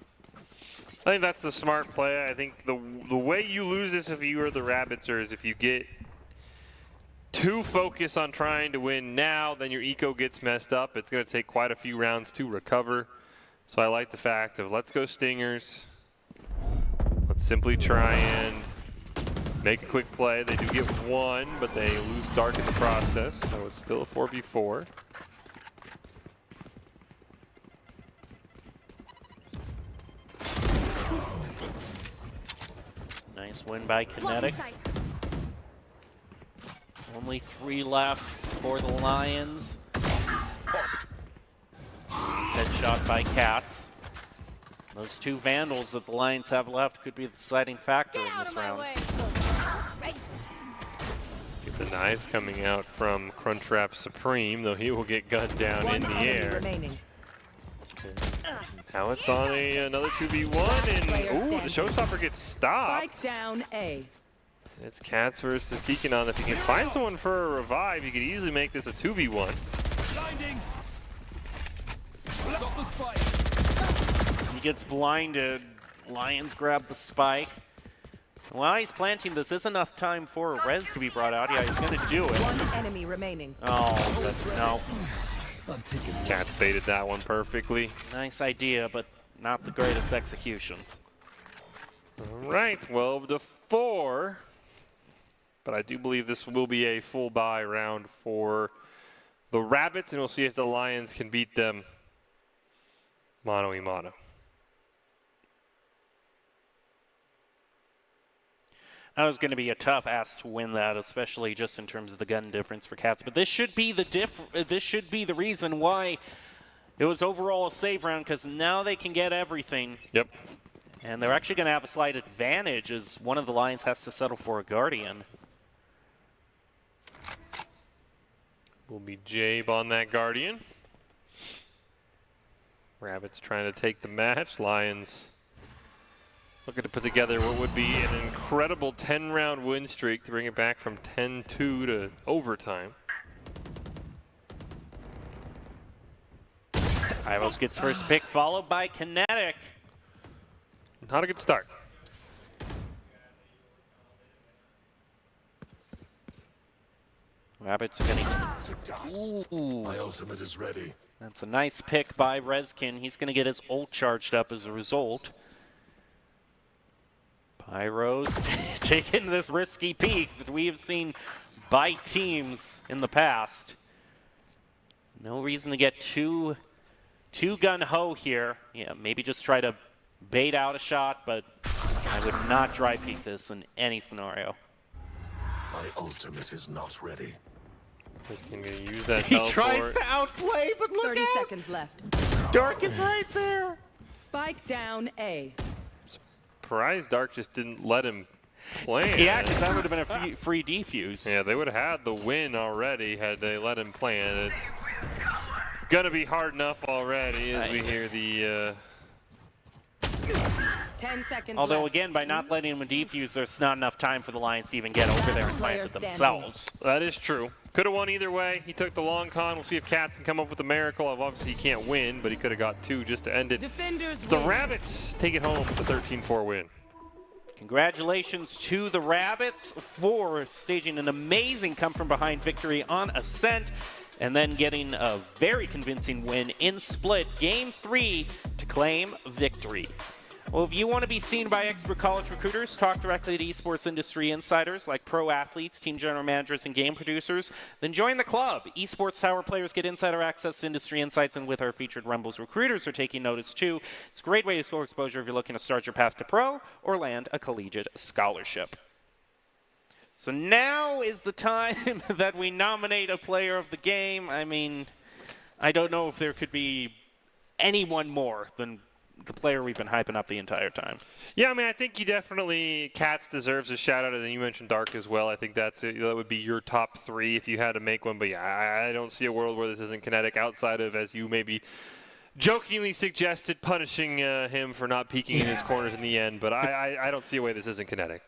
I think that's the smart play. I think the way you lose this if you are the Rabbits is if you get too focused on trying to win now, then your eco gets messed up. It's going to take quite a few rounds to recover. So I like the fact of let's go Stingers. Let's simply try and make a quick play. They do get one, but they lose Dark in the process, so it's still a 4v4. Nice win by Kinetic. Only 3 left for the Lions. He's headshot by Cats. Those 2 Vandals that the Lions have left could be the deciding factor in this round. Get the knives coming out from Crunchwrap Supreme, though he will get gunned down in the air. Now it's on another 2v1, and ooh, the Showstopper gets stopped. Spike down A. It's Cats versus Keekonon. If he can find someone for a revive, he could easily make this a 2v1. Blinding. Got the spike. He gets blinded. Lions grab the spike. While he's planting, this is enough time for Rez to be brought out. Yeah, he's going to do it. One enemy remaining. Oh, no. Cats baited that one perfectly. Nice idea, but not the greatest execution. All right, 12-4. But I do believe this will be a full buy round for the Rabbits, and we'll see if the Lions can beat them mano-a-mano. That was going to be a tough ask to win that, especially just in terms of the gun difference for Cats. But this should be the reason why it was overall a save round, because now they can get everything. Yep. And they're actually going to have a slight advantage as one of the Lions has to settle for a Guardian. Will be Jabe on that Guardian. Rabbits trying to take the match. Lions looking to put together what would be an incredible 10-round win streak to bring it back from 10-2 to overtime. Ivos gets first pick, followed by Kinetic. Not a good start. Rabbits are going to... My ultimate is ready. That's a nice pick by Rezkin. He's going to get his ult charged up as a result. Pyros taking this risky peek that we have seen by teams in the past. No reason to get too gun-ho here. Yeah, maybe just try to bait out a shot, but I would not dry peek this in any scenario. My ultimate is not ready. Just going to use that He teleport. tries to outplay, but look 30 out! seconds left. Dark is right there. Spike down A. Surprised Dark just didn't let him plan. Yeah, because that would have been a free defuse. Yeah, they would have had the win already had they let him plan. It's going to be hard enough already as we hear the 10 seconds Although, left. again, by not letting them defuse, there's not enough time for the Lions to even get over there and plant it themselves. That is true. Could have won either way. He took the long con. We'll see if Cats can come up with a miracle. Obviously, he can't win, but he could have got 2 just to end it. The Rabbits take it home with a 13-4 win. Congratulations to the Rabbits for staging an amazing come-from-behind victory on Ascent and then getting a very convincing win in Split, Game 3, to claim victory. Well, if you want to be seen by expert college recruiters, talk directly to esports industry insiders like pro athletes, team general managers, and game producers, then join the club. Esports Tower players get insider access to industry insights, and with our featured Rumbles, recruiters are taking notice too. It's a great way to score exposure if you're looking to start your path to pro or land a collegiate scholarship. So now is the time that we nominate a player of the game. I mean, I don't know if there could be anyone more than the player we've been hyping up the entire time. Yeah, I mean, I think you definitely, Cats deserves a shout out, and then you mentioned Dark as well. I think that would be your top 3 if you had to make one. But yeah, I don't see a world where this isn't Kinetic outside of, as you maybe jokingly suggested, punishing him for not peeking in his corners in the end. But I don't see a way this isn't Kinetic.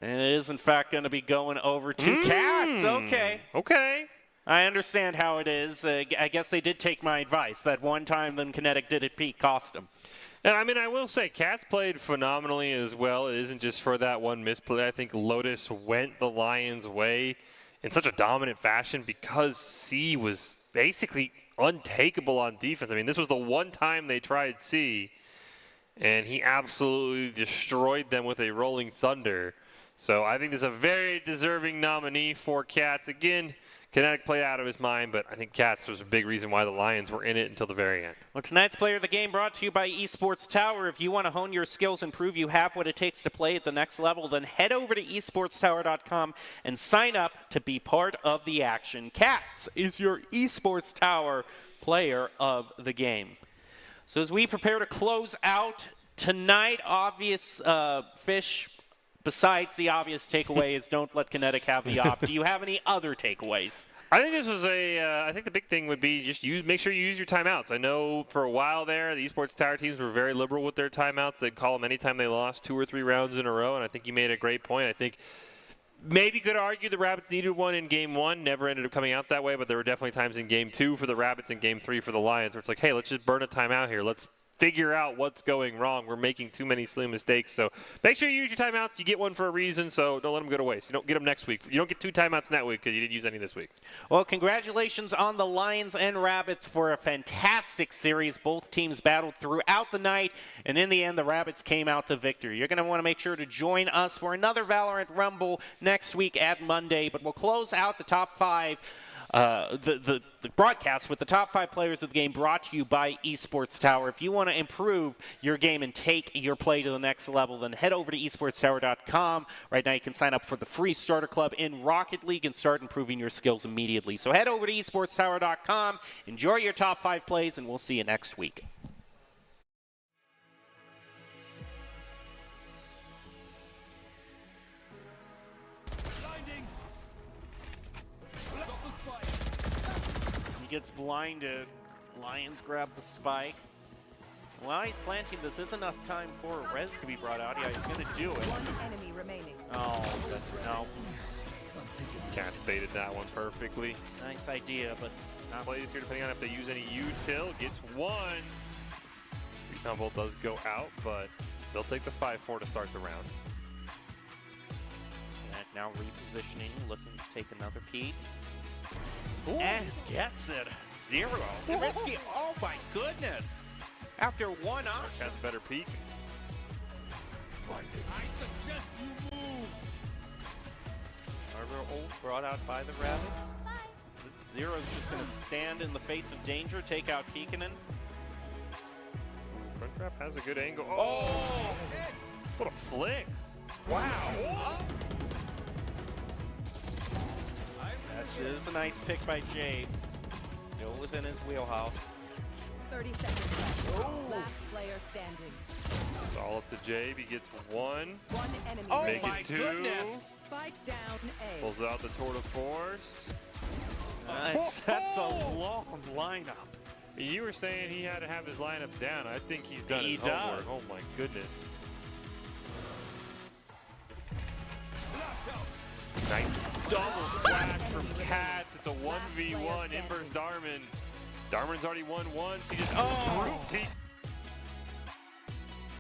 And it is, in fact, going to be going over to Cats. Okay. Okay. I understand how it is. I guess they did take my advice. That one time then Kinetic did it peak cost them. And I mean, I will say, Cats played phenomenally as well. It isn't just for that one misplay. I think Lotus went the Lions' way in such a dominant fashion because C was basically untakeable on defense. I mean, this was the one time they tried C, and he absolutely destroyed them with a rolling thunder. So I think this is a very deserving nominee for Cats. Again, Kinetic played out of his mind, but I think Cats was a big reason why the Lions were in it until the very end. Well, tonight's player of the game brought to you by Esports Tower. If you want to hone your skills and prove you have what it takes to play at the next level, then head over to esportstower.com and sign up to be part of the action. Cats is your Esports Tower player of the game. So as we prepare to close out tonight, obvious fish. Besides the obvious takeaway is don't let Kinetic have the op. Do you have any other takeaways? I think this was I think the big thing would be just make sure you use your timeouts. I know for a while there, the Esports Tower teams were very liberal with their timeouts. They'd call them anytime they lost 2 or 3 rounds in a row, and I think you made a great point. I think maybe could argue the Rabbits needed one in Game 1. Never ended up coming out that way, but there were definitely times in Game 2 for the Rabbits and Game 3 for the Lions where it's like, hey, let's just burn a timeout here. Let's figure out what's going wrong. We're making too many silly mistakes. So make sure you use your timeouts. You get one for a reason, so don't let them go to waste. You don't get them next week. You don't get 2 timeouts in that week because you didn't use any this week. Well, congratulations on the Lions and Rabbits for a fantastic series. Both teams battled throughout the night, and in the end, the Rabbits came out the victor. You're going to want to make sure to join us for another Valorant Rumble next week at Monday, but we'll close out the top 5 the broadcast with the top 5 players of the game brought to you by Esports Tower. If you want to improve your game and take your play to the next level, then head over to esportstower.com. Right now you can sign up for the free starter club in Rocket League and start improving your skills immediately. So head over to esportstower.com, enjoy your top 5 plays, and we'll see you next week. Gets blinded. Lions grab the spike. While he's planting, this is enough time for Rez to be brought out. Yeah, he's going to do it. One enemy remaining. Oh, no. Cats baited that one perfectly. Nice idea, but not plays here depending on if they use any util. Gets 1. Recon Bolt does go out, but they'll take the 5-4 to start the round. And now repositioning, looking to take another peek. Ooh. And gets it. 0. Risky. Oh my goodness. After 1 option. Got the better peek. I suggest you move. Arbor ult brought out by the Rabbits. Zero's just going to stand in the face of danger, take out Kikkonen. Crunchwrap has a good angle. Oh! What a flick. Wow. Oh. That is a nice pick by Jade. Still within his wheelhouse. 30 seconds left. Last player standing. It's all up to Jabe. He gets 1. One enemy. Oh Make my it 2. Goodness. Spike down A. Pulls out the Tour de Force. That's a long lineup. You were saying he had to have his lineup down. I think he's done He his homework. does. Oh my goodness. Nice double flash from Cats. It's a 1v1 inverse Darman. Darman's already won once. He just group peeked